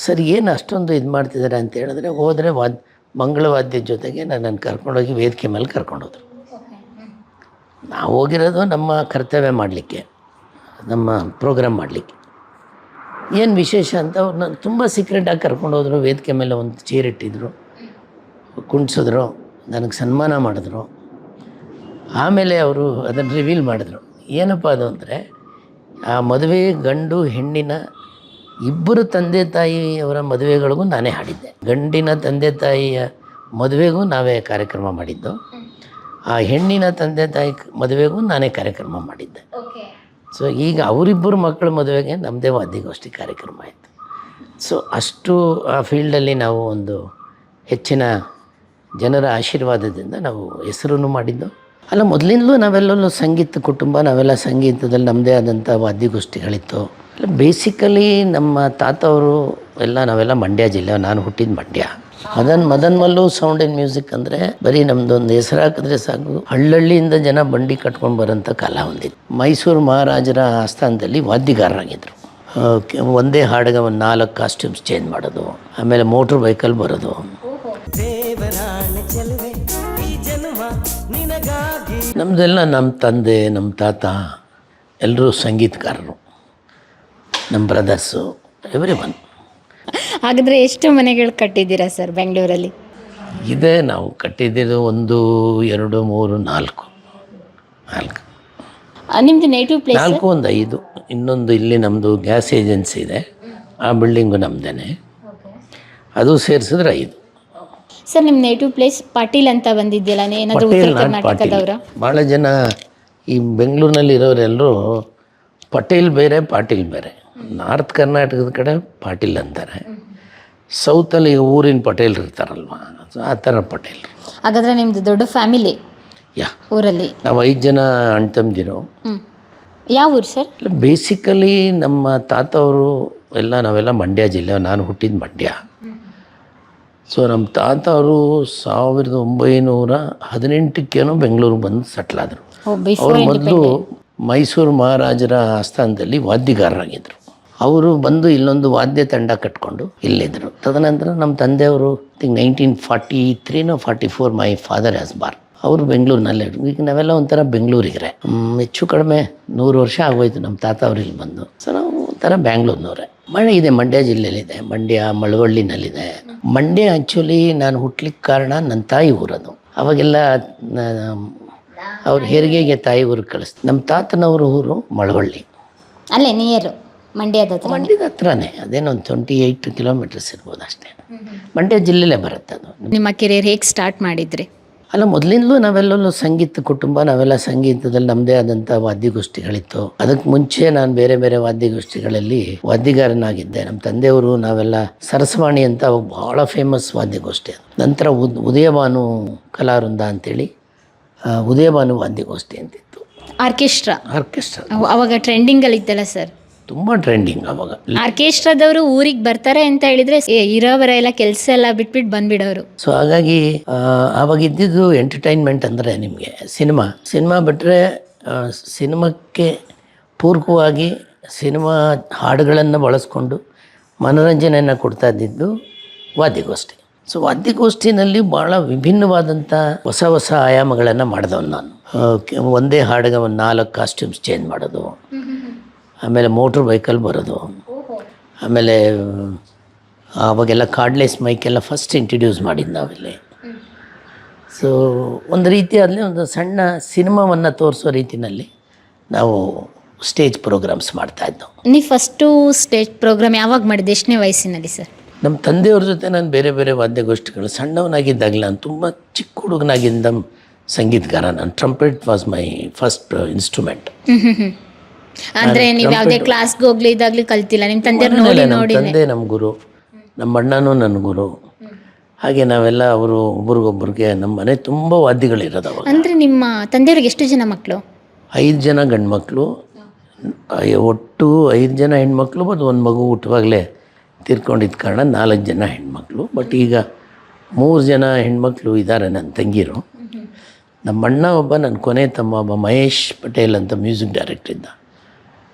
Sir ಏನು ಅಷ್ಟೊಂದು ಇದು ಮಾಡ್ತಿದ್ದಾರೆ ಅಂತ ಹೇಳಿದ್ರೆ ಹೋದರೆ ಮಂಗಳವಾದ್ಯದ ಜೊತೆಗೆ ನನ್ನನ್ನು ಕರ್ಕೊಂಡೋಗಿ ವೇದಿಕೆ ಮೇಲೆ ಕರ್ಕೊಂಡೋದ್ರು. ನಾವು ಹೋಗಿರೋದು ನಮ್ಮ ಕರ್ತವ್ಯ ಮಾಡಲಿಕ್ಕೆ, ನಮ್ಮ ಪ್ರೋಗ್ರಾಮ್ ಮಾಡಲಿಕ್ಕೆ. ಏನು ವಿಶೇಷ ಅಂತ ಅವ್ರು ನಾನು ತುಂಬ ಸೀಕ್ರೆಟಾಗಿ ಕರ್ಕೊಂಡೋದ್ರು. ವೇದಿಕೆ ಮೇಲೆ ಒಂದು ಚೇರ್ ಇಟ್ಟಿದ್ರು, ಕುಣ್ಸಿದ್ರು, ನನಗೆ ಸನ್ಮಾನ ಮಾಡಿದ್ರು. ಆಮೇಲೆ ಅವರು ಅದನ್ನು ರಿವೀಲ್ ಮಾಡಿದ್ರು. ಏನಪ್ಪ ಅದು ಅಂದರೆ, ಆ ಮದುವೆ ಗಂಡು ಹೆಣ್ಣಿನ ಇಬ್ಬರು ತಂದೆ ತಾಯಿಯವರ ಮದುವೆಗಳಿಗೂ ನಾನೇ ಹಾಡಿದ್ದೆ. ಗಂಡಿನ ತಂದೆ ತಾಯಿಯ ಮದುವೆಗೂ ನಾವೇ ಕಾರ್ಯಕ್ರಮ ಮಾಡಿದ್ದು, ಆ ಹೆಣ್ಣಿನ ತಂದೆ ತಾಯಿ ಮದುವೆಗೂ ನಾನೇ ಕಾರ್ಯಕ್ರಮ ಮಾಡಿದ್ದೆ. ಸೊ ಈಗ ಅವರಿಬ್ಬರು ಮಕ್ಕಳ ಮದುವೆಗೆ ನಮ್ಮದೇ ವಾದ್ಯಗೋಷ್ಠಿ ಕಾರ್ಯಕ್ರಮ ಆಯಿತು. ಸೊ ಅಷ್ಟು ಆ ಫೀಲ್ಡಲ್ಲಿ ನಾವು ಒಂದು ಹೆಚ್ಚಿನ ಜನರ ಆಶೀರ್ವಾದದಿಂದ ನಾವು ಹೆಸರನ್ನು ಮಾಡಿದ್ದು. ಅಲ್ಲ, ಮೊದಲಿಂದಲೂ ನಾವೆಲ್ಲೂ ಸಂಗೀತ ಕುಟುಂಬ, ನಾವೆಲ್ಲ ಸಂಗೀತದಲ್ಲಿ ನಮ್ಮದೇ ಆದಂಥ ವಾದ್ಯಗೋಷ್ಠಿಗಳಿತ್ತು. ಅಲ್ಲ, ಬೇಸಿಕಲಿ ನಮ್ಮ ತಾತ ಅವರು ನಾವೆಲ್ಲ ಮಂಡ್ಯ ಜಿಲ್ಲೆ. ನಾನು ಹುಟ್ಟಿದ Mandya. Madan Mallu sound and music ಅಂದರೆ ಬರೀ ನಮ್ಮದೊಂದು ಹೆಸರು ಹಾಕಿದ್ರೆ ಸಾಕು, ಹಳ್ಳಹಳ್ಳಿಯಿಂದ ಜನ ಬಂಡಿ ಕಟ್ಕೊಂಡು ಬರೋಂಥ ಕಾಲ ಹೊಂದಿತ್ತು. ಮೈಸೂರು ಮಹಾರಾಜರ ಆಸ್ಥಾನದಲ್ಲಿ ವಾದ್ಯಗಾರರಾಗಿದ್ದರು. ಒಂದೇ ಹಾಡಿಗೆ ಒಂದು 4 ಕಾಸ್ಟ್ಯೂಮ್ಸ್ ಚೇಂಜ್ ಮಾಡೋದು, ಆಮೇಲೆ ಮೋಟ್ರ್ ಬೈಕಲ್ಲಿ ಬರೋದು. ನಮ್ಮದೆಲ್ಲ ನಮ್ಮ ತಂದೆ, ನಮ್ಮ ತಾತ ಎಲ್ಲರೂ ಸಂಗೀತಗಾರರು, ನಮ್ಮ ಬ್ರದರ್ಸು, ಎವ್ರಿ ಒನ್. ಹಾಗಾದರೆ ಎಷ್ಟು ಮನೆಗಳು ಕಟ್ಟಿದ್ದೀರಾ ಸರ್ ಬೆಂಗಳೂರಲ್ಲಿ? ಇದೆ, ನಾವು ಕಟ್ಟಿದ್ದಿದ್ದು 1, 2, 3, 4. ನಿಮ್ಮದು ನೇಟಿವ್ ಪ್ಲೇಸ್? 4, 1, 5. ಇನ್ನೊಂದು ಇಲ್ಲಿ ನಮ್ಮದು ಗ್ಯಾಸ್ ಏಜೆನ್ಸಿ ಇದೆ, ಆ ಬಿಲ್ಡಿಂಗು ನಮ್ಮದೇ. ಅದು ಸೇರಿಸಿದ್ರೆ 5. ಸರ್, ನಿಮ್ಮ ನೇಟಿವ್ ಪ್ಲೇಸ್ ಪಾಟೀಲ್ ಅಂತ ಬಂದಿದ್ದಿಲ್ಲ, ಏನಾದರೂ ಉತ್ತರ ಕರ್ನಾಟಕದವರ? ಭಾಳ ಜನ ಈ ಬೆಂಗಳೂರಿನಲ್ಲಿ ಇರೋರೆಲ್ಲರೂ ಪಟೇಲ್ ಬೇರೆ, ಪಾಟೀಲ್ ಬೇರೆ. ನಾರ್ತ್ ಕರ್ನಾಟಕದ ಕಡೆ ಪಾಟೀಲ್ ಅಂತಾರೆ, ಸೌತಲ್ಲಿ ಊರಿನ ಪಟೇಲ್ ಇರ್ತಾರಲ್ವ, ಆ ಥರ ಪಟೇಲ್. ಹಾಗಾದರೆ ನಿಮ್ಮದು ದೊಡ್ಡ ಫ್ಯಾಮಿಲಿ ಊರಲ್ಲಿ? ನಾವು 5 ಜನ ಅಣ್ಣ ತಮ್ಮದಿರು. ಯಾವ ಊರು ಸರ್? ಬೇಸಿಕಲಿ ನಮ್ಮ ತಾತ ಅವರು ನಾವೆಲ್ಲ ಮಂಡ್ಯ ಜಿಲ್ಲೆ. ನಾನು ಹುಟ್ಟಿದ ಮಂಡ್ಯ. ಸೊ ನಮ್ಮ ತಾತ ಅವರು 1918 ಬೆಂಗಳೂರಿಗೆ ಬಂದು ಸೆಟ್ಲಾದರು. ಅವರು ಮೊದಲು ಮೈಸೂರು ಮಹಾರಾಜರ ಆಸ್ಥಾನದಲ್ಲಿ ವಾದ್ಯಗಾರರಾಗಿದ್ದರು. ಅವರು ಬಂದು ಇಲ್ಲೊಂದು ವಾದ್ಯ ತಂಡ ಕಟ್ಕೊಂಡು ಇಲ್ಲಿದ್ದರು. ತದನಂತರ ನಮ್ಮ ತಂದೆಯವರು 1943 44 ಮೈ ಫಾದರ್ ಹ್ಯಾಸ್ ಬಾರ್. ಅವರು ಬೆಂಗಳೂರಿನಲ್ಲೇ. ಈಗ ನಾವೆಲ್ಲ ಒಂಥರ ಬೆಂಗಳೂರಿಗರೆ. ಹೆಚ್ಚು ಕಡಿಮೆ 100 ವರ್ಷ ಆಗೋಯ್ತು ನಮ್ಮ ತಾತ ಅವ್ರು ಇಲ್ಲಿ ಬಂದು. ಸೊ ನಾವು ಒಂಥರ ಬ್ಯಾಂಗ್ಳೂರಿನವರೇ. ಮಳೆ ಇದೆ, ಮಂಡ್ಯ ಜಿಲ್ಲೆಯಲ್ಲಿದೆ, ಮಂಡ್ಯ ಮಳವಳ್ಳಿನಲ್ಲಿದೆ. ಮಂಡ್ಯ ಆ್ಯಕ್ಚುಲಿ ನಾನು ಹುಟ್ಲಿಕ್ಕೆ ಕಾರಣ ನನ್ನ ತಾಯಿ ಊರದು. ಅವಾಗೆಲ್ಲ ಅವ್ರ ಹೆರಿಗೆಗೆ ತಾಯಿ ಊರಿಗೆ ಕಳಿಸ್ತಾರೆ. ನಮ್ಮ ತಾತನವ್ರ ಊರು ಮಳವಳ್ಳಿ, ಅಲ್ಲೇ ನಿಯರು ಮಂಡ್ಯದ ಹತ್ರನೇ. ಅದೇನೋ ಒಂದು 28 ಕಿಲೋಮೀಟರ್ಸ್ ಇರ್ಬೋದು ಅಷ್ಟೇ. ಮಂಡ್ಯ ಜಿಲ್ಲೆಲೇ ಬರುತ್ತೆ ಅದು. ನಿಮ್ಮ ಕೆರಿಯರ್ ಹೇಗೆ ಸ್ಟಾರ್ಟ್ ಮಾಡಿದ್ರಿ? ಅಲ್ಲ, ಮೊದಲಿಂದಲೂ ನಾವೆಲ್ಲೂ ಸಂಗೀತ ಕುಟುಂಬ, ನಾವೆಲ್ಲ ಸಂಗೀತದಲ್ಲಿ ನಮ್ಮದೇ ಆದಂಥ ವಾದ್ಯಗೋಷ್ಠಿಗಳಿತ್ತು. ಅದಕ್ಕೆ ಮುಂಚೆ ನಾನು ಬೇರೆ ಬೇರೆ ವಾದ್ಯಗೋಷ್ಠಿಗಳಲ್ಲಿ ವಾದ್ಯಗಾರನಾಗಿದ್ದೆ. ನಮ್ಮ ತಂದೆಯವರು ನಾವೆಲ್ಲ ಸರಸವಾಣಿ ಅಂತ ಅವಾಗ ಭಾಳ ಫೇಮಸ್ ವಾದ್ಯಗೋಷ್ಠಿ. ಅದು ನಂತರ ಉದಯಭಾನು ಕಲಾವೃಂದ ಅಂತೇಳಿ ಉದಯಭಾನು ವಾದ್ಯಗೋಷ್ಠಿ ಅಂತಿತ್ತು. ಆರ್ಕೆಸ್ಟ್ರಾ ಅವಾಗ ಟ್ರೆಂಡಿಂಗಲ್ಲಿ ಇತ್ತಲ್ಲ ಸರ್? ತುಂಬ ಟ್ರೆಂಡಿಂಗ್ ಅವಾಗ. ಆರ್ಕೆಸ್ಟ್ರಾದವರು ಊರಿಗೆ ಬರ್ತಾರೆ ಅಂತ ಹೇಳಿದ್ರೆ ಇರೋವರೆಲ್ಲ ಕೆಲಸ ಎಲ್ಲ ಬಿಟ್ಬಿಟ್ಟು ಬಂದ್ಬಿಡೋರು. ಸೊ ಹಾಗಾಗಿ ಆವಾಗ ಇದ್ದಿದ್ದು ಎಂಟರ್ಟೈನ್ಮೆಂಟ್ ಅಂದರೆ ನಿಮಗೆ ಸಿನಿಮಾ ಬಿಟ್ಟರೆ ಸಿನಿಮಾಕ್ಕೆ ಪೂರಕವಾಗಿ ಸಿನಿಮಾ ಹಾಡುಗಳನ್ನು ಬಳಸ್ಕೊಂಡು ಮನೋರಂಜನೆಯನ್ನು ಕೊಡ್ತಾ ಇದ್ದಿದ್ದು ವಾದ್ಯಗೋಷ್ಠಿ. ಸೊ ವಾದ್ಯಗೋಷ್ಠಿನಲ್ಲಿ ಭಾಳ ವಿಭಿನ್ನವಾದಂಥ ಹೊಸ ಹೊಸ ಆಯಾಮಗಳನ್ನು ಮಾಡಿದವನು ನಾನು. ಒಂದೇ ಹಾಡಿಗೆ ಒಂದು 4 ಕಾಸ್ಟ್ಯೂಮ್ಸ್ ಚೇಂಜ್ ಮಾಡೋದು, ಆಮೇಲೆ ಮೋಟ್ರ್ ಬೈಕಲ್ಲಿ ಬರೋದು, ಆಮೇಲೆ ಆವಾಗೆಲ್ಲ ಕಾರ್ಡ್ಲೆಸ್ ಮೈಕೆಲ್ಲ ಫಸ್ಟ್ ಇಂಟ್ರಡ್ಯೂಸ್ ಮಾಡಿದ್ದು ನಾವಿಲ್ಲಿ. ಸೊ ಒಂದು ರೀತಿಯಾದಲ್ಲಿ ಒಂದು ಸಣ್ಣ ಸಿನಿಮಾವನ್ನು ತೋರಿಸೋ ರೀತಿಯಲ್ಲಿ ನಾವು ಸ್ಟೇಜ್ ಪ್ರೋಗ್ರಾಮ್ಸ್ ಮಾಡ್ತಾಯಿದ್ದೋ. ನೀವು ಫಸ್ಟು ಸ್ಟೇಜ್ ಪ್ರೋಗ್ರಾಮ್ ಯಾವಾಗ ಮಾಡಿದ್ದೆ? ಎಷ್ಟನೇ ವಯಸ್ಸಿನಲ್ಲಿ ಸರ್? ನಮ್ಮ ತಂದೆಯವ್ರ ಜೊತೆ ನಾನು ಬೇರೆ ಬೇರೆ ವಾದ್ಯಗೋಷ್ಠಿಗಳು ಸಣ್ಣವನಾಗಿದ್ದಾಗಲೇ, ನಾನು ತುಂಬ ಚಿಕ್ಕ ಹುಡುಗನಾಗಿದ್ದ ಸಂಗೀತಗಾರ. ನಾನು trumpet was my first instrument. ಅಂದರೆ ನೀವು ಯಾವುದೇ ಕ್ಲಾಸ್ಗೆ ಹೋಗ್ಲಿದ್ದಾಗಲಿ ಕಲ್ತಿಲ್ಲ, ನಿಮ್ಮ ತಂದೆಯವ್ರು ನೋಡಿ? ನಮ್ಮ ತಂದೆ ನಮ್ಮ ಗುರು, ನಮ್ಮ ಅಣ್ಣನೂ ನನ್ನ ಗುರು. ಹಾಗೆ ನಾವೆಲ್ಲ ಅವರು ಒಬ್ರಿಗೊಬ್ರಿಗೆ, ನಮ್ಮ ಮನೆ ತುಂಬ ವಾದ್ಯಗಳಿರೋದು ಅವಾಗ. ಅಂದರೆ ನಿಮ್ಮ ತಂದೆಯವ್ರಿಗೆ ಎಷ್ಟು ಜನ ಮಕ್ಕಳು? 5 ಜನ ಗಂಡು ಮಕ್ಕಳು, ಒಟ್ಟು 5 ಜನ ಹೆಣ್ಮಕ್ಳು. ಮತ್ತು ಒಂದು ಮಗು ಹುಟ್ಟುವಾಗಲೇ ತೀರ್ಕೊಂಡಿದ್ದ ಕಾರಣ 4 ಜನ ಹೆಣ್ಮಕ್ಳು. ಬಟ್ ಈಗ 3 ಜನ ಹೆಣ್ಮಕ್ಳು ಇದ್ದಾರೆ, ನನ್ನ ತಂಗಿರು. ನಮ್ಮ ಅಣ್ಣ ಒಬ್ಬ, ನನ್ನ ಕೊನೆ ತಮ್ಮ ಒಬ್ಬ ಮಹೇಶ್ ಪಟೇಲ್ ಅಂತ ಮ್ಯೂಸಿಕ್ ಡೈರೆಕ್ಟರ್ ಇದ್ದ.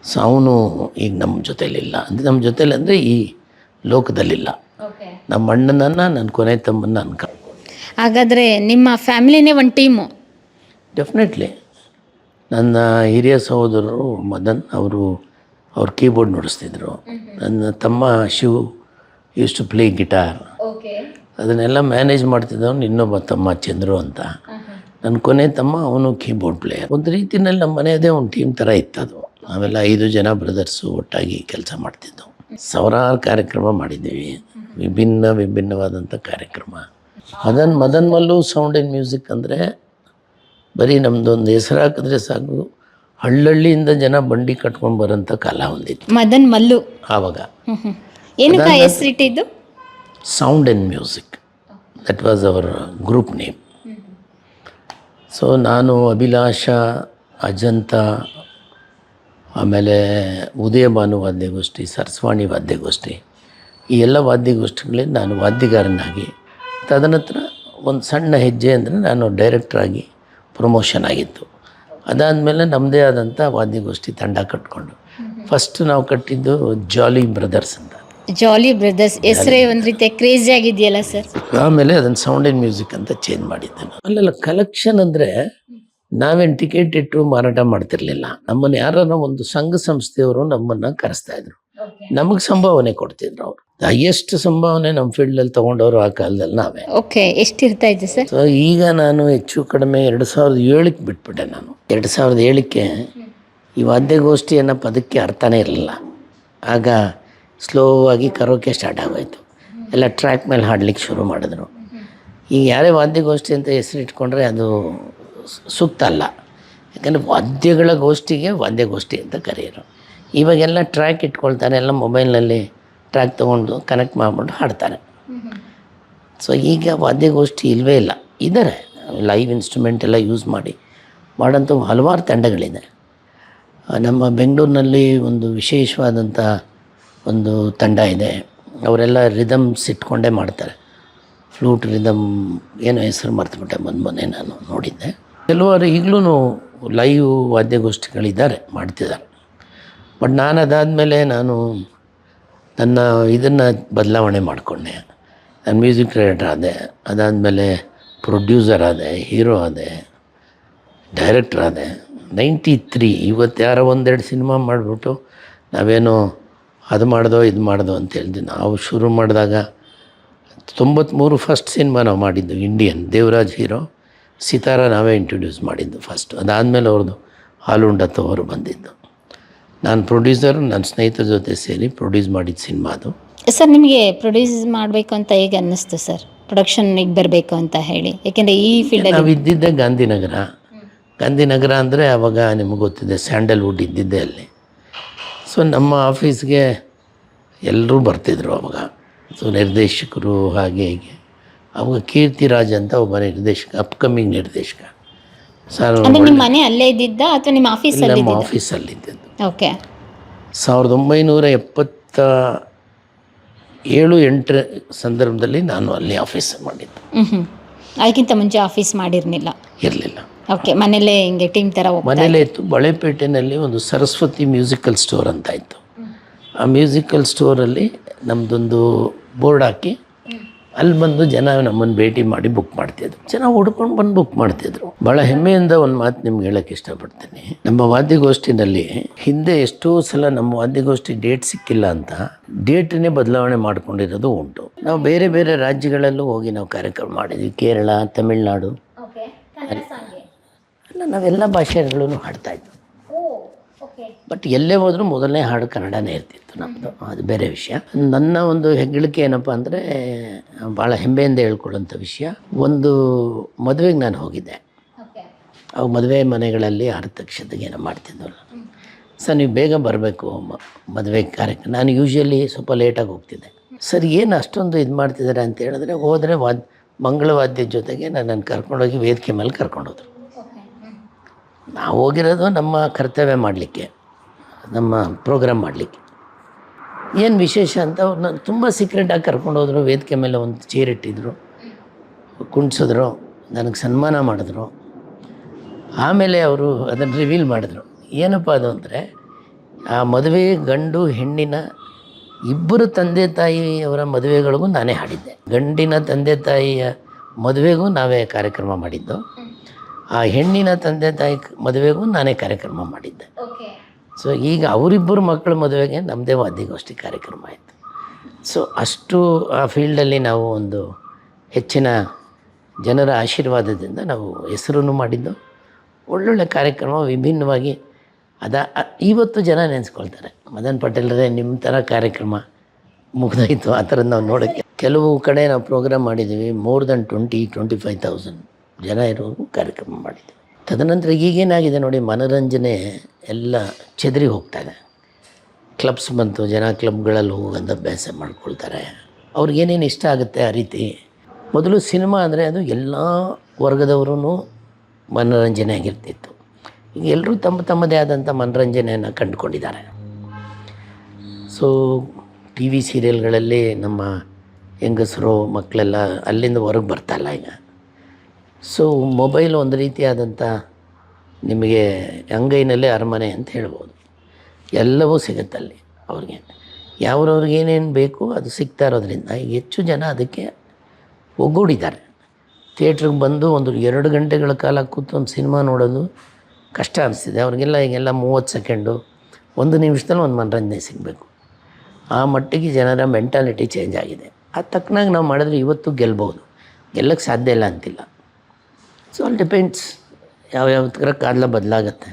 ಸೊ ಅವನು ಈಗ ನಮ್ಮ ಜೊತೇಲಿಲ್ಲ. ಅಂದರೆ ನಮ್ಮ ಜೊತೇಲಿ ಅಂದರೆ ಈ ಲೋಕದಲ್ಲಿಲ್ಲ. ನಮ್ಮ ಅಣ್ಣನನ್ನು ನನ್ನ ಕೊನೆ ತಮ್ಮನ್ನ ಅನ್ಕ ಹಾಗಾದರೆ ನಿಮ್ಮ ಫ್ಯಾಮಿಲಿನೇ ಒಂದು ಟೀಮು. ಡೆಫಿನೆಟ್ಲಿ. ನನ್ನ ಹಿರಿಯ ಸಹೋದರರು ಮದನ್ ಅವ್ರು ಕೀಬೋರ್ಡ್ ನುಡಿಸ್ತಿದ್ರು. ನನ್ನ ತಮ್ಮ Shiv used to play guitar. ಅದನ್ನೆಲ್ಲ ಮ್ಯಾನೇಜ್ ಮಾಡ್ತಿದ್ದವನು ಇನ್ನೊಬ್ಬ ತಮ್ಮ ಚಂದ್ರು ಅಂತ. ನನ್ನ ಕೊನೆ ತಮ್ಮ ಅವನು ಕೀಬೋರ್ಡ್ ಪ್ಲೇಯರ್. ಒಂದು ರೀತಿಯಲ್ಲಿ ನಮ್ಮ ಮನೆಯದೇ ಒಂದು ಟೀಮ್ ಥರ ಇತ್ತದು. ನಾವೆಲ್ಲ 5 ಜನ ಬ್ರದರ್ಸು ಒಟ್ಟಾಗಿ ಕೆಲಸ ಮಾಡ್ತಿದ್ದೆವು. ಸಾವಿರಾರು ಕಾರ್ಯಕ್ರಮ ಮಾಡಿದ್ದೀವಿ, ವಿಭಿನ್ನವಾದಂಥ ಕಾರ್ಯಕ್ರಮ. Madan Mallu sound and music ಅಂದರೆ ಬರೀ ನಮ್ಮದೊಂದು ಹೆಸರು ಹಾಕಿದ್ರೆ ಸಾಕು, ಹಳ್ಳಹಳ್ಳಿಯಿಂದ ಜನ ಬಂಡಿ ಕಟ್ಕೊಂಡು ಬರೋಂಥ ಕಾಲ ಹೊಂದಿತ್ತು ಮದನ್ ಮಲ್ಲು ಆವಾಗ. ಏನಕ್ಕೆ ಹೆಸರಿಟ್ಟಿದ್ದು? Sound and music, that was our group name. So ನಾನು ಅಭಿಲಾಷ, ಅಜಂತ, ಆಮೇಲೆ ಉದಯಭಾನು ವಾದ್ಯಗೋಷ್ಠಿ, ಸರಸ್ವಾಣಿ ವಾದ್ಯಗೋಷ್ಠಿ, ಈ ಎಲ್ಲ ವಾದ್ಯಗೋಷ್ಠಿಗಳಲ್ಲಿ ನಾನು ವಾದ್ಯಗಾರನಾಗಿ, ತದನಂತರ ಒಂದು ಸಣ್ಣ ಹೆಜ್ಜೆ ಅಂದರೆ ನಾನು ಡೈರೆಕ್ಟ್ರಾಗಿ ಪ್ರಮೋಷನ್ ಆಗಿತ್ತು. ಅದಾದಮೇಲೆ ನಮ್ಮದೇ ಆದಂಥ ವಾದ್ಯಗೋಷ್ಠಿ ತಂಡ ಕಟ್ಕೊಂಡು ಫಸ್ಟ್ ನಾವು ಕಟ್ಟಿದ್ದು ಜಾಲಿ ಬ್ರದರ್ಸ್ ಅಂತ. ಜಾಲಿ ಬ್ರದರ್ಸ್ ಹೆಸರೇ ಒಂದು ರೀತಿ ಕ್ರೇಜಿ ಆಗಿದೆಯಲ್ಲ ಸರ್. ಆಮೇಲೆ ಅದನ್ನು ಸೌಂಡ್ ಆ್ಯಂಡ್ ಮ್ಯೂಸಿಕ್ ಅಂತ ಚೇಂಜ್ ಮಾಡಿದ್ದೆ ನಾನು. ಅಲ್ಲೆಲ್ಲ ಕಲೆಕ್ಷನ್ ಅಂದರೆ ನಾವೇನು ಟಿಕೆಟ್ ಇಟ್ಟು ಮಾರಾಟ ಮಾಡ್ತಿರ್ಲಿಲ್ಲ. ನಮ್ಮನ್ನು ಯಾರನ್ನ ಒಂದು ಸಂಘ ಸಂಸ್ಥೆಯವರು ನಮ್ಮನ್ನು ಕರೆಸ್ತಾಯಿದ್ರು, ನಮಗೆ ಸಂಭಾವನೆ ಕೊಡ್ತಿದ್ರು. ಅವರು ಹೈಯೆಸ್ಟ್ ಸಂಭಾವನೆ ನಮ್ಮ ಫೀಲ್ಡಲ್ಲಿ ತೊಗೊಂಡವರು ಆ ಕಾಲದಲ್ಲಿ ನಾವೇ. ಓಕೆ, ಎಷ್ಟು ಇರ್ತಾ ಇತ್ತು ಸರ್? ಸೊ ಈಗ ನಾನು ಹೆಚ್ಚು ಕಡಿಮೆ 2007ಕ್ಕೆ ಬಿಟ್ಬಿಟ್ಟೆ. ನಾನು 2007ಕ್ಕೆ ಈ ವಾದ್ಯಗೋಷ್ಠಿ ಅನ್ನೋ ಪದಕ್ಕೆ ಅರ್ಥನೇ ಇರಲಿಲ್ಲ. ಆಗ ಸ್ಲೋ ಆಗಿ ಕರೋಕೆ ಸ್ಟಾರ್ಟ್ ಆಗೋಯ್ತು. ಎಲ್ಲ ಟ್ರ್ಯಾಕ್ ಮೇಲೆ ಹಾಡ್ಲಿಕ್ಕೆ ಶುರು ಮಾಡಿದ್ರು. ಈಗ ಯಾರೇ ವಾದ್ಯಗೋಷ್ಠಿ ಅಂತ ಹೆಸರು ಇಟ್ಕೊಂಡ್ರೆ ಅದು ಸೂಕ್ತ ಅಲ್ಲ. ಯಾಕಂದರೆ ವಾದ್ಯಗಳ ಗೋಷ್ಠಿಗೆ ವಾದ್ಯಗೋಷ್ಠಿ ಅಂತ ಕರೆಯೋರು. ಇವಾಗೆಲ್ಲ ಟ್ರ್ಯಾಕ್ ಇಟ್ಕೊಳ್ತಾರೆ, ಎಲ್ಲ ಮೊಬೈಲ್ನಲ್ಲಿ ಟ್ರ್ಯಾಕ್ ತೊಗೊಂಡು ಕನೆಕ್ಟ್ ಮಾಡಿಬಿಟ್ಟು ಹಾಡ್ತಾರೆ. ಸೊ ಈಗ ವಾದ್ಯಗೋಷ್ಠಿ ಇಲ್ಲವೇ ಇಲ್ಲ. ಇದ್ದಾರೆ ಲೈವ್ ಇನ್ಸ್ಟ್ರೂಮೆಂಟ್ ಎಲ್ಲ ಯೂಸ್ ಮಾಡೋಂಥ ಹಲವಾರು ತಂಡಗಳಿದೆ. ನಮ್ಮ ಬೆಂಗಳೂರಿನಲ್ಲಿ ಒಂದು ವಿಶೇಷವಾದಂಥ ಒಂದು ತಂಡ ಇದೆ. ಅವರೆಲ್ಲ ರಿದಮ್ಸ್ ಇಟ್ಕೊಂಡೇ ಮಾಡ್ತಾರೆ. ಫ್ಲೂಟ್ ರಿದಮ್ ಏನೋ ಹೆಸರು ಮರ್ತುಬಿಟ್ಟೆ, ಮೊನ್ನೆ ನಾನು ನೋಡಿದ್ದೆ. ಕೆಲವರು ಈಗಲೂ ಲೈವ್ ವಾದ್ಯಗೋಷ್ಠಿಗಳಿದ್ದಾರೆ, ಮಾಡ್ತಿದ್ದಾರೆ. ಬಟ್ ನಾನು ಅದಾದಮೇಲೆ ನಾನು ನನ್ನ ಇದನ್ನು ಬದಲಾವಣೆ ಮಾಡಿಕೊಂಡೆ. ನಾನು ಮ್ಯೂಸಿಕ್ ಡೈರೆಕ್ಟರ್ ಆದೆ, ಅದಾದಮೇಲೆ ಪ್ರೊಡ್ಯೂಸರ್ ಆದೆ, ಹೀರೋ ಆದೆ, ಡೈರೆಕ್ಟರ್ ಆದೆ. 93 ಇವತ್ತು ಯಾರೋ 1-2 ಸಿನಿಮಾ ಮಾಡಿಬಿಟ್ಟು ನಾವೇನೋ ಅದು ಮಾಡ್ದೋ ಇದು ಮಾಡ್ದೋ ಅಂತ ಹೇಳಿದ್ವಿ. ನಾವು ಶುರು ಮಾಡಿದಾಗ 93 ಫಸ್ಟ್ ಸಿನಿಮಾ ನಾವು ಮಾಡಿದ್ದು ಇಂಡಿಯನ್. ದೇವರಾಜ್ ಹೀರೋ, ಸಿತಾರ ನಾವೇ ಇಂಟ್ರೊಡ್ಯೂಸ್ ಮಾಡಿದ್ದು ಫಸ್ಟ್. ಅದಾದಮೇಲೆ ಅವ್ರದ್ದು ಹಾಲುಂಡತ್ತು ಅವರು ಬಂದಿದ್ದು. ನಾನು ಪ್ರೊಡ್ಯೂಸರ್, ನನ್ನ ಸ್ನೇಹಿತರ ಜೊತೆ ಸೇರಿ ಪ್ರೊಡ್ಯೂಸ್ ಮಾಡಿದ ಸಿನಿಮಾ ಅದು. ಸರ್, ನಿಮಗೆ ಪ್ರೊಡ್ಯೂಸ್ ಮಾಡಬೇಕು ಅಂತ ಹೇಗೆ ಅನ್ನಿಸ್ತು ಸರ್, ಪ್ರೊಡಕ್ಷನ್ನಿಗೆ ಬರಬೇಕು ಅಂತ ಹೇಳಿ? ಯಾಕೆಂದರೆ ಈ ಫೀಲ್ಡಲ್ಲಿ ನಾವು ಇದ್ದಿದ್ದೆ ಗಾಂಧಿನಗರ ಅಂದರೆ ಆವಾಗ ನಿಮಗೆ ಗೊತ್ತಿದೆ, ಸ್ಯಾಂಡಲ್ವುಡ್ ಇದ್ದಿದ್ದೆ ಅಲ್ಲಿ. ಸೊ ನಮ್ಮ ಆಫೀಸ್ಗೆ ಎಲ್ಲರೂ ಬರ್ತಿದ್ರು ಅವಾಗ. ಸೊ ನಿರ್ದೇಶಕರು ಹಾಗೆ ಹೀಗೆ. ಅವಾಗ ಕೀರ್ತಿರಾಜ್ ಅಂತ ಒಬ್ಬ ನಿರ್ದೇಶಕ, ಅಪ್ಕಮಿಂಗ್ ನಿರ್ದೇಶಕ. ಸರ್ ನಿಮ್ಮ ಮನೆ ಅಲ್ಲೇ ಇದ್ದಿದ್ದ ಅಥವಾ ನಿಮ್ಮ ಆಫೀಸಲ್ಲಿ? ನಮ್ಮ ಆಫೀಸಲ್ಲಿ ಇದ್ದಿದ್ದು. ಓಕೆ. 1977-8 ಸಂದರ್ಭದಲ್ಲಿ ನಾನು ಅಲ್ಲಿ ಆಫೀಸ್ ಮಾಡಿದ್ದು. ಅದಕ್ಕಿಂತ ಮುಂಚೆ ಆಫೀಸ್ ಮಾಡಿರಲಿಲ್ಲ? ಇರಲಿಲ್ಲ. ಓಕೆ, ಮನೇಲೇ ಹಿಂಗೆ ಟೀಮ್ ಥರ ಮನೇಲೇ ಇತ್ತು. ಬಳೆಪೇಟೆನಲ್ಲಿ ಒಂದು ಸರಸ್ವತಿ ಮ್ಯೂಸಿಕಲ್ ಸ್ಟೋರ್ ಅಂತ ಇತ್ತು. ಆ ಮ್ಯೂಸಿಕಲ್ ಸ್ಟೋರಲ್ಲಿ ನಮ್ಮದೊಂದು ಬೋರ್ಡ್ ಹಾಕಿ ಅಲ್ಲಿ ಬಂದು ಜನ ನಮ್ಮನ್ನು ಭೇಟಿ ಮಾಡಿ ಬುಕ್ ಮಾಡ್ತಿದ್ರು. ಜನ ಹುಡ್ಕೊಂಡು ಬಂದು ಬುಕ್ ಮಾಡ್ತಿದ್ರು. ಭಾಳ ಹೆಮ್ಮೆಯಿಂದ ಒಂದು ಮಾತು ನಿಮ್ಗೆ ಹೇಳೋಕ್ಕೆ ಇಷ್ಟಪಡ್ತೀನಿ. ನಮ್ಮ ವಾದ್ಯಗೋಷ್ಠಿನಲ್ಲಿ ಹಿಂದೆ ಎಷ್ಟೋ ಸಲ ನಮ್ಮ ವಾದ್ಯಗೋಷ್ಠಿ ಡೇಟ್ ಸಿಕ್ಕಿಲ್ಲ ಅಂತ ಡೇಟನ್ನೇ ಬದಲಾವಣೆ ಮಾಡ್ಕೊಂಡಿರೋದು ಉಂಟು. ನಾವು ಬೇರೆ ಬೇರೆ ರಾಜ್ಯಗಳಲ್ಲೂ ಹೋಗಿ ನಾವು ಕಾರ್ಯಕ್ರಮ ಮಾಡಿದ್ವಿ. ಕೇರಳ, ತಮಿಳ್ನಾಡು, ಅಲ್ಲ ನಾವೆಲ್ಲ ಭಾಷೆಗಳೂ ಹಾಡ್ತಾಯಿದ್ವಿ. ಬಟ್ ಎಲ್ಲೇ ಹೋದರೂ ಮೊದಲನೇ ಹಾಡು ಕನ್ನಡನೇ ಇರ್ತಿತ್ತು ನಮ್ಮದು. ಅದು ಬೇರೆ ವಿಷಯ. ನನ್ನ ಒಂದು ಹೆಗ್ಗಳಿಕೆ ಏನಪ್ಪ ಅಂದರೆ, ಭಾಳ ಹೆಮ್ಮೆಯಿಂದ ಹೇಳ್ಕೊಳ್ಳೋಂಥ ವಿಷಯ. ಒಂದು ಮದುವೆಗೆ ನಾನು ಹೋಗಿದ್ದೆ. ಅವು ಮದುವೆ ಮನೆಗಳಲ್ಲಿ ಆರತಕ್ಷತೆಗೇನೋ ಮಾಡ್ತಿದ್ದವಲ್ಲ. ಸರ್ ನೀವು ಬೇಗ ಬರಬೇಕು ಮದುವೆ ಕಾರ್ಯಕ್ರಮ. ನಾನು ಯೂಶ್ವಲಿ ಸ್ವಲ್ಪ ಲೇಟಾಗಿ ಹೋಗ್ತಿದ್ದೆ. ಸರ್ ಏನು ಅಷ್ಟೊಂದು ಇದು ಮಾಡ್ತಿದ್ದಾರೆ ಅಂತ ಹೇಳಿದ್ರೆ, ಹೋದರೆ ಮಂಗಳವಾದ್ಯದ ಜೊತೆಗೆ ನನ್ನನ್ನು ಕರ್ಕೊಂಡೋಗಿ ವೇದಿಕೆ ಮೇಲೆ ಕರ್ಕೊಂಡೋದ್ರು. ನಾವು ಹೋಗಿರೋದು ನಮ್ಮ ಕರ್ತವ್ಯ ಮಾಡಲಿಕ್ಕೆ, ನಮ್ಮ ಪ್ರೋಗ್ರಾಮ್ ಮಾಡಲಿಕ್ಕೆ. ಏನು ವಿಶೇಷ ಅಂತ ಅವ್ರನ್ನ ತುಂಬ ಸೀಕ್ರೆಟಾಗಿ ಕರ್ಕೊಂಡೋದ್ರು. ವೇದಿಕೆ ಮೇಲೆ ಒಂದು ಚೇರ್ ಇಟ್ಟಿದ್ರು, ಕುಣಿಸಿದ್ರು, ನನಗೆ ಸನ್ಮಾನ ಮಾಡಿದ್ರು. ಆಮೇಲೆ ಅವರು ಅದನ್ನು ರಿವೀಲ್ ಮಾಡಿದ್ರು. ಏನಪ್ಪ ಅದು ಅಂದರೆ, ಆ ಮದುವೆ ಗಂಡು ಹೆಣ್ಣಿನ ಇಬ್ಬರು ತಂದೆ ತಾಯಿಯವರ ಮದುವೆಗಳಿಗೂ ನಾನೇ ಹಾಡಿದ್ದೆ. ಗಂಡಿನ ತಂದೆ ತಾಯಿಯ ಮದುವೆಗೂ ನಾವೇ ಕಾರ್ಯಕ್ರಮ ಮಾಡಿದ್ದು, ಆ ಹೆಣ್ಣಿನ ತಂದೆ ತಾಯಿ ಮದುವೆಗೂ ನಾನೇ ಕಾರ್ಯಕ್ರಮ ಮಾಡಿದ್ದೆ. ಸೊ ಈಗ ಅವರಿಬ್ಬರು ಮಕ್ಕಳ ಮದುವೆಗೆ ನಮ್ಮದೇ ವಾದ್ಯಗೋಷ್ಠಿ ಕಾರ್ಯಕ್ರಮ ಆಯಿತು. ಸೊ ಅಷ್ಟು ಆ ಫೀಲ್ಡಲ್ಲಿ ನಾವು ಒಂದು ಹೆಚ್ಚಿನ ಜನರ ಆಶೀರ್ವಾದದಿಂದ ನಾವು ಹೆಸರನ್ನು ಮಾಡಿದ್ದು. ಒಳ್ಳೊಳ್ಳೆ ಕಾರ್ಯಕ್ರಮ ವಿಭಿನ್ನವಾಗಿ ಇವತ್ತು ಜನ ನೆನೆಸ್ಕೊಳ್ತಾರೆ, ಮದನ್ ಪಟೇಲ್ರೇ ನಿಮ್ಮ ಥರ ಕಾರ್ಯಕ್ರಮ ಮುಗಿದಾಯಿತು ಆ ಥರದ್ದು ನಾವು ನೋಡೋಕ್ಕೆ. ಕೆಲವು ಕಡೆ ನಾವು ಪ್ರೋಗ್ರಾಮ್ ಮಾಡಿದ್ದೀವಿ, ಮೋರ್ ದೆನ್ 25,000 ಜನ ಇರೋರು ಕಾರ್ಯಕ್ರಮ ಮಾಡಿದ್ದೀವಿ. ತದನಂತರ ಈಗೇನಾಗಿದೆ ನೋಡಿ, ಮನೋರಂಜನೆ ಎಲ್ಲ ಚೆದರಿ ಹೋಗ್ತಾಯಿದೆ. ಕ್ಲಬ್ಸ್ ಬಂತು, ಜನ ಕ್ಲಬ್ಗಳಲ್ಲಿ ಹೋಗೋದು ಅಭ್ಯಾಸ ಮಾಡ್ಕೊಳ್ತಾರೆ. ಅವ್ರಿಗೇನೇನು ಇಷ್ಟ ಆಗುತ್ತೆ ಆ ರೀತಿ. ಮೊದಲು ಸಿನಿಮಾ ಅಂದರೆ ಅದು ಎಲ್ಲ ವರ್ಗದವರೂ ಮನೋರಂಜನೆ ಆಗಿರ್ತಿತ್ತು. ಈಗ ಎಲ್ಲರೂ ತಮ್ಮದೇ ಆದಂಥ ಮನೋರಂಜನೆಯನ್ನು ಕಂಡುಕೊಂಡಿದ್ದಾರೆ. ಸೊ ಟಿ ವಿ ಸೀರಿಯಲ್ಗಳಲ್ಲಿ ನಮ್ಮ ಹೆಂಗಸರು ಮಕ್ಕಳೆಲ್ಲ ಅಲ್ಲಿಂದ ಹೊರಗೆ ಬರ್ತಾಯಿಲ್ಲ ಈಗ. ಸೊ ಮೊಬೈಲ್ ಒಂದು ರೀತಿಯಾದಂಥ ನಿಮಗೆ ಅಂಗೈನಲ್ಲೇ ಅರಮನೆ ಅಂತ ಹೇಳ್ಬೋದು. ಎಲ್ಲವೂ ಸಿಗುತ್ತಲ್ಲಿ ಅವ್ರಿಗೆ, ಯಾವ್ರವ್ರಿಗೆ ಏನೇನು ಬೇಕು ಅದು ಸಿಗ್ತಾ ಇರೋದ್ರಿಂದ ಈಗ ಹೆಚ್ಚು ಜನ ಅದಕ್ಕೆ ಒಗ್ಗೂಡಿದ್ದಾರೆ. ಥಿಯೇಟ್ರಿಗೆ ಬಂದು 2 ಗಂಟೆಗಳ ಕಾಲ ಕೂತು ಒಂದು ಸಿನಿಮಾ ನೋಡೋದು ಕಷ್ಟ ಅನಿಸ್ತಿದೆ ಅವ್ರಿಗೆಲ್ಲ. ಈಗೆಲ್ಲ 30 ಸೆಕೆಂಡು 1 ನಿಮಿಷದಲ್ಲಿ ಒಂದು ಮನೋರಂಜನೆ ಸಿಗಬೇಕು. ಆ ಮಟ್ಟಿಗೆ ಜನರ ಮೆಂಟಾಲಿಟಿ ಚೇಂಜ್ ಆಗಿದೆ. ಅದು ತಕ್ಕನಾಗಿ ನಾವು ಮಾಡಿದ್ರೆ ಇವತ್ತು ಗೆಲ್ಬೋದು, ಗೆಲ್ಲಕ್ಕೆ ಸಾಧ್ಯ ಇಲ್ಲ ಅಂತಿಲ್ಲ. ಸೊ ಆಲ್ ಡಿಪೆಂಡ್ಸ್, ಯಾವ್ಯಾವ ಥರ ಕಾಲ ಬದಲಾಗತ್ತೆ,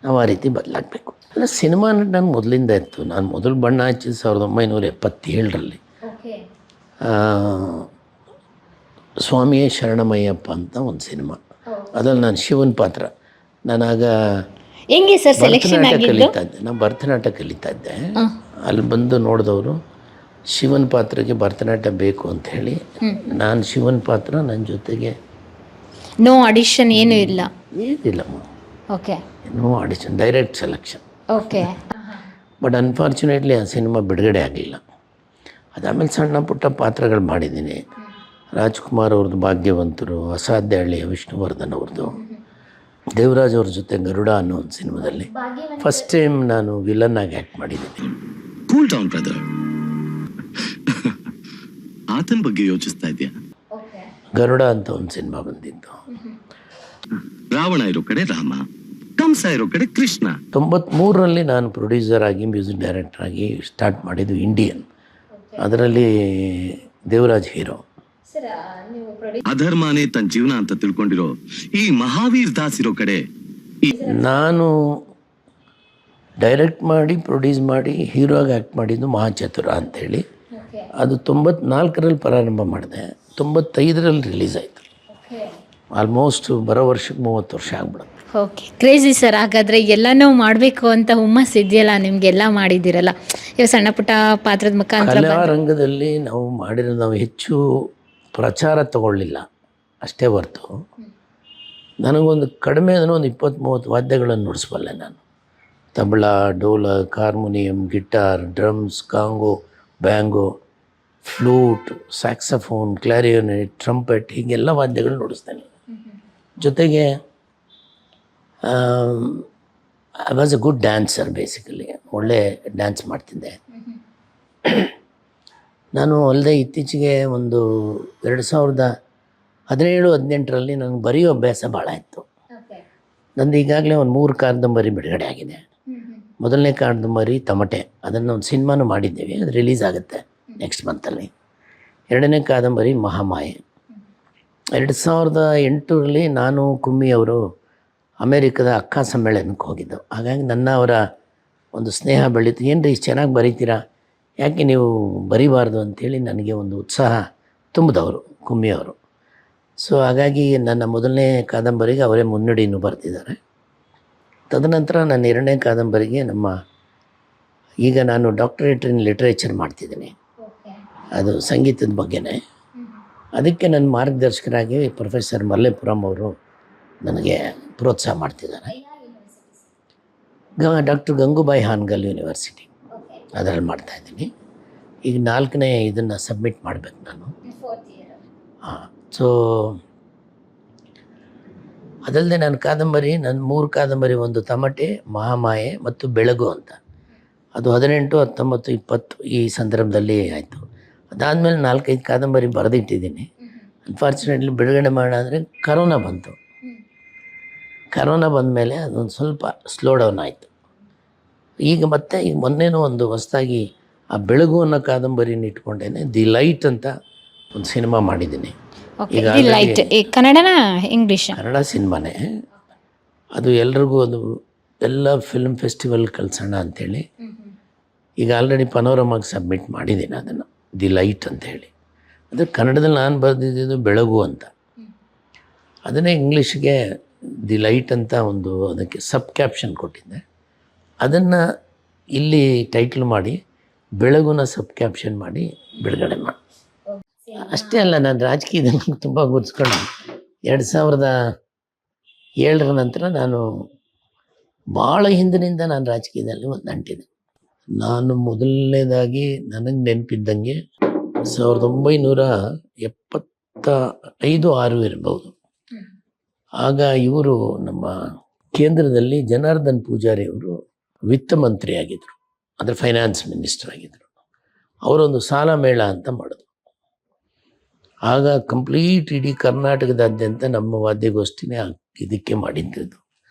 ನಾವು ಆ ರೀತಿ ಬದಲಾಗಬೇಕು. ಅಲ್ಲ, ಸಿನಿಮಾ ನಾನು ಮೊದಲಿಂದ ಇತ್ತು. ನಾನು ಮೊದಲು ಬಣ್ಣ ಹಚ್ಚಿದ್ದು 1977ರಲ್ಲಿ ಸ್ವಾಮಿಯೇ ಶರಣಮಯ್ಯಪ್ಪ ಅಂತ ಒಂದು ಸಿನಿಮಾ. ಅದ್ರಲ್ಲಿ ನಾನು ಶಿವನ ಪಾತ್ರ. ನಾನಾಗ ಹೆಂಗೆ ಸರ್ ಸೆಲೆಕ್ಷನ್ ಆಗಿದ್ದು? ನಾನು ಭರತನಾಟ್ಯ ಕಲಿತಾ ಇದ್ದೆ. ಅಲ್ಲಿ ಬಂದು ನೋಡಿದವರು ಶಿವನ ಪಾತ್ರಕ್ಕೆ ಭರತನಾಟ್ಯ ಬೇಕು ಅಂತ ಹೇಳಿ, ನಾನು ಶಿವನ ಪಾತ್ರ, ನನ್ನ ಜೊತೆಗೆ ನೋ ಆಡಿಷನ್ ಏನೂ ಇಲ್ಲ? ಏನಿಲ್ಲ, okay, no audition, direct selection. Okay. But unfortunately ಆ ಸಿನಿಮಾ ಬಿಡುಗಡೆ ಆಗಲಿಲ್ಲ. ಅದಾದಮೇಲೆ ಸಣ್ಣ ಪುಟ್ಟ ಪಾತ್ರಗಳು ಮಾಡಿದ್ದೀನಿ. ರಾಜ್ಕುಮಾರ್ ಅವ್ರದ್ದು ಭಾಗ್ಯವಂತರು, ಅಸಾಧ್ಯ ಹಳ್ಳಿಯ ವಿಷ್ಣುವರ್ಧನ್ ಅವ್ರದ್ದು, ದೇವರಾಜ್ ಅವ್ರ ಜೊತೆ ಗರುಡ ಅನ್ನೋ ಒಂದು ಸಿನಿಮಾದಲ್ಲಿ ಫಸ್ಟ್ ಟೈಮ್ ನಾನು ವಿಲನ್ ಆಗಿ ಆ್ಯಕ್ಟ್ ಮಾಡಿದ್ದೀನಿ. ಕೂಲ್ ಡೌನ್ ಬ್ರದರ್, ಆತನ ಬಗ್ಗೆ ಯೋಚಿಸ್ತಾ ಇದೆಯಾ? ಗರುಡ ಅಂತ ಒಂದು ಸಿನಿಮಾ ಬಂದಿದ್ದು. ರಾವಣ ಇರೋ ಕಡೆ ರಾಮ, ಕಂಸ ಇರೋ ಕಡೆ ಕೃಷ್ಣ. 93ರಲ್ಲಿ ನಾನು ಪ್ರೊಡ್ಯೂಸರ್ ಆಗಿ ಮ್ಯೂಸಿಕ್ ಡೈರೆಕ್ಟರ್ ಆಗಿ ಸ್ಟಾರ್ಟ್ ಮಾಡಿದ್ದು ಇಂಡಿಯನ್. ಅದರಲ್ಲಿ ದೇವರಾಜ್ ಹೀರೋ. ಅಧರ್ಮನೇ ತನ್ನ ಜೀವನ ಅಂತ ತಿಳ್ಕೊಂಡಿರೋ ಈ ಮಹಾವೀರ್ ದಾಸ್ ಇರೋ ಕಡೆ ನಾನು ಡೈರೆಕ್ಟ್ ಮಾಡಿ ಪ್ರೊಡ್ಯೂಸ್ ಮಾಡಿ ಹೀರೋಗಿ ಆ್ಯಕ್ಟ್ ಮಾಡಿದ್ದು ಮಹಾಚತುರ ಅಂಥೇಳಿ. ಅದು 94ರಲ್ಲಿ ಪ್ರಾರಂಭ ಮಾಡಿದೆ, 95ರಲ್ಲಿ ರಿಲೀಸ್ ಆಯಿತು. ಆಲ್ಮೋಸ್ಟ್ ಬರೋ ವರ್ಷಕ್ಕೆ 30 ವರ್ಷ ಆಗ್ಬಿಡುತ್ತೆ. Okay, crazy sir. ಹಾಗಾದರೆ ಎಲ್ಲನೂ ಮಾಡಬೇಕು ಅಂತ ಹುಮ್ಮಸ್ ಇದೆಯಲ್ಲ ನಿಮಗೆಲ್ಲ ಮಾಡಿದ್ದೀರಲ್ಲ, ಇವಾಗ ಸಣ್ಣ ಪುಟ್ಟ ಪಾತ್ರದ ಮುಖಾಂತರ ಕಲಾ ರಂಗದಲ್ಲಿ ನಾವು ಮಾಡಿರೋ, ನಾವು ಹೆಚ್ಚು ಪ್ರಚಾರ ತಗೊಳ್ಳಿಲ್ಲ ಅಷ್ಟೇ ಹೊರ್ತು, ನನಗೊಂದು ಕಡಿಮೆ ಅಂದರೆ ಒಂದು 20-30 ವಾದ್ಯಗಳನ್ನು ನುಡಿಸ್ಬಲ್ಲೆ ನಾನು. Tabla, dholak, harmonium, guitar, drums, conga, bongo, flute, saxophone, clarinet, trumpet, ಹೀಗೆಲ್ಲ ವಾದ್ಯಗಳು ನುಡಿಸ್ತೇನೆ. ಜೊತೆಗೆ I was a good dancer basically, ಒಳ್ಳೆ ಡ್ಯಾನ್ಸ್ ಮಾಡ್ತಿದ್ದೆ ನಾನು. ಅಲ್ಲದೆ ಇತ್ತೀಚೆಗೆ ಒಂದು 2017-18ರಲ್ಲಿ ನನಗೆ ಬರೆಯೋ ಅಭ್ಯಾಸ ಭಾಳ ಇತ್ತು. ನಂದು ಈಗಾಗಲೇ ಒಂದು 3 ಕಾದಂಬರಿ ಬಿಡುಗಡೆ ಆಗಿದೆ. ಮೊದಲನೇ ಕಾದಂಬರಿ ತಮಟೆ, ಅದನ್ನು ಒಂದು ಸಿನಿಮಾನು ಮಾಡಿದ್ದೇವೆ, ಅದು ರಿಲೀಸ್ ಆಗುತ್ತೆ ನೆಕ್ಸ್ಟ್ ಮಂತಲ್ಲಿ. 2ನೇ ಕಾದಂಬರಿ ಮಹಾಮಾಯೆ. 2008ರಲ್ಲಿ ನಾನು ಕುಮ್ಮಿ ಅವರು ಅಮೇರಿಕದ ಅಕ್ಕ ಸಮ್ಮೇಳನಕ್ಕೆ ಹೋಗಿದ್ದು. ಹಾಗಾಗಿ ನನ್ನ ಅವರ ಒಂದು ಸ್ನೇಹ ಬೆಳೀತು. ಏನು ರೀ ಚೆನ್ನಾಗಿ ಬರೀತೀರಾ, ಯಾಕೆ ನೀವು ಬರೀಬಾರ್ದು ಅಂಥೇಳಿ ನನಗೆ ಒಂದು ಉತ್ಸಾಹ ತುಂಬಿದವರು ಕುಮ್ಮಿಯವರು. ಸೊ ಹಾಗಾಗಿ ನನ್ನ ಮೊದಲನೇ ಕಾದಂಬರಿಗೆ ಅವರೇ ಮುನ್ನುಡಿಯನ್ನು ಬರ್ತಿದ್ದಾರೆ. ತದನಂತರ ನನ್ನ 2ನೇ ಕಾದಂಬರಿಗೆ ಈಗ ನಾನು ಡಾಕ್ಟರೇಟ್ ಇನ್ ಲಿಟ್ರೇಚರ್ ಮಾಡ್ತಿದ್ದೀನಿ, ಅದು ಸಂಗೀತದ ಬಗ್ಗೆನೇ. ಅದಕ್ಕೆ ನನ್ನ ಮಾರ್ಗದರ್ಶಕರಾಗಿ ಪ್ರೊಫೆಸರ್ ಮಲ್ಲೇಪುರಂ ಅವರು ನನಗೆ ಪ್ರೋತ್ಸಾಹ ಮಾಡ್ತಿದ್ದಾರೆ. ಡಾಕ್ಟರ್ ಗಂಗೂಬಾಯಿ ಹಾನ್ಗಲ್ ಯೂನಿವರ್ಸಿಟಿ, ಅದರಲ್ಲಿ ಮಾಡ್ತಾಯಿದ್ದೀನಿ. ಈಗ 4ನೇ ಇದನ್ನು ಸಬ್ಮಿಟ್ ಮಾಡಬೇಕು ನಾನು. ಹಾಂ, ಸೊ ಅದಲ್ಲದೆ ನನ್ನ 3 ಕಾದಂಬರಿ, ಒಂದು ತಮಟೆ, ಮಹಾಮಾಯೆ ಮತ್ತು ಬೆಳಗು ಅಂತ. ಅದು 18, 19, 20 ಈ ಸಂದರ್ಭದಲ್ಲಿ ಆಯಿತು. ಅದಾದಮೇಲೆ 4-5 ಕಾದಂಬರಿ ಬರೆದಿಟ್ಟಿದ್ದೀನಿ. ಅನ್ಫಾರ್ಚುನೇಟ್ಲಿ ಬಿಡುಗಡೆ ಮಾಡೋಣ ಅಂದರೆ ಕರೋನಾ ಬಂತು. ಕರೋನಾ ಬಂದಮೇಲೆ ಅದೊಂದು ಸ್ವಲ್ಪ ಸ್ಲೋ ಡೌನ್ ಆಯಿತು. ಈಗ ಮತ್ತೆ ಈಗ ಮೊನ್ನೆನೂ ಒಂದು ಹೊಸದಾಗಿ ಆ ಬೆಳಗು ಅನ್ನೋ ಕಾದಂಬರಿನ ಇಟ್ಕೊಂಡೇನೆ ದಿ ಲೈಟ್ ಅಂತ ಒಂದು ಸಿನಿಮಾ ಮಾಡಿದ್ದೀನಿ. ಈಗ ಲೈಟ್ ಕನ್ನಡನ ಇಂಗ್ಲೀಷ್? ಕನ್ನಡ ಸಿನಿಮಾನೇ. ಅದು ಎಲ್ರಿಗೂ ಅದು ಎಲ್ಲ ಫಿಲ್ಮ್ ಫೆಸ್ಟಿವಲ್ ಕಳ್ಸೋಣ ಅಂಥೇಳಿ ಈಗ ಆಲ್ರೆಡಿ ಪನೋರಮಾಗೆ ಸಬ್ಮಿಟ್ ಮಾಡಿದ್ದೀನಿ ಅದನ್ನು, ದಿ ಲೈಟ್ ಅಂಥೇಳಿ. ಅದು ಕನ್ನಡದಲ್ಲಿ ನಾನು ಬರೆದಿದ್ದು ಬೆಳಗು ಅಂತ. ಅದನ್ನೇ ಇಂಗ್ಲೀಷ್ಗೆ ದಿ ಲೈಟ್ ಅಂತ ಒಂದು ಅದಕ್ಕೆ ಸಬ್ ಕ್ಯಾಪ್ಷನ್ ಕೊಟ್ಟಿದ್ದೆ. ಅದನ್ನು ಇಲ್ಲಿ ಟೈಟ್ಲ್ ಮಾಡಿ ಬೆಳಗುನ ಸಬ್ ಕ್ಯಾಪ್ಷನ್ ಮಾಡಿ ಬಿಡುಗಡೆ ಮಾಡಿ. ಅಷ್ಟೇ ಅಲ್ಲ, ನಾನು ರಾಜಕೀಯದಲ್ಲಿ ತುಂಬ ಗುರ್ಸ್ಕೊಂಡು 2007 ನಂತರ ನಾನು ಭಾಳ ಹಿಂದಿನಿಂದ ನಾನು ರಾಜಕೀಯದಲ್ಲಿ ಒಂದು ಅಂಟಿದೆ. ನಾನು ಮೊದಲನೇದಾಗಿ ನನಗೆ ನೆನಪಿದ್ದಂಗೆ 1975-6 ಇರ್ಬೋದು. ಆಗ ಇವರು ನಮ್ಮ ಕೇಂದ್ರದಲ್ಲಿ ಜನಾರ್ದನ್ ಪೂಜಾರಿ ಅವರು ವಿತ್ತ ಮಂತ್ರಿ ಆಗಿದ್ದರು, ಅಂದರೆ ಫೈನಾನ್ಸ್ ಮಿನಿಸ್ಟರ್ ಆಗಿದ್ದರು. ಅವರೊಂದು ಸಾಲ ಮೇಳ ಅಂತ ಮಾಡಿದ್ರು. ಆಗ ಕಂಪ್ಲೀಟ್ ಇಡೀ ಕರ್ನಾಟಕದಾದ್ಯಂತ ನಮ್ಮ ವಾದ್ಯಗೋಷ್ಠಿನೇ ಇದಕ್ಕೆ ಮಾಡಿದ್ದು.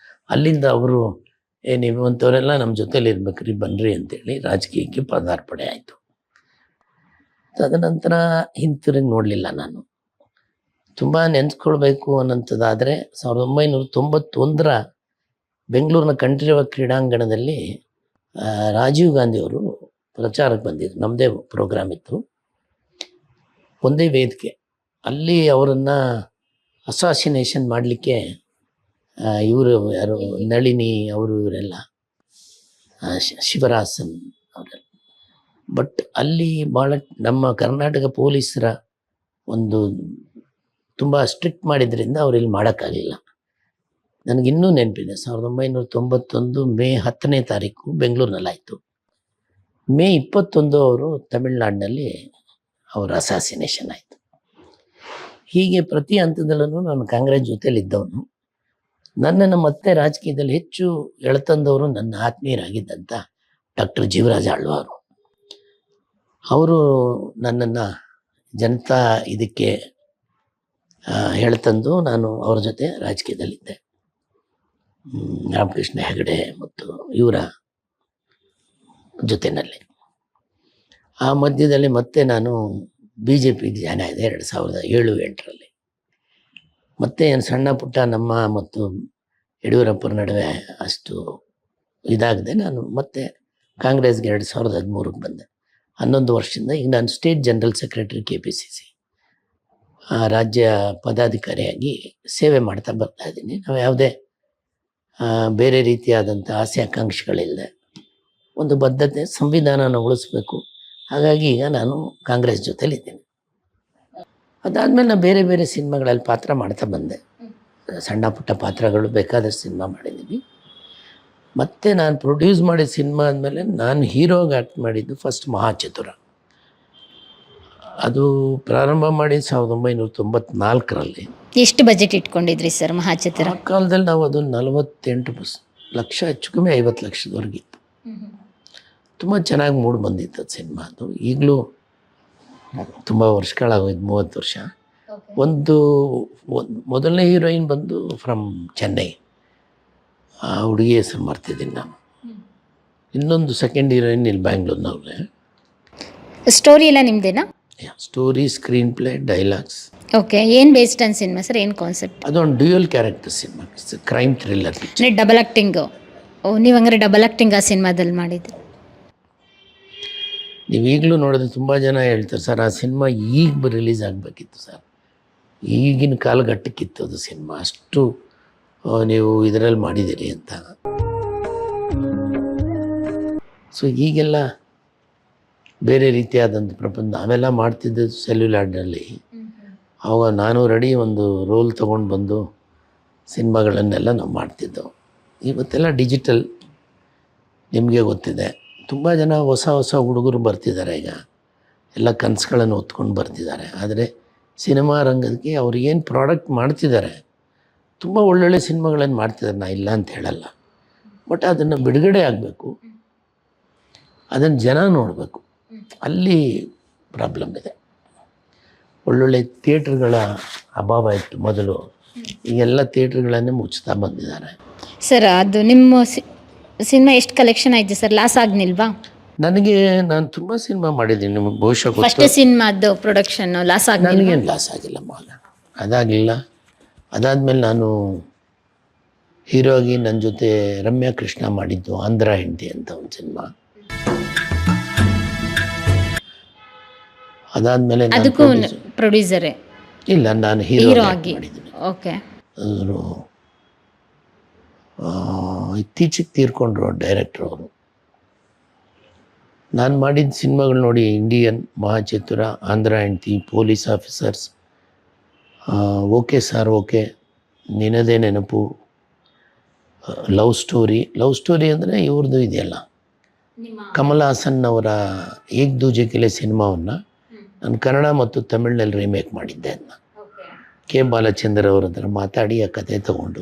ಅಲ್ಲಿಂದ ಅವರು ನೀವಂಥವರೆಲ್ಲ ನಮ್ಮ ಜೊತೇಲಿ ಇರ್ಬೇಕ್ರಿ, ಬನ್ನಿರಿ ಅಂತೇಳಿ ರಾಜಕೀಯಕ್ಕೆ ಪದಾರ್ಪಣೆ ಆಯಿತು. ತದನಂತರ ಹಿಂತಿರುಗಿ ನೋಡಲಿಲ್ಲ ನಾನು. ತುಂಬ ನೆನೆಸ್ಕೊಳ್ಬೇಕು ಅನ್ನೋಂಥದ್ದಾದರೆ 1991 ಬೆಂಗಳೂರಿನ ಕಂಠೀರವ ಕ್ರೀಡಾಂಗಣದಲ್ಲಿ ರಾಜೀವ್ ಗಾಂಧಿಯವರು ಪ್ರಚಾರಕ್ಕೆ ಬಂದಿದ್ರು. ನಮ್ಮದೇ ಪ್ರೋಗ್ರಾಮ್ ಇತ್ತು, ಒಂದೇ ವೇದಿಕೆ. ಅಲ್ಲಿ ಅವರನ್ನು ಅಸಾಸಿನೇಷನ್ ಮಾಡಲಿಕ್ಕೆ ಇವರು ಯಾರು ನಳಿನಿ ಅವರು ಇವರೆಲ್ಲ ಶಿವರಾಸನ್ ಅವರೆಲ್ಲ. ಬಟ್ ಅಲ್ಲಿ ಭಾಳ ನಮ್ಮ ಕರ್ನಾಟಕ ಪೊಲೀಸರ ಒಂದು ತುಂಬ ಸ್ಟ್ರಿಕ್ಟ್ ಮಾಡಿದ್ರಿಂದ ಅವ್ರು ಇಲ್ಲಿ ಮಾಡೋಕ್ಕಾಗಲಿಲ್ಲ. ನನಗಿನ್ನೂ ನೆನಪಿದೆ, 1991 ಮೇ 10 ಬೆಂಗಳೂರಿನಲ್ಲಾಯಿತು. ಮೇ 21 ಅವರು ತಮಿಳ್ನಾಡಿನಲ್ಲಿ ಅವರ ಅಸಾಸಿನೇಷನ್ ಆಯಿತು. ಹೀಗೆ ಪ್ರತಿ ಹಂತದಲ್ಲೂ ನಾನು ಕಾಂಗ್ರೆಸ್ ಜೊತೆಲಿದ್ದವನು. ನನ್ನನ್ನು ಮತ್ತೆ ರಾಜಕೀಯದಲ್ಲಿ ಹೆಚ್ಚು ಎಳೆತಂದವರು ನನ್ನ ಆತ್ಮೀಯರಾಗಿದ್ದಂಥ ಡಾಕ್ಟರ್ ಜೀವರಾಜ ಆಳ್ವ ಅವರು. ಅವರು ನನ್ನನ್ನು ಜನತಾ ಇದಕ್ಕೆ ಎಳೆತಂದು ನಾನು ಅವ್ರ ಜೊತೆ ರಾಜಕೀಯದಲ್ಲಿದ್ದೆ. ರಾಮಕೃಷ್ಣ ಹೆಗಡೆ ಮತ್ತು ಇವರ ಜೊತೆಯಲ್ಲಿ. ಆ ಮಧ್ಯದಲ್ಲಿ ಮತ್ತೆ ನಾನು BJPಗೆ ಜಾಯ್ನ್ ಆಗಿದೆ 2007-8ರಲ್ಲಿ. ಮತ್ತೆ ಏನು ಸಣ್ಣ ಪುಟ್ಟ ನಮ್ಮ ಮತ್ತು ಯಡಿಯೂರಪ್ಪರ ನಡುವೆ ಅಷ್ಟು ಇದಾಗದೆ ನಾನು ಮತ್ತೆ ಕಾಂಗ್ರೆಸ್ಗೆ 2013ಕ್ಕೆ ಬಂದೆ. 11 ವರ್ಷದಿಂದ ಈಗ ನಾನು ಸ್ಟೇಟ್ ಜನರಲ್ ಸೆಕ್ರೆಟರಿ KPCC ರಾಜ್ಯ ಪದಾಧಿಕಾರಿಯಾಗಿ ಸೇವೆ ಮಾಡ್ತಾ ಬರ್ತಾ ಇದ್ದೀನಿ. ನಾವು ಯಾವುದೇ ಬೇರೆ ರೀತಿಯಾದಂಥ ಆಸೆ ಆಕಾಂಕ್ಷೆಗಳಿಲ್ಲದೆ ಒಂದು ಬದ್ಧತೆ, ಸಂವಿಧಾನನ ಉಳಿಸ್ಬೇಕು. ಹಾಗಾಗಿ ಈಗ ನಾನು ಕಾಂಗ್ರೆಸ್ ಜೊತೆಲಿದ್ದೀನಿ. ಅದಾದಮೇಲೆ ನಾನು ಬೇರೆ ಬೇರೆ ಸಿನಿಮಾಗಳಲ್ಲಿ ಪಾತ್ರ ಮಾಡ್ತಾ ಬಂದೆ. ಸಣ್ಣ ಪುಟ್ಟ ಪಾತ್ರಗಳು ಬೇಕಾದಷ್ಟು ಸಿನಿಮಾ ಮಾಡಿದ್ದೀನಿ. ಮತ್ತು ನಾನು ಪ್ರೊಡ್ಯೂಸ್ ಮಾಡಿದ ಸಿನಿಮಾ ಆದಮೇಲೆ ನಾನು ಹೀರೋಗೆ ಆ್ಯಕ್ಟ್ ಮಾಡಿದ್ದು ಫಸ್ಟ್ ಮಹಾಚತುರ. ಅದು ಪ್ರಾರಂಭ ಮಾಡಿ 1994ರಲ್ಲಿ. ಎಷ್ಟು ಬಜೆಟ್ ಇಟ್ಕೊಂಡಿದ್ರಿ ಸರ್ ಮಹಾಚತುರ? ಆ ಕಾಲದಲ್ಲಿ ನಾವು ಅದು 48 ಲಕ್ಷ, ಹೆಚ್ಚು ಕಮ್ಮಿ 50 ಲಕ್ಷದವರೆಗಿತ್ತು. ತುಂಬ ಚೆನ್ನಾಗಿ ಮೂಡಿ ಬಂದಿತ್ತು ಅದು ಸಿನಿಮಾ. ಅದು ಈಗಲೂ ತುಂಬ ವರ್ಷಗಳಾಗೋಯ್ತು, 30 ವರ್ಷ. ಒಂದು ಮೊದಲನೇ ಹೀರೋಯಿನ್ ಬಂದು ಫ್ರಮ್ ಚೆನ್ನೈ, ಆ ಹುಡುಗಿ ಹೆಸರು ಮಾಡ್ತಿದ್ದೀನಿ ನಾನು. ಇನ್ನೊಂದು ಸೆಕೆಂಡ್ ಹೀರೋಯಿನ್ ಇಲ್ಲಿ ಬ್ಯಾಂಗ್ಳೂರ್ನವ್ರೆ. ಸ್ಟೋರಿ ಎಲ್ಲ ನಿಮ್ಮದೇನಾ? Story, screenplay, dialogues. Okay, ಏನು ಬೇಸ್ಡ್ ಆನ್ ಸಿನಿಮಾ ಸರ್? ಏನು ಕಾನ್ಸೆಪ್ಟ್? ಅದೊಂದು dual character cinema, crime thriller. Double acting? ನೀವು ಹಂಗಾರೆ ಡಬಲ್ ಆ್ಯಕ್ಟಿಂಗ್ ಆ ಸಿನಿಮಾದಲ್ಲಿ ಮಾಡಿದ್ರಿ? ನೀವು ಈಗಲೂ ನೋಡಿದ್ರೆ ತುಂಬ ಜನ ಹೇಳ್ತಾರೆ, ಸರ್ ಆ ಸಿನಿಮಾ ಈಗ ರಿಲೀಸ್ ಆಗಬೇಕಿತ್ತು ಸರ್, ಈಗಿನ ಕಾಲಘಟ್ಟಕ್ಕಿತ್ತು ಅದು ಸಿನಿಮಾ, ಅಷ್ಟು ನೀವು ಇದರಲ್ಲಿ ಮಾಡಿದ್ದೀರಿ ಅಂತ. ಸೊ ಈಗೆಲ್ಲ ಬೇರೆ ರೀತಿಯಾದಂಥ ಪ್ರಪಂಚ. ನಾವೆಲ್ಲ ಮಾಡ್ತಿದ್ದು ಸೆಲ್ಯುಲಾರ್ಡ್ನಲ್ಲಿ. ಆವಾಗ ನಾನು ರೆಡಿ ಒಂದು ರೋಲ್ ತೊಗೊಂಡು ಬಂದು ಸಿನಿಮಾಗಳನ್ನೆಲ್ಲ ನಾವು ಮಾಡ್ತಿದ್ದೆವು. ಇವತ್ತೆಲ್ಲ ಡಿಜಿಟಲ್, ನಿಮಗೆ ಗೊತ್ತಿದೆ. ತುಂಬ ಜನ ಹೊಸ ಹೊಸ ಹುಡುಗರು ಬರ್ತಿದ್ದಾರೆ ಈಗ, ಎಲ್ಲ ಕನಸುಗಳನ್ನು ಹೊತ್ಕೊಂಡು ಬರ್ತಿದ್ದಾರೆ. ಆದರೆ ಸಿನಿಮಾ ರಂಗಕ್ಕೆ ಅವ್ರು ಏನು ಪ್ರಾಡಕ್ಟ್ ಮಾಡ್ತಿದ್ದಾರೆ, ತುಂಬ ಒಳ್ಳೊಳ್ಳೆ ಸಿನಿಮಾಗಳನ್ನು ಮಾಡ್ತಿದ್ದಾರೆ, ನಾ ಇಲ್ಲ ಅಂತ ಹೇಳಲ್ಲ. ಬಟ್ ಅದನ್ನು ಬಿಡುಗಡೆ ಆಗಬೇಕು. ಅದನ್ನು ಜನ ನೋಡಬೇಕು. ಅಲ್ಲಿ ಪ್ರಾಬ್ಲಮ್ ಇದೆ. ಒಳ್ಳೊಳ್ಳೆ ಥಿಯೇಟ್ರ್ಗಳ ಅಭಾವ ಇತ್ತು ಮೊದಲು. ಈಗೆಲ್ಲ ಥಿಯೇಟ್ರ್ಗಳನ್ನೇ ಮುಚ್ತಾ ಬಂದಿದ್ದಾರೆ. ಸರ್ ಅದು ನಿಮ್ಮ ಸಿನಿಮಾ ಎಷ್ಟು ಕಲೆಕ್ಷನ್ ಆಯಿತು ಸರ್? ಲಾಸ್ ಆಗ್ನಿಲ್ವಾ? ನಾನು ತುಂಬ ಸಿನಿಮಾ ಮಾಡಿದ್ದೀನಿ, ನಿಮಗೆ ಬಹುಶಃ ಫಸ್ಟ್ ಸಿನಿಮಾದ್ದು ಪ್ರೊಡಕ್ಷನ್ ಲಾಸ್ ಆಗ್ನಿಲ್ಲ? ನನಗೇನು ಲಾಸ್ ಆಗಿಲ್ಲ ಮಗ, ಅದಾಗಲಿಲ್ಲ. ಅದಾದಮೇಲೆ ನಾನು ಹೀರೋ ಆಗಿ ನನ್ನ ಜೊತೆ ರಮ್ಯಾ ಕೃಷ್ಣ ಮಾಡಿದ್ದು ಆಂಧ್ರ ಹೆಂಡತಿ ಅಂತ ಒಂದು ಸಿನಿಮಾ. ಅದಾದಮೇಲೆ ಅದಕ್ಕೂ ಪ್ರೊಡ್ಯೂಸರೇ? ಇಲ್ಲ, ನಾನು ಹೀರೋ ಆಗಿ ಮಾಡಿದ್ದೀನಿ. ಓಕೆ. ಅವರು ಇತ್ತೀಚೆಗೆ ತೀರ್ಕೊಂಡ್ರು ಡೈರೆಕ್ಟ್ರ್ ಅವರು. ನಾನು ಮಾಡಿದ ಸಿನಿಮಾಗಳು ನೋಡಿ, Indian, Mahachatura, Andhra Hendati, police officers, okay sir okay, Ninade Nenapu, love story ಅಂದರೆ ಇವ್ರದ್ದು ಇದೆಯಲ್ಲ, ಕಮಲ್ ಹಾಸನ್ ಅವರ ಏಕ್ ದೂಜೆ ಕೆಲೆ ಸಿನಿಮಾವನ್ನು ನಾನು ಕನ್ನಡ ಮತ್ತು ತಮಿಳಿನಲ್ಲಿ ರೀಮೇಕ್ ಮಾಡಿದ್ದೆ. ಅದನ್ನ ಕೆ ಬಾಲಚಂದ್ರ ಅವ್ರ ಹತ್ರ ಮಾತಾಡಿ ಆ ಕತೆ ತಗೊಂಡು,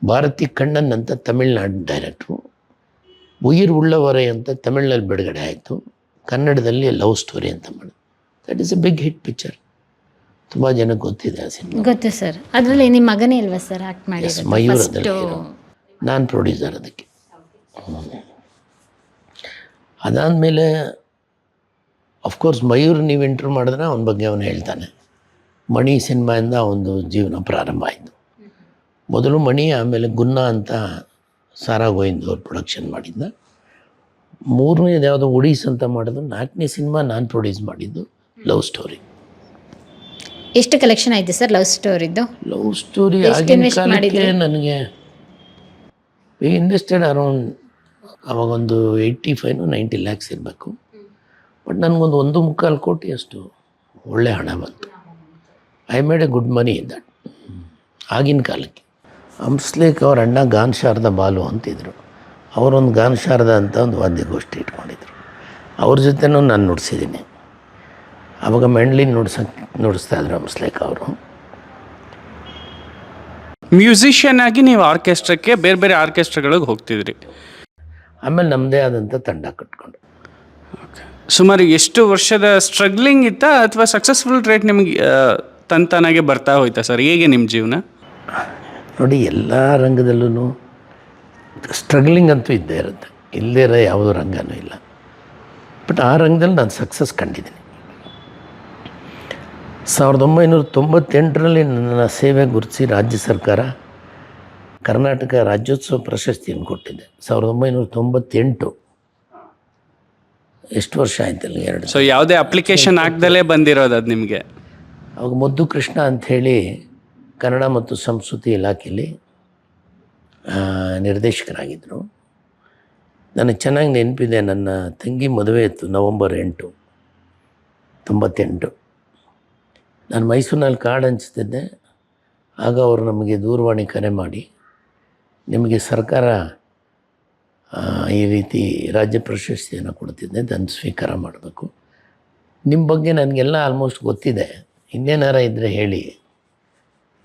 ಭಾರತಿ ಕಣ್ಣನ್ ಅಂತ ತಮಿಳ್ನಾಡು ಡೈರೆಕ್ಟ್ರು, ಉಯಿರ್ ಉಳ್ಳವರೆ ಅಂತ ತಮಿಳಿನಲ್ಲಿ ಬಿಡುಗಡೆ ಆಯಿತು, ಕನ್ನಡದಲ್ಲಿ ಲವ್ ಸ್ಟೋರಿ ಅಂತ ಮಾಡಿ. That is a big hit picture. ತುಂಬ ಜನಕ್ಕೆ ಗೊತ್ತಿದೆ ಆ ಸಿನಿಮಾ. ಗೊತ್ತು ಸರ್. ಅದರಲ್ಲಿ ನಿಮ್ಮ ಮಗನೇ ಅಲ್ವಾ ಸರ್ ಆ್ಯಕ್ಟ್ ಮಾಡಿ? ಮಯೂರ್ ಅದರಲ್ಲಿ, ನಾನು ಪ್ರೊಡ್ಯೂಸರ್ ಅದಕ್ಕೆ. ಅದಾದಮೇಲೆ ಅಫ್ಕೋರ್ಸ್ ಮಯೂರ್ ನೀವು ಇಂಟ್ರ್ಯೂ ಮಾಡಿದ್ರೆ ಅವನ ಬಗ್ಗೆ ಅವನು ಹೇಳ್ತಾನೆ. ಮಣಿ ಸಿನಿಮಾಯಿಂದ ಒಂದು ಜೀವನ ಪ್ರಾರಂಭ ಆಯಿತು. ಮೊದಲು ಮಣಿ, ಆಮೇಲೆ ಗುನ್ನ ಅಂತ ಸಾರಾ ಗೋವಿಂದ್ ಅವ್ರು ಪ್ರೊಡಕ್ಷನ್ ಮಾಡಿದ್ದ. 3ನೇದು ಯಾವುದೋ ಒಡೀಸ್ ಅಂತ ಮಾಡಿದ್ದು. 4ನೇ ಸಿನಿಮಾ ನಾನು ಪ್ರೊಡ್ಯೂಸ್ ಮಾಡಿದ್ದು ಲವ್ ಸ್ಟೋರಿ. ಎಷ್ಟು ಕಲೆಕ್ಷನ್ ಆಯಿತು ಸರ್ ಲವ್ ಸ್ಟೋರಿದ್ದು? ಲವ್ ಸ್ಟೋರಿ ಆಗಿನ ಕಾಲಕ್ಕೆ ನನಗೆ ಇನ್ವೆಸ್ಟೆಡ್ ಅರೌಂಡ್ ಅವಾಗೊಂದು 85-90 ಲ್ಯಾಕ್ಸ್ ಇರಬೇಕು. ಬಟ್ ನನಗೊಂದು 1.25 ಕೋಟಿ ಅಷ್ಟು ಒಳ್ಳೆ ಹಣ ಬಂತು. I made A good money in that. ಆಗಿನ ಕಾಲಕ್ಕೆ ಹಂಸ್ಲೇಖ್ ಅವ್ರ ಅಣ್ಣ ಗಾನ್ ಶಾರದಾ ಬಾಲು ಅಂತಿದ್ರು. ಅವರೊಂದು ಗಾನ್ ಶಾರದಾ ಅಂತ ಒಂದು ವಾದ್ಯಗೋಷ್ಠಿ ಇಟ್ಕೊಂಡಿದ್ರು. ಅವ್ರ ಜೊತೆನೂ ನಾನು ನುಡಿಸಿದ್ದೀನಿ. ಆವಾಗ ಮೆಂಡ್ಲಿನ್ ನುಡಿಸ್ತಾ ಇದ್ರು ಹಂಸ್ಲೇಖ್ ಅವರು. ಮ್ಯೂಸಿಷಿಯನ್ ಆಗಿ ನೀವು ಆರ್ಕೆಸ್ಟ್ರಾಕ್ಕೆ ಬೇರೆ ಬೇರೆ ಆರ್ಕೆಸ್ಟ್ರಾಗಳಿಗೆ ಹೋಗ್ತಿದ್ರಿ. ಆಮೇಲೆ ನಮ್ಮದೇ ಆದಂಥ ತಂಡ ಕಟ್ಕೊಂಡು. ಸುಮಾರು ಎಷ್ಟು ವರ್ಷದ ಸ್ಟ್ರಗ್ಲಿಂಗ್ ಇತ್ತಾ ಅಥವಾ ಸಕ್ಸಸ್ಫುಲ್ ರೇಟ್ ನಿಮಗೆ ತಂತಾನಾಗೆ ಬರ್ತಾ ಹೋಯ್ತಾ ಸರ್? ಹೇಗೆ ನಿಮ್ಮ ಜೀವನ? ನೋಡಿ, ಎಲ್ಲ ರಂಗದಲ್ಲೂ ಸ್ಟ್ರಗ್ಲಿಂಗ್ ಅಂತೂ ಇದ್ದೇ ಇರುತ್ತೆ, ಇಲ್ಲದೇ ಇರೋ ಯಾವುದೋ ರಂಗನೂ ಇಲ್ಲ. ಬಟ್ ಆ ರಂಗದಲ್ಲಿ ನಾನು ಸಕ್ಸಸ್ ಕಂಡಿದ್ದೀನಿ. 1998ರಲ್ಲಿ ನನ್ನ ಸೇವೆ ಗುರುತಿಸಿ ರಾಜ್ಯ ಸರ್ಕಾರ ಕರ್ನಾಟಕ ರಾಜ್ಯೋತ್ಸವ ಪ್ರಶಸ್ತಿಯನ್ನು ಕೊಟ್ಟಿದ್ದೆ. 1998. ಎಷ್ಟು ವರ್ಷ ಆಯ್ತಲ್ಲ, 2. ಸೊ ಯಾವುದೇ ಅಪ್ಲಿಕೇಶನ್ ಆಗ್ದಲೇ ಬಂದಿರೋದು ಅದು ನಿಮಗೆ? ಅವಾಗ ಮುದ್ದು ಕೃಷ್ಣ ಅಂಥೇಳಿ ಕನ್ನಡ ಮತ್ತು ಸಂಸ್ಕೃತಿ ಇಲಾಖೆಯಲ್ಲಿ ನಿರ್ದೇಶಕರಾಗಿದ್ದರು. ನನಗೆ ಚೆನ್ನಾಗಿ ನೆನಪಿದೆ, ನನ್ನ ತಂಗಿ ಮದುವೆ ಇತ್ತು ನವಂಬರ್ 8, 98. ನಾನು ಮೈಸೂರಿನಲ್ಲಿ ಕಾರ್ಡ್ ಹಂಚ್ತಿದ್ದೆ. ಆಗ ಅವರು ನಮಗೆ ದೂರವಾಣಿ ಕರೆ ಮಾಡಿ, ನಿಮಗೆ ಸರ್ಕಾರ ಈ ರೀತಿ ರಾಜ್ಯ ಪ್ರಶಸ್ತಿಯನ್ನು ಕೊಡ್ತಿದ್ದೆ, ಅದನ್ನು ಸ್ವೀಕಾರ ಮಾಡಬೇಕು. ನಿಮ್ಮ ಬಗ್ಗೆ ನನಗೆಲ್ಲ ಆಲ್ಮೋಸ್ಟ್ ಗೊತ್ತಿದೆ, ಇನ್ನೇನಾರ ಇದ್ದರೆ ಹೇಳಿ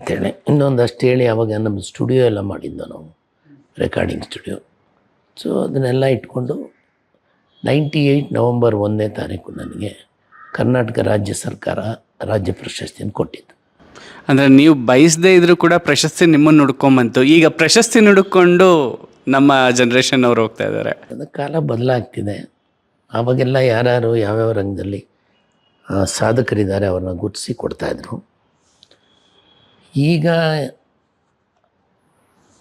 ಅಂತೇಳಿ ಇನ್ನೊಂದಷ್ಟು ಹೇಳಿ. ಆವಾಗ ನಮ್ಮ ಸ್ಟುಡಿಯೋ ಎಲ್ಲ ಮಾಡಿದ್ದು ನಾವು, ರೆಕಾರ್ಡಿಂಗ್ ಸ್ಟುಡಿಯೋ. ಸೊ ಅದನ್ನೆಲ್ಲ ಇಟ್ಕೊಂಡು 98 ನವಂಬರ್ 1ನೇ ತಾರೀಕು ನನಗೆ ಕರ್ನಾಟಕ ರಾಜ್ಯ ಸರ್ಕಾರ ರಾಜ್ಯ ಪ್ರಶಸ್ತಿಯನ್ನು ಕೊಟ್ಟಿದ್ದು. ಅಂದರೆ ನೀವು ಬಯಸದೇ ಇದ್ರೂ ಕೂಡ ಪ್ರಶಸ್ತಿ ನಿಮ್ಮನ್ನು ಹುಡ್ಕೊಂಬಂತು. ಈಗ ಪ್ರಶಸ್ತಿ ಹುಡುಕೊಂಡು ನಮ್ಮ ಜನ್ರೇಷನ್ ಅವ್ರು ಹೋಗ್ತಾ ಇದ್ದಾರೆ. ಅದು ಕಾಲ ಬದಲಾಗ್ತಿದೆ. ಆವಾಗೆಲ್ಲ ಯಾರ್ಯಾರು ಯಾವ್ಯಾವ ರಂಗದಲ್ಲಿ ಸಾಧಕರಿದ್ದಾರೆ ಅವ್ರನ್ನ ಗುರುತಿಸಿ ಕೊಡ್ತಾಯಿದ್ರು. ಈಗ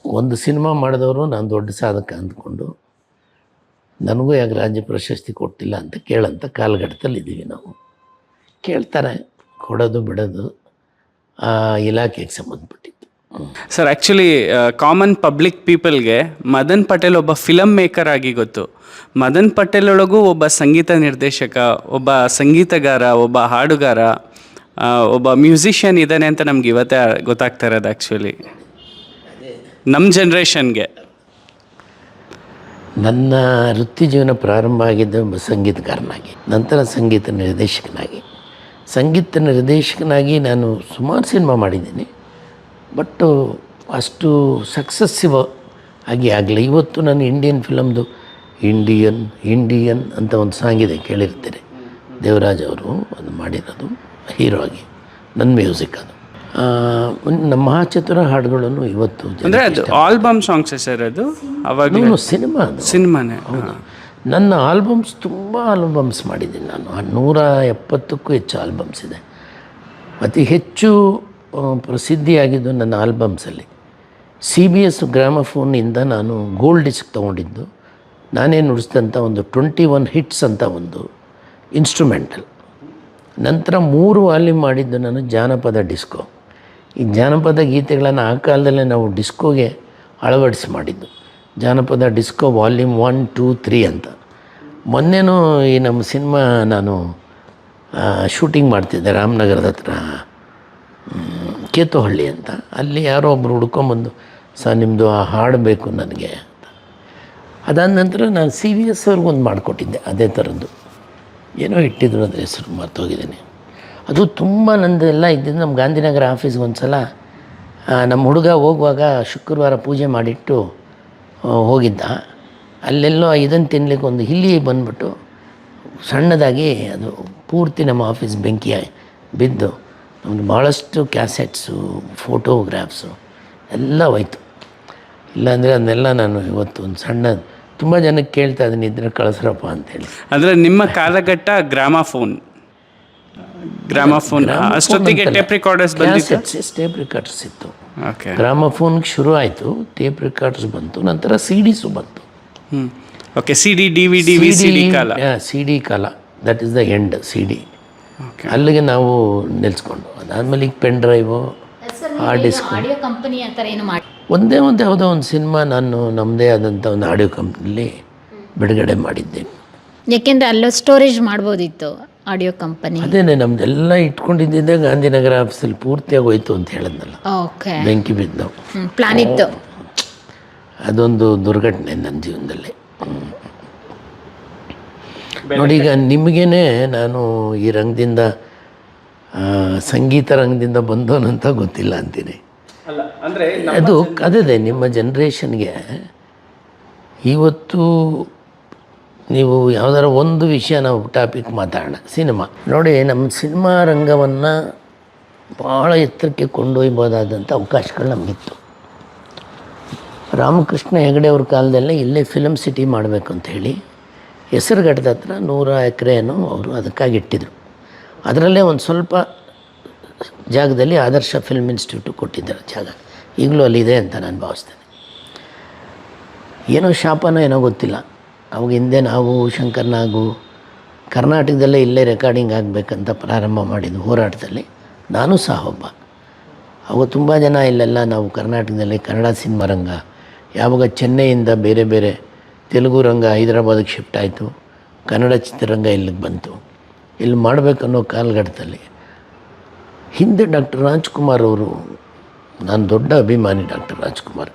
ಒಂದು ಸಿನಿಮಾ ಮಾಡಿದವರು ನಾನು ದೊಡ್ಡ ಸಾಧಕ ಅಂದ್ಕೊಂಡು ನನಗೂ ಯಾಕೆ ರಾಜ್ಯ ಪ್ರಶಸ್ತಿ ಕೊಟ್ಟಿಲ್ಲ ಅಂತ ಕೇಳೋಂಥ ಕಾಲಘಟ್ಟದಲ್ಲಿದ್ದೀವಿ ನಾವು. ಕೇಳ್ತಾರೆ, ಕೊಡೋದು ಬಿಡೋದು ಆ ಇಲಾಖೆಗೆ ಸಂಬಂಧಪಟ್ಟಿದ್ದು. ಸರ್, ಆ್ಯಕ್ಚುಲಿ ಕಾಮನ್ ಪಬ್ಲಿಕ್ ಪೀಪಲ್ಗೆ ಮದನ್ ಪಟೇಲ್ ಒಬ್ಬ ಫಿಲಮ್ ಮೇಕರ್ ಆಗಿ ಗೊತ್ತು. ಮದನ್ ಪಟೇಲ್ ಒಳಗೂ ಒಬ್ಬ ಸಂಗೀತ ನಿರ್ದೇಶಕ, ಒಬ್ಬ ಸಂಗೀತಗಾರ, ಒಬ್ಬ ಹಾಡುಗಾರ, ಒಬ್ಬ ಮ್ಯೂಸಿಷಿಯನ್ ಇದ್ದಾನೆ ಅಂತ ನಮ್ಗೆ ಇವತ್ತೇ ಗೊತ್ತಾಗ್ತಾ ಇರೋದು. ಆ್ಯಕ್ಚುಲಿ ನಮ್ಮ ಜನ್ರೇಷನ್ಗೆ ನನ್ನ ವೃತ್ತಿ ಜೀವನ ಪ್ರಾರಂಭ ಆಗಿದ್ದು ಒಬ್ಬ ಸಂಗೀತಗಾರನಾಗಿ, ನಂತರ ಸಂಗೀತ ನಿರ್ದೇಶಕನಾಗಿ. ಸಂಗೀತ ನಿರ್ದೇಶಕನಾಗಿ ನಾನು ಸುಮಾರು ಸಿನಿಮಾ ಮಾಡಿದ್ದೀನಿ, ಬಟ್ಟು ಅಷ್ಟು ಸಕ್ಸಸ್ಸಿವ್ ಆಗಿ ಆಗಲಿ. ಇವತ್ತು ನಾನು ಇಂಡಿಯನ್ ಫಿಲಮ್ದು ಇಂಡಿಯನ್ ಅಂತ ಒಂದು ಸಾಂಗ್ ಇದೆ, ಕೇಳಿರ್ತೀರಿ. ದೇವರಾಜ್ ಅವರು ಅದು ಮಾಡಿರೋದು ಹೀರೋ ಆಗಿ. ನನ್ನ ಮ್ಯೂಸಿಕ್ ಅದು. ನಮ್ಮ ಮಹಾಚತುರ ಹಾಡುಗಳನ್ನು ಇವತ್ತು ಅಂದರೆ ಅದು ಆಲ್ಬಮ್ ಸಾಂಗ್ಸ್ ಸರ್, ಅದು ಅವಾಗ ಸಿನಿಮಾ ಅದು ಸಿನಿಮಾನೇ. ಹೌದು. ನನ್ನ ಆಲ್ಬಮ್ಸ್ ತುಂಬ ಆಲ್ಬಮ್ಸ್ ಮಾಡಿದ್ದೀನಿ ನಾನು. 170ಕ್ಕೂ ಹೆಚ್ಚು ಆಲ್ಬಮ್ಸ್ ಇದೆ. ಅತಿ ಹೆಚ್ಚು ಪ್ರಸಿದ್ಧಿಯಾಗಿದ್ದು ನನ್ನ ಆಲ್ಬಮ್ಸಲ್ಲಿ CBS ಗ್ರಾಮಫೋನಿಂದ ನಾನು ಗೋಲ್ಡ್ ಡಿಸ್ಕ್ ತೊಗೊಂಡಿದ್ದು. ನಾನೇ ನುಡಿಸಿದಂಥ ಒಂದು 21 ಹಿಟ್ಸ್ ಅಂತ ಒಂದು ಇನ್ಸ್ಟ್ರೂಮೆಂಟಲ್. ನಂತರ 3 ವಾಲ್ಯೂಮ್ ಮಾಡಿದ್ದು ನಾನು ಜಾನಪದ ಡಿಸ್ಕೋ. ಈ ಜಾನಪದ ಗೀತೆಗಳನ್ನು ಆ ಕಾಲದಲ್ಲೇ ನಾವು ಡಿಸ್ಕೋಗೆ ಅಳವಡಿಸಿ ಮಾಡಿದ್ದು. ಜಾನಪದ ಡಿಸ್ಕೋ ವಾಲ್ಯೂಮ್ 1, 2, 3 ಅಂತ. ಮೊನ್ನೆನೂ ಈ ನಮ್ಮ ಸಿನಿಮಾ ನಾನು ಶೂಟಿಂಗ್ ಮಾಡ್ತಿದ್ದೆ ರಾಮನಗರದ ಹತ್ರ ಕೇತುಹಳ್ಳಿ ಅಂತ. ಅಲ್ಲಿ ಯಾರೋ ಒಬ್ಬರು ಹುಡ್ಕೊಂಬಂದು, ಸರ್ ನಿಮ್ಮದು ಆ ಹಾಡು ಬೇಕು ನನಗೆ ಅಂತ. ಅದಾದ ನಂತರ ನಾನು CBS ಅವ್ರಿಗೊಂದು ಮಾಡಿಕೊಟ್ಟಿದ್ದೆ ಅದೇ ಥರದ್ದು. ಏನೋ ಇಟ್ಟಿದ್ರು ಅದ್ರ ಹೆಸರು ಮರ್ತೋಗಿದ್ದೀನಿ. ಅದು ತುಂಬ ನಂದೆಲ್ಲ ಇದ್ದಿದ್ದು ನಮ್ಮ ಗಾಂಧಿನಗರ ಆಫೀಸ್ಗೆ ಒಂದು ಸಲ ನಮ್ಮ ಹುಡುಗ ಹೋಗುವಾಗ ಶುಕ್ರವಾರ ಪೂಜೆ ಮಾಡಿಟ್ಟು ಹೋಗಿದ್ದ. ಅಲ್ಲೆಲ್ಲೋ ಇದನ್ನು ತಿನ್ನಲಿಕ್ಕೆ ಒಂದು ಇಲ್ಲಿ ಬಂದ್ಬಿಟ್ಟು ಸಣ್ಣದಾಗಿ ಅದು ಪೂರ್ತಿ ನಮ್ಮ ಆಫೀಸ್ ಬೆಂಕಿ ಬಿದ್ದು ನಮ್ಮದು ಭಾಳಷ್ಟು ಕ್ಯಾಸೆಟ್ಸು, ಫೋಟೋಗ್ರಾಫ್ಸು ಎಲ್ಲ ಹೋಯ್ತು. ಇಲ್ಲಾಂದರೆ ಅದನ್ನೆಲ್ಲ ನಾನು ಇವತ್ತು ಒಂದು ಸಣ್ಣ ತುಂಬ ಜನಕ್ಕೆ ಕೇಳ್ತಾ ಇದ್ದೀನಿ, ಇದ್ರೆ ಕಳಿಸ್ರಪ್ಪ ಅಂತೇಳಿ. ಅಂದರೆ ನಿಮ್ಮ ಕಾಲಘಟ್ಟ ಗ್ರಾಮಫೋನ್ ಅಷ್ಟೊತ್ತಿಗೆ ಟೇಪ್ ರಿಕಾರ್ಡರ್ಸ್ ಬಂದಿತ್ತು. ಟೇಪ್ ರಿಕಾರ್ಡರ್ಸ್ ಇತ್ತು. ಓಕೆ. ಗ್ರಾಮಫೋನ್ಗೆ ಶುರು ಆಯಿತು, ಟೇಪ್ ರಿಕಾರ್ಡರ್ಸ್ ಬಂತು, ನಂತರ CDಸು ಬಂತು. ಓಕೆ. CD, DVD, VCD ಕಾಲ. CD ಕಾಲ, that is the end. CD ಅಲ್ಲಿಗೆ ನಾವು ನಿಲ್ಲಿಸ್ಕೊಂಡು, ಅದಾದಮೇಲೆ ಈಗ pen drive, hard disk. Audio company ಆ ಥರ ಏನು ಮಾಡಿ ಒಂದೇ ಯಾವುದೋ ಒಂದು ಸಿನಿಮಾ ನಾನು ನಮ್ಮದೇ ಆದಂಥ ಒಂದು ಆಡಿಯೋ ಕಂಪ್ನಿಲಿ ಬಿಡುಗಡೆ ಮಾಡಿದ್ದೇನೆ. ಯಾಕೆಂದರೆ ಅಲ್ಲೋ ಸ್ಟೋರೇಜ್ ಮಾಡ್ಬೋದಿತ್ತು ಆಡಿಯೋ ಕಂಪನಿ. ಅದೇನೆ ನಮ್ಮದೆಲ್ಲ ಇಟ್ಕೊಂಡಿದ್ದಿದ್ದೆ ಗಾಂಧಿನಗರ ಆಫೀಸಲ್ಲಿ ಪೂರ್ತಿಯಾಗಿ ಹೋಯ್ತು ಅಂತ ಹೇಳಿದ್ನಲ್ಲ, ಓಕೆ. ಬೆಂಕಿ ಬಿದ್ದು. ಪ್ಲಾನ್ ಇತ್ತು. ಅದೊಂದು ದುರ್ಘಟನೆ ನನ್ನ ಜೀವನದಲ್ಲಿ. ನೋಡಿ, ಈಗ ನಿಮಗೇನೆ ನಾನು ಈ ರಂಗದಿಂದ ಸಂಗೀತ ರಂಗದಿಂದ ಬಂದೋನಂತ ಗೊತ್ತಿಲ್ಲ ಅಂತೀನಿ. ಅಲ್ಲ ಅಂದರೆ ಅದು ಅದೇ ನಿಮ್ಮ ಜನ್ರೇಷನ್ಗೆ ಇವತ್ತು ನೀವು ಯಾವುದಾರ ಒಂದು ವಿಷಯ ನಾವು ಟಾಪಿಕ್ ಮಾತಾಡೋಣ. ಸಿನಿಮಾ ನೋಡಿ, ನಮ್ಮ ಸಿನಿಮಾ ರಂಗವನ್ನು ಭಾಳ ಎತ್ತರಕ್ಕೆ ಕೊಂಡೊಯ್ಬೋದಾದಂಥ ಅವಕಾಶಗಳು ನಮಗಿತ್ತು. ರಾಮಕೃಷ್ಣ ಹೆಗಡೆ ಅವ್ರ ಕಾಲದಲ್ಲೇ ಇಲ್ಲೇ ಫಿಲಮ್ ಸಿಟಿ ಮಾಡಬೇಕು ಅಂತ ಹೇಳಿ ಹೆಸರುಘಟ್ಟದ ಹತ್ರ 100 ಎಕರೆನೋ ಅವರು ಅದಕ್ಕಾಗಿ ಇಟ್ಟಿದ್ರು. ಅದರಲ್ಲೇ ಒಂದು ಸ್ವಲ್ಪ ಜಾಗದಲ್ಲಿ ಆದರ್ಶ ಫಿಲ್ಮ್ ಇನ್ಸ್ಟಿಟ್ಯೂಟು ಕೊಟ್ಟಿದ್ದಾರೆ ಜಾಗ. ಈಗಲೂ ಅಲ್ಲಿದೆ ಅಂತ ನಾನು ಭಾವಿಸ್ತೇನೆ. ಏನೋ ಶಾಪನೋ ಏನೋ ಗೊತ್ತಿಲ್ಲ, ಅವಾಗ ಹಿಂದೆ ನಾವು ಶಂಕರ್ನಾಗು ಕರ್ನಾಟಕದಲ್ಲೇ ಇಲ್ಲೇ ರೆಕಾರ್ಡಿಂಗ್ ಆಗಬೇಕಂತ ಪ್ರಾರಂಭ ಮಾಡಿದ್ದು ಹೋರಾಟದಲ್ಲಿ. ನಾನು ಸಹ ಒಬ್ಬ. ಅವಾಗ ತುಂಬ ಜನ ಇಲ್ಲೆಲ್ಲ ನಾವು ಕರ್ನಾಟಕದಲ್ಲಿ ಕನ್ನಡ ಸಿನಿಮಾ ರಂಗ ಯಾವಾಗ ಚೆನ್ನೈಯಿಂದ ಬೇರೆ ಬೇರೆ ತೆಲುಗು ರಂಗ ಹೈದರಾಬಾದಿಗೆ ಶಿಫ್ಟ್ ಆಯಿತು, ಕನ್ನಡ ಚಿತ್ರರಂಗ ಇಲ್ಲಿಗೆ ಬಂತು. ಇಲ್ಲಿ ಮಾಡಬೇಕನ್ನೋ ಕಾಲಘಟ್ಟದಲ್ಲಿ ಹಿಂದೆ ಡಾಕ್ಟರ್ ರಾಜ್ಕುಮಾರ್ ಅವರು, ನಾನು ದೊಡ್ಡ ಅಭಿಮಾನಿ ಡಾಕ್ಟರ್ ರಾಜ್ಕುಮಾರ್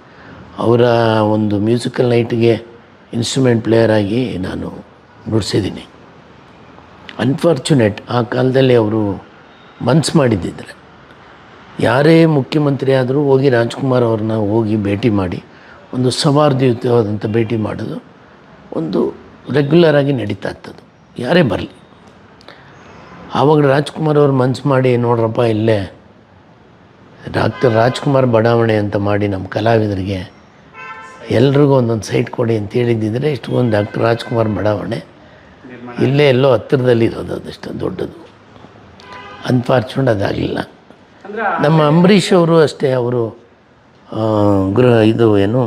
ಅವರ ಒಂದು ಮ್ಯೂಸಿಕಲ್ ನೈಟ್ಗೆ ಇನ್ಸ್ಟ್ರೂಮೆಂಟ್ ಪ್ಲೇಯರ್ ಆಗಿ ನಾನು ನುಡಿಸಿದ್ದೀನಿ. ಅನ್ಫಾರ್ಚುನೇಟ್, ಆ ಕಾಲದಲ್ಲಿ ಅವರು ಮನ್ಸು ಮಾಡಿದ್ದಿದ್ರೆ ಯಾರೇ ಮುಖ್ಯಮಂತ್ರಿ ಆದರೂ ಹೋಗಿ ರಾಜ್ಕುಮಾರ್ ಅವ್ರನ್ನ ಹೋಗಿ ಭೇಟಿ ಮಾಡಿ ಒಂದು ಸೌಹಾರ್ದಯುತವಾದಂಥ ಭೇಟಿ ಮಾಡೋದು ಒಂದು ರೆಗ್ಯುಲರಾಗಿ ನಡೀತಾ ಇರ್ತದ್ದು, ಯಾರೇ ಬರಲಿ. ಆವಾಗ ರಾಜ್ಕುಮಾರ್ ಅವ್ರು ಮನ್ಸು ಮಾಡಿ, ನೋಡ್ರಪ್ಪ ಇಲ್ಲೇ ಡಾಕ್ಟರ್ ರಾಜ್ಕುಮಾರ್ ಬಡಾವಣೆ ಅಂತ ಮಾಡಿ ನಮ್ಮ ಕಲಾವಿದರಿಗೆ ಎಲ್ರಿಗೂ ಒಂದೊಂದು ಸೈಟ್ ಕೊಡಿ ಅಂತ ಹೇಳಿದ್ದಿದ್ರೆ ಇಷ್ಟೊಂದು ಡಾಕ್ಟರ್ ರಾಜ್ಕುಮಾರ್ ಬಡಾವಣೆ ಇಲ್ಲೇ ಎಲ್ಲೋ ಹತ್ತಿರದಲ್ಲಿ ಇರೋದು, ಅದಷ್ಟು ದೊಡ್ಡದು. ಅನ್ಫಾರ್ಚುನೇಟ್ ಅದಾಗಲಿಲ್ಲ. ನಮ್ಮ ಅಂಬರೀಷ್ ಅವರು ಅಷ್ಟೇ, ಅವರು ಇದು ಏನು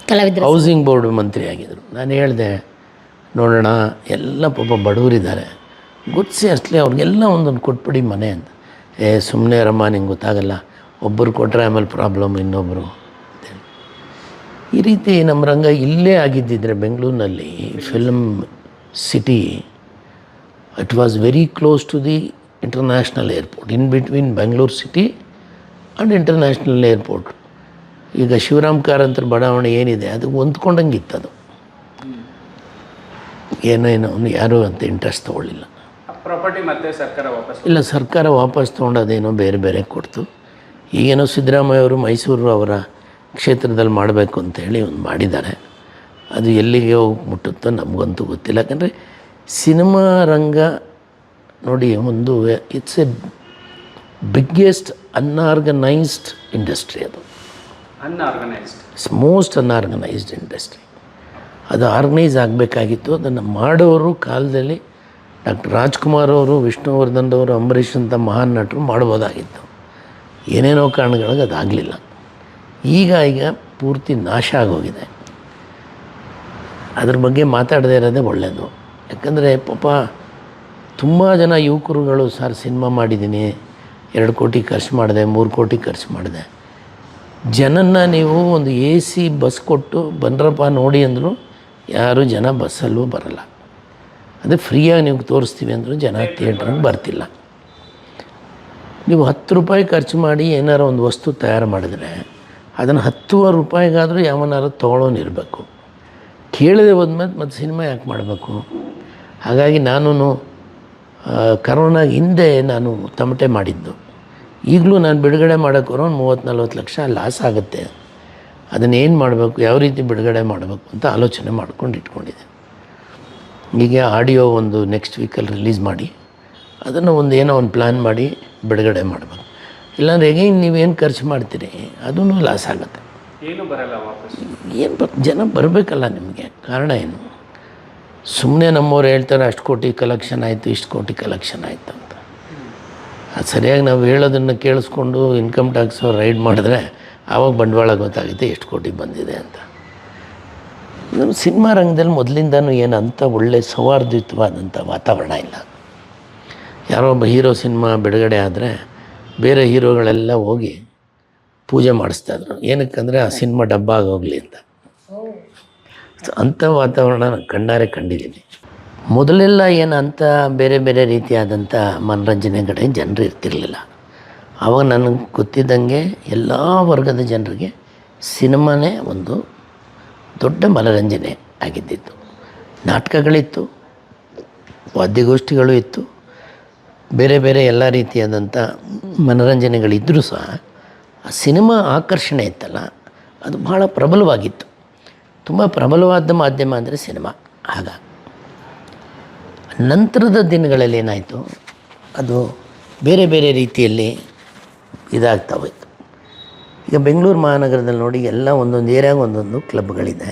ಕಲಾವಿದರು ಹೌಸಿಂಗ್ ಬೋರ್ಡ್ ಮಂತ್ರಿ ಆಗಿದ್ದರು. ನಾನು ಹೇಳಿದೆ, ನೋಡೋಣ ಎಲ್ಲ ಪಾಪ ಬಡವರಿದ್ದಾರೆ, ಗುಡ್ಸಿ ಅಷ್ಟೇ ಅವ್ರಿಗೆಲ್ಲ ಒಂದೊಂದು ಕೊಟ್ಬಿಡಿ ಮನೆ ಅಂತ. ಸುಮ್ಮನೆ ರಮ್ಮ, ನಿಂಗೆ ಗೊತ್ತಾಗಲ್ಲ, ಒಬ್ಬರು ಕೊಟ್ಟರೆ ಆಮೇಲೆ ಪ್ರಾಬ್ಲಮ್ ಇನ್ನೊಬ್ಬರು ಅಂತೇಳಿ. ಈ ರೀತಿ ನಮ್ಮ ರಂಗ ಇಲ್ಲೇ ಆಗಿದ್ದಿದ್ರೆ ಬೆಂಗಳೂರಿನಲ್ಲಿ film city, it was very close to the international airport, in between Bengaluru city and international airport. ಈಗ ಶಿವರಾಮ್ ಕಾರಂತರ ಬಡಾವಣೆ ಏನಿದೆ ಅದು ಹೊಂದ್ಕೊಂಡಂಗೆ ಇತ್ತದು. ಏನೇನೋ ಯಾರೂ ಅಂತ ಇಂಟ್ರೆಸ್ಟ್ ತೊಗೊಳ್ಳಿಲ್ಲ. ಪ್ರಾಪರ್ಟಿ ಮತ್ತೆ ಸರ್ಕಾರ ವಾಪಸ್ ಇಲ್ಲ, ಸರ್ಕಾರ ವಾಪಸ್ ತೊಗೊಂಡು ಅದೇನೋ ಬೇರೆ ಬೇರೆ ಕೊಡ್ತು. ಈಗೇನೋ ಸಿದ್ದರಾಮಯ್ಯ ಅವರು ಮೈಸೂರು ಅವರ ಕ್ಷೇತ್ರದಲ್ಲಿ ಮಾಡಬೇಕು ಅಂತೇಳಿ ಒಂದು ಮಾಡಿದ್ದಾರೆ. ಅದು ಎಲ್ಲಿಗೆ ಹೋಗಿ ಮುಟ್ಟುತ್ತೋ ನಮಗಂತೂ ಗೊತ್ತಿಲ್ಲ. ಯಾಕಂದರೆ ಸಿನಿಮಾ ರಂಗ ನೋಡಿ ಒಂದು it's A biggest unorganised industry. ಅದು ಇಟ್ಸ್ ಮೋಸ್ಟ್ ಅನ್ಆರ್ಗನೈಸ್ಡ್ ಇಂಡಸ್ಟ್ರಿ. ಅದು ಆರ್ಗನೈಸ್ ಆಗಬೇಕಾಗಿತ್ತು. ಅದನ್ನು ಮಾಡೋರು ಕಾಲದಲ್ಲಿ ಡಾಕ್ಟರ್ ರಾಜ್ಕುಮಾರ್ ಅವರು, ವಿಷ್ಣುವರ್ಧನ್ ಅವರು, ಅಂಬರೀಷ್ ಅಂತ ಮಹಾನ್ ನಟರು ಮಾಡ್ಬೋದಾಗಿತ್ತು. ಏನೇನೋ ಕಾರಣಗಳಿಗೆ ಅದಾಗಲಿಲ್ಲ. ಈಗ ಪೂರ್ತಿ ನಾಶ ಆಗೋಗಿದೆ. ಅದ್ರ ಬಗ್ಗೆ ಮಾತಾಡದೇ ಇರೋದೇ ಒಳ್ಳೆಯದು. ಯಾಕಂದರೆ ಪಾಪ ತುಂಬ ಜನ ಯುವಕರುಗಳು ಸರ್ ಸಿನಿಮಾ ಮಾಡಿದ್ದೀನಿ, 2 ಕೋಟಿ ಖರ್ಚು ಮಾಡಿದೆ, 3 ಕೋಟಿ ಖರ್ಚು ಮಾಡಿದೆ. ಜನನ್ನ ನೀವು ಒಂದು AC ಬಸ್ ಕೊಟ್ಟು ಬಂದ್ರಪ್ಪ ನೋಡಿ ಅಂದರು ಯಾರು ಜನ ಬಸ್ಸಲ್ಲೂ ಬರಲ್ಲ. ಅದೇ ಫ್ರೀಯಾಗಿ ನೀವು ತೋರಿಸ್ತೀವಿ ಅಂದರೂ ಜನ ಥಿಯೇಟ್ರಿಗೆ ಬರ್ತಿಲ್ಲ. ನೀವು 10 ರೂಪಾಯಿ ಖರ್ಚು ಮಾಡಿ ಏನಾರು ಒಂದು ವಸ್ತು ತಯಾರು ಮಾಡಿದ್ರೆ ಅದನ್ನು 10 ರೂಪಾಯಿಗಾದರೂ ಯಾವನಾರು ತೊಗೊಳೋನಿರಬೇಕು. ಕೇಳದೆ ಹೋದ್ಮೇಲೆ ಮತ್ತು ಸಿನಿಮಾ ಯಾಕೆ ಮಾಡಬೇಕು? ಹಾಗಾಗಿ ನಾನು ಕರೋನಾಗ ಹಿಂದೆ ನಾನು ತಮಟೆ ಮಾಡಿದ್ದು. ಈಗಲೂ ನಾನು ಬಿಡುಗಡೆ ಮಾಡೋಕ್ಕೋರು ಒಂದು 30-40 ಲಕ್ಷ ಲಾಸ್ ಆಗುತ್ತೆ. ಅದನ್ನೇನು ಮಾಡಬೇಕು, ಯಾವ ರೀತಿ ಬಿಡುಗಡೆ ಮಾಡಬೇಕು ಅಂತ ಆಲೋಚನೆ ಮಾಡ್ಕೊಂಡು ಇಟ್ಕೊಂಡಿದ್ದೆ. ಹೀಗೆ ಆಡಿಯೋ ಒಂದು ನೆಕ್ಸ್ಟ್ ವೀಕಲ್ಲಿ ರಿಲೀಸ್ ಮಾಡಿ ಅದನ್ನು ಏನೋ ಒಂದು ಪ್ಲ್ಯಾನ್ ಮಾಡಿ ಬಿಡುಗಡೆ ಮಾಡಬೇಕು. ಇಲ್ಲಾಂದ್ರೆ ಹೇಗೆ ನೀವೇನು ಖರ್ಚು ಮಾಡ್ತೀರಿ ಅದೂ ಲಾಸ್ ಆಗುತ್ತೆ. ಏನು ಬರಲ್ಲ ವಾಪಸ್. ಜನ ಬರಬೇಕಲ್ಲ ನಿಮಗೆ. ಕಾರಣ ಏನು? ಸುಮ್ಮನೆ ನಮ್ಮವ್ರು ಹೇಳ್ತಾರೆ ಅಷ್ಟು ಕೋಟಿ ಕಲೆಕ್ಷನ್ ಆಯಿತು, ಇಷ್ಟು ಕೋಟಿ ಕಲೆಕ್ಷನ್ ಆಯಿತು ಅಂತ. ಅದು ಸರಿಯಾಗಿ ನಾವು ಹೇಳೋದನ್ನು ಕೇಳಿಸ್ಕೊಂಡು ಇನ್ಕಮ್ ಟ್ಯಾಕ್ಸ್ ರೈಡ್ ಮಾಡಿದ್ರೆ ಆವಾಗ ಬಂಡವಾಳ ಗೊತ್ತಾಗುತ್ತೆ ಎಷ್ಟು ಕೋಟಿ ಬಂದಿದೆ ಅಂತ. ನಮ್ಮ ಸಿನಿಮಾ ರಂಗದಲ್ಲಿ ಮೊದಲಿಂದನೂ ಏನು ಅಂಥ ಒಳ್ಳೆ ಸೌಹಾರ್ದಯುತವಾದಂಥ ವಾತಾವರಣ ಇಲ್ಲ. ಯಾರೋ ಒಬ್ಬ ಹೀರೋ ಸಿನಿಮಾ ಬಿಡುಗಡೆ ಆದರೆ ಬೇರೆ ಹೀರೋಗಳೆಲ್ಲ ಹೋಗಿ ಪೂಜೆ ಮಾಡಿಸ್ತಾಯಿದ್ರು. ಏನಕ್ಕಂದರೆ ಆ ಸಿನಿಮಾ ಡಬ್ಬ ಆಗೋಗಲಿ ಅಂತ. ಅಂಥ ವಾತಾವರಣ ನಾನು ಕಣ್ಣಾರೆ ಕಂಡಿದ್ದೀನಿ. ಮೊದಲೆಲ್ಲ ಏನು ಅಂಥ ಬೇರೆ ಬೇರೆ ರೀತಿಯಾದಂಥ ಮನರಂಜನೆಗಡೆ ಜನರು ಇರ್ತಿರಲಿಲ್ಲ. ಆವಾಗ ನನಗೆ ಗೊತ್ತಿದ್ದಂಗೆ ಎಲ್ಲ ವರ್ಗದ ಜನರಿಗೆ ಸಿನಿಮಾನೇ ಒಂದು ದೊಡ್ಡ ಮನರಂಜನೆ ಆಗಿದ್ದಿತ್ತು. ನಾಟಕಗಳಿತ್ತು, ವಾದ್ಯಗೋಷ್ಠಿಗಳು ಇತ್ತು, ಬೇರೆ ಬೇರೆ ಎಲ್ಲ ರೀತಿಯಾದಂಥ ಮನರಂಜನೆಗಳಿದ್ದರೂ ಸಹ ಆ ಸಿನಿಮಾ ಆಕರ್ಷಣೆ ಇತ್ತಲ್ಲ ಅದು ಭಾಳ ಪ್ರಬಲವಾಗಿತ್ತು. ತುಂಬ ಪ್ರಬಲವಾದ ಮಾಧ್ಯಮ ಅಂದರೆ ಸಿನಿಮಾ. ಆಗ ನಂತರದ ದಿನಗಳಲ್ಲಿ ಏನಾಯಿತು, ಅದು ಬೇರೆ ಬೇರೆ ರೀತಿಯಲ್ಲಿ ಇದಾಗ್ತಾ ಹೋಯಿತು. ಈಗ ಬೆಂಗಳೂರು ಮಹಾನಗರದಲ್ಲಿ ನೋಡಿ ಎಲ್ಲ ಒಂದೊಂದು ಏರಿಯಾಗ ಒಂದೊಂದು ಕ್ಲಬ್ಗಳಿದೆ.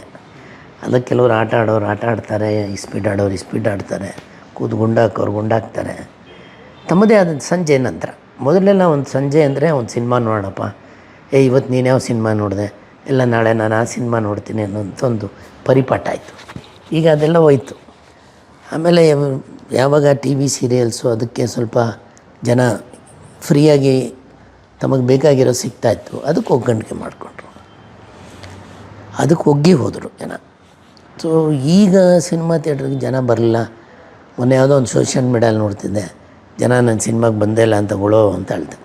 ಅದಕ್ಕೆ ಕೆಲವರು ಆಟ ಆಡೋರು ಆಟ ಆಡ್ತಾರೆ, ಸ್ಪೀಡ್ ಆಡೋರು ಸ್ಪೀಡ್ ಆಡ್ತಾರೆ, ಕೂತು ಗುಂಡಾಕೋರು ಗುಂಡಾಕ್ತಾರೆ. ತಮ್ಮದೇ ಆದ ಸಂಜೆ ನಂತರ ಮೊದಲೆಲ್ಲ ಒಂದು ಸಂಜೆ ಅಂದರೆ ಒಂದು ಸಿನಿಮಾ ನೋಡೋಣಪ್ಪ, ಇವತ್ತು ನೀನು ಯಾವ ಸಿನಿಮಾ ನೋಡಿದೆ, ಇಲ್ಲ ನಾಳೆ ನಾನು ಆ ಸಿನಿಮಾ ನೋಡ್ತೀನಿ ಅನ್ನೋಂಥ ಒಂದು ಪರಿಪಾಠ ಆಯಿತು. ಈಗ ಅದೆಲ್ಲ ಹೋಯ್ತು. ಆಮೇಲೆ ಯಾವಾಗ TV ಸೀರಿಯಲ್ಸು ಅದಕ್ಕೆ ಸ್ವಲ್ಪ ಜನ ಫ್ರೀಯಾಗಿ ತಮಗೆ ಬೇಕಾಗಿರೋ ಸಿಗ್ತಾಯಿತ್ತು, ಅದಕ್ಕೆ ಒಗ್ಗಣಿಕೆ ಮಾಡಿಕೊಂಡ್ರು, ಅದಕ್ಕೆ ಒಗ್ಗಿ ಹೋದರು ಜನ. ಸೊ ಈಗ ಸಿನಿಮಾ ಥಿಯೇಟ್ರಿಗೆ ಜನ ಬರಲಿಲ್ಲ. ಮೊನ್ನೆ ಯಾವುದೋ ಒಂದು ಸೋಷಿಯಲ್ ಮೀಡಿಯಲ್ಲಿ ನೋಡ್ತಿದ್ದೆ, ಜನ ನನ್ನ ಸಿನಿಮಾಗೆ ಬಂದೇ ಇಲ್ಲ ಅಂತ ಗೊಳೋ ಅಂತ ಹೇಳ್ತಾರೆ.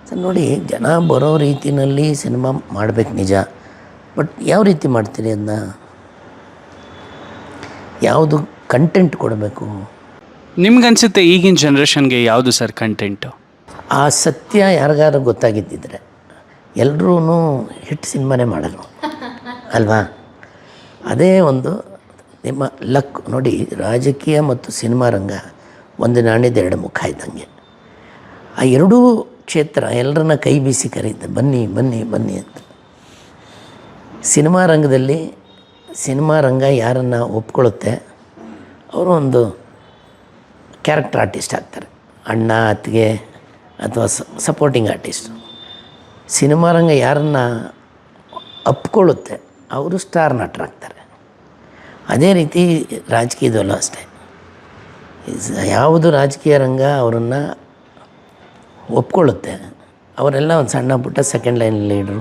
ಸೊ ನೋಡಿ, ಜನ ಬರೋ ರೀತಿಯಲ್ಲಿ ಸಿನಿಮಾ ಮಾಡಬೇಕು ನಿಜ, ಬಟ್ ಯಾವ ರೀತಿ ಮಾಡ್ತೀರಿ ಅದನ್ನ? ಯಾವುದು ಕಂಟೆಂಟ್ ಕೊಡಬೇಕು? ನಿಮ್ಗನ್ಸುತ್ತೆ ಈಗಿನ ಜನ್ರೇಷನ್ಗೆ ಯಾವುದು ಸರ್ ಕಂಟೆಂಟು? ಆ ಸತ್ಯ ಯಾರಿಗಾರು ಗೊತ್ತಾಗಿದ್ದಿದ್ರೆ ಎಲ್ಲರೂ ಹಿಟ್ ಸಿನಿಮಾನೇ ಮಾಡಲ್ಲ ಅಲ್ವಾ? ಅದೇ ಒಂದು ನಿಮ್ಮ ಲಕ್. ನೋಡಿ, ರಾಜಕೀಯ ಮತ್ತು ಸಿನಿಮಾ ರಂಗ ಒಂದು ನಾಣ್ಯದ 2 ಮುಖ ಇದ್ದಂಗೆ. ಆ ಎರಡೂ ಕ್ಷೇತ್ರ ಎಲ್ಲರನ್ನ ಕೈ ಬೀಸಿ ಕರೀತೆ, ಬನ್ನಿ ಬನ್ನಿ ಬನ್ನಿ ಅಂತ. ಸಿನಿಮಾ ರಂಗದಲ್ಲಿ ಸಿನಿಮಾ ರಂಗ ಯಾರನ್ನು ಒಪ್ಕೊಳ್ಳುತ್ತೆ ಅವರು ಒಂದು ಕ್ಯಾರೆಕ್ಟರ್ ಆರ್ಟಿಸ್ಟ್ ಆಗ್ತಾರೆ, ಅಣ್ಣ ಅತ್ತಿಗೆ ಅಥವಾ ಸಪೋರ್ಟಿಂಗ್ ಆರ್ಟಿಸ್ಟು. ಸಿನಿಮಾ ರಂಗ ಯಾರನ್ನು ಅಪ್ಕೊಳ್ಳುತ್ತೆ ಅವರು ಸ್ಟಾರ್ ನಟರಾಗ್ತಾರೆ. ಅದೇ ರೀತಿ ರಾಜಕೀಯದಲ್ಲೂ ಅಷ್ಟೇ. ಯಾವುದು ರಾಜಕೀಯ ರಂಗ ಅವರನ್ನು ಒಪ್ಕೊಳ್ಳುತ್ತೆ ಅವರೆಲ್ಲ ಒಂದು ಸಣ್ಣ ಪುಟ್ಟ ಸೆಕೆಂಡ್ ಲೈನ್ ಲೀಡ್ರು,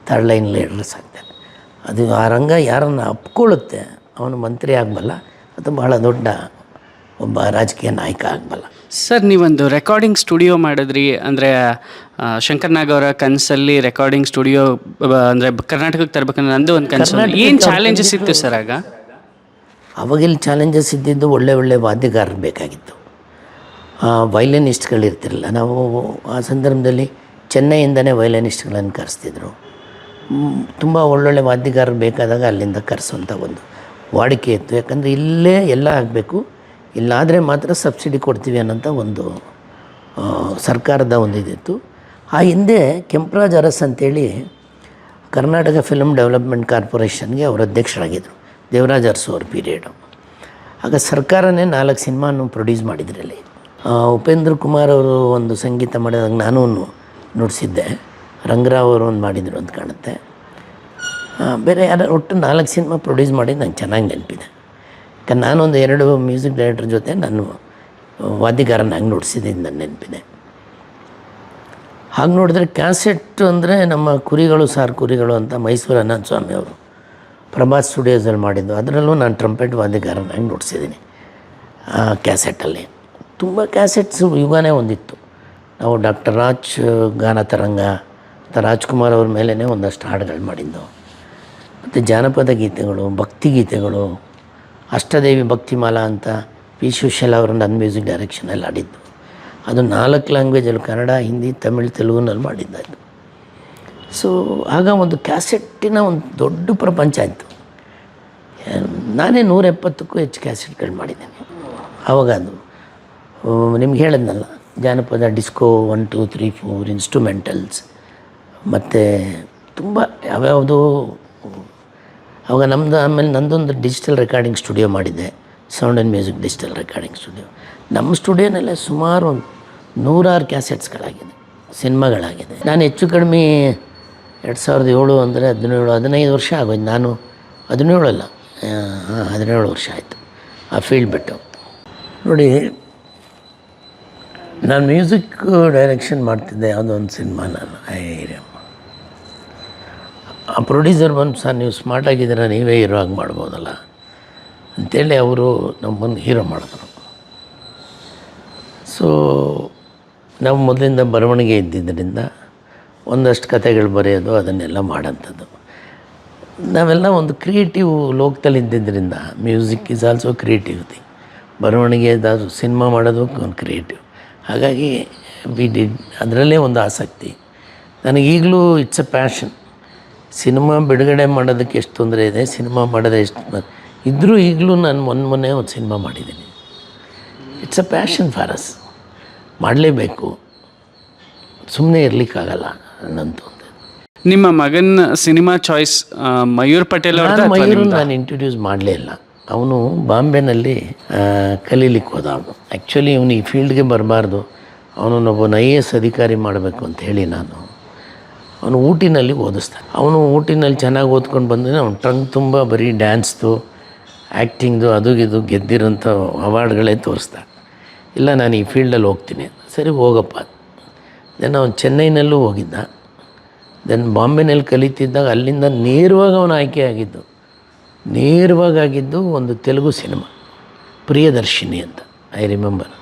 ಥರ್ಡ್ ಲೈನ್ ಲೀಡರ್ಸ್ ಆಗ್ತಾರೆ. ಅದು ಆ ರಂಗ ಯಾರನ್ನು ಅಪ್ಕೊಳ್ಳುತ್ತೆ ಅವನು ಮಂತ್ರಿ ಆಗಬಲ್ಲ, ಅದು ಬಹಳ ದೊಡ್ಡ ಒಬ್ಬ ರಾಜಕೀಯ ನಾಯಕ ಆಗಬಲ್ಲ. ಸರ್, ನೀವೊಂದು ರೆಕಾರ್ಡಿಂಗ್ ಸ್ಟುಡಿಯೋ ಮಾಡಿದ್ರಿ ಅಂದರೆ ಶಂಕರ್ ನಾಗ್ ಅವರ ಕನಸಲ್ಲಿ ರೆಕಾರ್ಡಿಂಗ್ ಸ್ಟುಡಿಯೋ ಅಂದರೆ ಕರ್ನಾಟಕಕ್ಕೆ ತರಬೇಕಂದ್ರೆ ನಂದು ಒಂದು ಕನಸು. ಏನು ಚಾಲೆಂಜಸ್ ಇತ್ತು ಸರ್ ಆಗ? ಅವಾಗೆಲ್ಲಿ ಚಾಲೆಂಜಸ್ ಇದ್ದಿದ್ದು ಒಳ್ಳೆ ಒಳ್ಳೆ ವಾದ್ಯಗಾರರು ಬೇಕಾಗಿತ್ತು, ವೈಲಿನಿಸ್ಟ್ಗಳಿರ್ತಿರಲಿಲ್ಲ. ನಾವು ಆ ಸಂದರ್ಭದಲ್ಲಿ ಚೆನ್ನೈಯಿಂದನೇ ವೈಲಿನಿಸ್ಟ್ಗಳನ್ನು ಕರೆಸ್ತಿದ್ರು. ತುಂಬ ಒಳ್ಳೊಳ್ಳೆ ವಾದ್ಯಗಾರರು ಬೇಕಾದಾಗ ಅಲ್ಲಿಂದ ಕರೆಸುವಂಥ ಒಂದು ವಾಡಿಕೆ ಇತ್ತು. ಯಾಕಂದರೆ ಇಲ್ಲೇ ಎಲ್ಲ ಆಗಬೇಕು, ಇಲ್ಲಾದರೆ ಮಾತ್ರ ಸಬ್ಸಿಡಿ ಕೊಡ್ತೀವಿ ಅನ್ನೋಂಥ ಒಂದು ಸರ್ಕಾರದ ಒಂದು ಇದಿತ್ತು. ಆ ಹಿಂದೆ ಕೆಂಪರಾಜ್ ಅರಸ್ ಅಂತೇಳಿ ಕರ್ನಾಟಕ ಫಿಲ್ಮ್ ಡೆವಲಪ್ಮೆಂಟ್ ಕಾರ್ಪೊರೇಷನ್ಗೆ ಅವರು ಅಧ್ಯಕ್ಷರಾಗಿದ್ದರು, ದೇವರಾಜ್ ಅರಸು ಅವ್ರ ಪೀರಿಯಡು. ಆಗ ಸರ್ಕಾರನೇ 4 ಸಿನಿಮಾನು ಪ್ರೊಡ್ಯೂಸ್ ಮಾಡಿದ್ರಲ್ಲಿ. ಉಪೇಂದ್ರ ಕುಮಾರ್ ಅವರು ಒಂದು ಸಂಗೀತ ಮಾಡಿದಾಗ ನಾನು ನುಡಿಸಿದ್ದೆ, ರಂಗರಾವ್ ಅವರು ಒಂದು ಮಾಡಿದರು ಅಂತ ಕಾಣುತ್ತೆ. ಬೇರೆ ಯಾರು ಒಟ್ಟು 4 ಸಿನಿಮಾ ಪ್ರೊಡ್ಯೂಸ್ ಮಾಡಿ ನಂಗೆ ಚೆನ್ನಾಗಿ ನೆನಪಿದೆ. ಯಾಕಂದ್ರೆ ನಾನೊಂದು 2 ಮ್ಯೂಸಿಕ್ ಡೈರೆಕ್ಟ್ರ್ ಜೊತೆ ನಾನು ವಾದ್ಯಗಾರನಾಗಿ ನುಡಿಸಿದ್ದೀನಿ ನನ್ನ ನೆನಪಿದೆ. ಹಾಗೆ ನೋಡಿದ್ರೆ ಕ್ಯಾಸೆಟ್ ಅಂದರೆ ನಮ್ಮ ಕುರಿಗಳು ಸಾರ್ ಕುರಿಗಳು ಅಂತ ಮೈಸೂರು ಅನಂತ ಸ್ವಾಮಿ ಅವರು ಪ್ರಭಾತ್ ಸ್ಟುಡಿಯೋಸಲ್ಲಿ ಮಾಡಿದ್ದು, ಅದರಲ್ಲೂ ನಾನು ಟ್ರಂಪೆಟ್ ವಾದ್ಯಗಾರನಾಗಿ ನುಡಿಸಿದ್ದೀನಿ. ಆ ಕ್ಯಾಸೆಟಲ್ಲಿ ತುಂಬ ಕ್ಯಾಸೆಟ್ಸು ಯುಗನೇ ಒಂದಿತ್ತು. ನಾವು ಡಾಕ್ಟರ್ ರಾಜ್ ಗಾನ ತರಂಗ ಮತ್ತು ರಾಜ್ಕುಮಾರ್ ಅವ್ರ ಮೇಲೇ ಒಂದಷ್ಟು ಹಾಡುಗಳು ಮಾಡಿದ್ದು, ಮತ್ತು ಜಾನಪದ ಗೀತೆಗಳು, ಭಕ್ತಿ ಗೀತೆಗಳು, ಅಷ್ಟದೇವಿ ಭಕ್ತಿಮಾಲಾ ಅಂತ ಪಿ ಶಿವಶಾಲ ಅವರು ನನ್ನ ಮ್ಯೂಸಿಕ್ ಡೈರೆಕ್ಷನಲ್ಲಿ ಆಡಿದ್ದು. ಅದು 4 ಲ್ಯಾಂಗ್ವೇಜಲ್ಲಿ ಕನ್ನಡ, ಹಿಂದಿ, ತಮಿಳ್, ತೆಲುಗುನಲ್ಲಿ ಮಾಡಿದ್ದಾಯಿತು. ಸೊ ಆಗ ಒಂದು ಕ್ಯಾಸೆಟ್ಟಿನ ಒಂದು ದೊಡ್ಡ ಪ್ರಪಂಚ ಆಯಿತು. ನಾನೇ 170ಕ್ಕೂ ಹೆಚ್ಚು ಕ್ಯಾಸೆಟ್ಗಳು ಮಾಡಿದ್ದೇನೆ. ಆವಾಗ ಅದು ನಿಮ್ಗೆ ಹೇಳಿದ್ನಲ್ಲ, ಜಾನಪದ, ಡಿಸ್ಕೋ, 1, 2, 3, 4 ಇನ್ಸ್ಟ್ರೂಮೆಂಟಲ್ಸ್, ಮತ್ತು ತುಂಬ ಯಾವ್ಯಾವುದೋ. ಆವಾಗ ನಮ್ಮದು ಆಮೇಲೆ ನಂದೊಂದು ಡಿಜಿಟಲ್ ರೆಕಾರ್ಡಿಂಗ್ ಸ್ಟುಡಿಯೋ ಮಾಡಿದ್ದೆ, sound and music digital recording studio. ನಮ್ಮ ಸ್ಟುಡಿಯೋನಲ್ಲೇ ಸುಮಾರು 100 ಕ್ಯಾಸೆಟ್ಸ್ಗಳಾಗಿದೆ, ಸಿನಿಮಾಗಳಾಗಿದೆ. ನಾನು ಹೆಚ್ಚು ಕಡಿಮೆ 2007 ಅಂದರೆ 15 ವರ್ಷ ಆಗೋಯ್ತು. ನಾನು 17 ಅಲ್ಲ 17 ವರ್ಷ ಆಯಿತು ಆ ಫೀಲ್ಡ್ ಬಿಟ್ಟು. ನೋಡಿ, ನಾನು ಮ್ಯೂಸಿಕ್ ಡೈರೆಕ್ಷನ್ ಮಾಡ್ತಿದ್ದೆ ಯಾವುದೋ ಒಂದು ಸಿನಿಮಾ. ನಾನು ಆ ಪ್ರೊಡ್ಯೂಸರ್ ಬಂದು, ಸರ್ ನೀವು ಸ್ಮಾರ್ಟಾಗಿದ್ದೀರ, ನೀವೇ ಹೀರೋ ಆಗಿ ಮಾಡ್ಬೋದಲ್ಲ ಅಂಥೇಳಿ ಅವರು ನಮ್ಮನ್ನು ಹೀರೋ ಮಾಡಿದ್ರು. ಸೊ ನಾವು ಮೊದಲಿಂದ ಬರವಣಿಗೆ ಇದ್ದಿದ್ದರಿಂದ ಒಂದಷ್ಟು ಕಥೆಗಳು ಬರೆಯೋದು, ಅದನ್ನೆಲ್ಲ ಮಾಡೋಂಥದ್ದು. ನಾವೆಲ್ಲ ಒಂದು ಕ್ರಿಯೇಟಿವ್ ಲೋಕದಲ್ಲಿ ಇದ್ದಿದ್ದರಿಂದ, ಮ್ಯೂಸಿಕ್ ಈಸ್ ಆಲ್ಸೋ ಕ್ರಿಯೇಟಿವಿಟಿ, ಬರವಣಿಗೆ ಅದು ಸಿನಿಮಾ ಮಾಡೋದು ಒಂದು ಕ್ರಿಯೇಟಿವ್. ಹಾಗಾಗಿ ಅದರಲ್ಲೇ ಒಂದು ಆಸಕ್ತಿ ನನಗೀಗಲೂ. It's a passion. ಸಿನಿಮಾ ಬಿಡುಗಡೆ ಮಾಡೋದಕ್ಕೆ ಎಷ್ಟು ತೊಂದರೆ ಇದೆ, ಸಿನಿಮಾ ಮಾಡೋದು ಎಷ್ಟು ಇದ್ದರೂ ಈಗಲೂ ನಾನು ಮೊನ್ನೆ ಒಂದು ಸಿನಿಮಾ ಮಾಡಿದ್ದೀನಿ. It's a passion for us. ಮಾಡಲೇಬೇಕು, ಸುಮ್ಮನೆ ಇರಲಿಕ್ಕಾಗಲ್ಲ ಅನ್ನಂತ. ನಿಮ್ಮ ಮಗನ ಸಿನಿಮಾ ಚಾಯ್ಸ್ ಮಯೂರ್ ಪಟೇಲ್ ಅವ್ರದ್ದು? ಮಯೂರ್ ನಾನು ಇಂಟ್ರೊಡ್ಯೂಸ್ ಮಾಡಲೇ ಇಲ್ಲ. ಅವನು ಬಾಂಬೆನಲ್ಲಿ ಕಲೀಲಿಕ್ಕೆ ಹೋದ. ಅವನು ಆ್ಯಕ್ಚುಲಿ ಅವನು ಈ ಫೀಲ್ಡ್ಗೆ ಬರಬಾರ್ದು, ಅವನನ್ನೊಬ್ಬನ IAS ಅಧಿಕಾರಿ ಮಾಡಬೇಕು ಅಂತ ಹೇಳಿ ಅವನು ಊಟಿನಲ್ಲಿ ಓದಿಸ್ತಾನೆ. ಅವನು ಊಟಿನಲ್ಲಿ ಚೆನ್ನಾಗಿ ಓದ್ಕೊಂಡು ಬಂದರೆ ಅವ್ನು ಟ್ರಂಕ್ ತುಂಬ ಬರೀ ಡ್ಯಾನ್ಸ್ದು, ಆ್ಯಕ್ಟಿಂಗ್ದು, ಅದು ಇದು ಗೆದ್ದಿರೋಂಥ ಅವಾರ್ಡ್ಗಳೇ ತೋರಿಸ್ತಾನೆ. ಇಲ್ಲ, ನಾನು ಈ ಫೀಲ್ಡಲ್ಲಿ ಹೋಗ್ತೀನಿ. ಸರಿ ಹೋಗಪ್ಪ. ದೆನ್ ಅವನು ಚೆನ್ನೈನಲ್ಲೂ ಹೋಗಿದ್ದ. ದೆನ್ ಬಾಂಬೆನಲ್ಲಿ ಕಲಿತಿದ್ದಾಗ ಅಲ್ಲಿಂದ ನೇರವಾಗಿ ಅವನು ಆಯ್ಕೆ ಆಗಿದ್ದು, ನೇರವಾಗಿದ್ದು ಒಂದು ತೆಲುಗು ಸಿನಿಮಾ, ಪ್ರಿಯದರ್ಶಿನಿ ಅಂತ. I remember.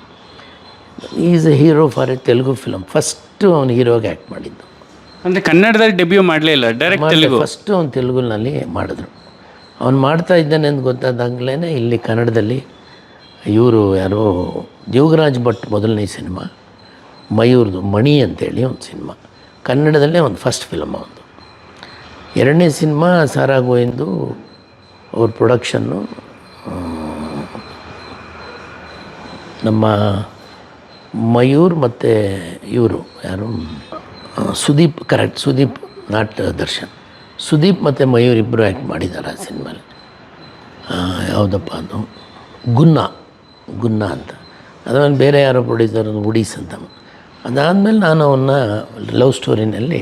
Is A hero for A Telugu film. First ಅವನು ಹೀರೋಗೆ ಆ್ಯಕ್ಟ್ ಮಾಡಿದ್ದು. ಅಂದರೆ ಕನ್ನಡದಲ್ಲಿ ಡೆಬ್ಯೂ ಮಾಡಲೇ ಇಲ್ಲ, ಡೈರೆಕ್ಟ್ ತೆಲುಗು. ಫಸ್ಟು ಅವ್ನು ತೆಲುಗುನಲ್ಲಿ ಮಾಡಿದ್ರು. ಅವ್ನು ಮಾಡ್ತಾ ಇದ್ದಾನೆ ಅಂತ ಗೊತ್ತಾದಾಗಲೇ ಇಲ್ಲಿ ಕನ್ನಡದಲ್ಲಿ ಇವರು ಯಾರೋ ದೇವರಾಜ್ ಭಟ್ ಮೊದಲನೇ ಸಿನಿಮಾ, ಮಯೂರ್ದು ಮಣಿ ಅಂತೇಳಿ ಒಂದು ಸಿನಿಮಾ, ಕನ್ನಡದಲ್ಲೇ ಒಂದು ಫಸ್ಟ್ ಫಿಲಮ್ ಒಂದು. 2ನೇ ಸಿನಿಮಾ ಸಾರಾ ಗೋವಿಂದು ಅವ್ರ ಪ್ರೊಡಕ್ಷನ್ನು, ನಮ್ಮ ಮಯೂರ್ ಮತ್ತು ಇವರು ಯಾರು ಸುದೀಪ್, ಕರೆಕ್ಟ್, ಸುದೀಪ್, ನಾಟ್ ದರ್ಶನ್. ಸುದೀಪ್ ಮತ್ತು ಮಯೂರ್ ಇಬ್ಬರು ಆ್ಯಕ್ಟ್ ಮಾಡಿದ್ದಾರೆ ಆ ಸಿನಿಮಾಲಿ. ಯಾವುದಪ್ಪ ಅದು, ಗುನ್ನ ಅಂತ. ಅದಾದ್ಮೇಲೆ ಬೇರೆ ಯಾರೋ ಪ್ರೊಡ್ಯೂಸರ್ ಉಡೀಸ್ ಅಂತ. ಅದಾದಮೇಲೆ ನಾನು ಅವನ್ನ ಲವ್ ಸ್ಟೋರಿನಲ್ಲಿ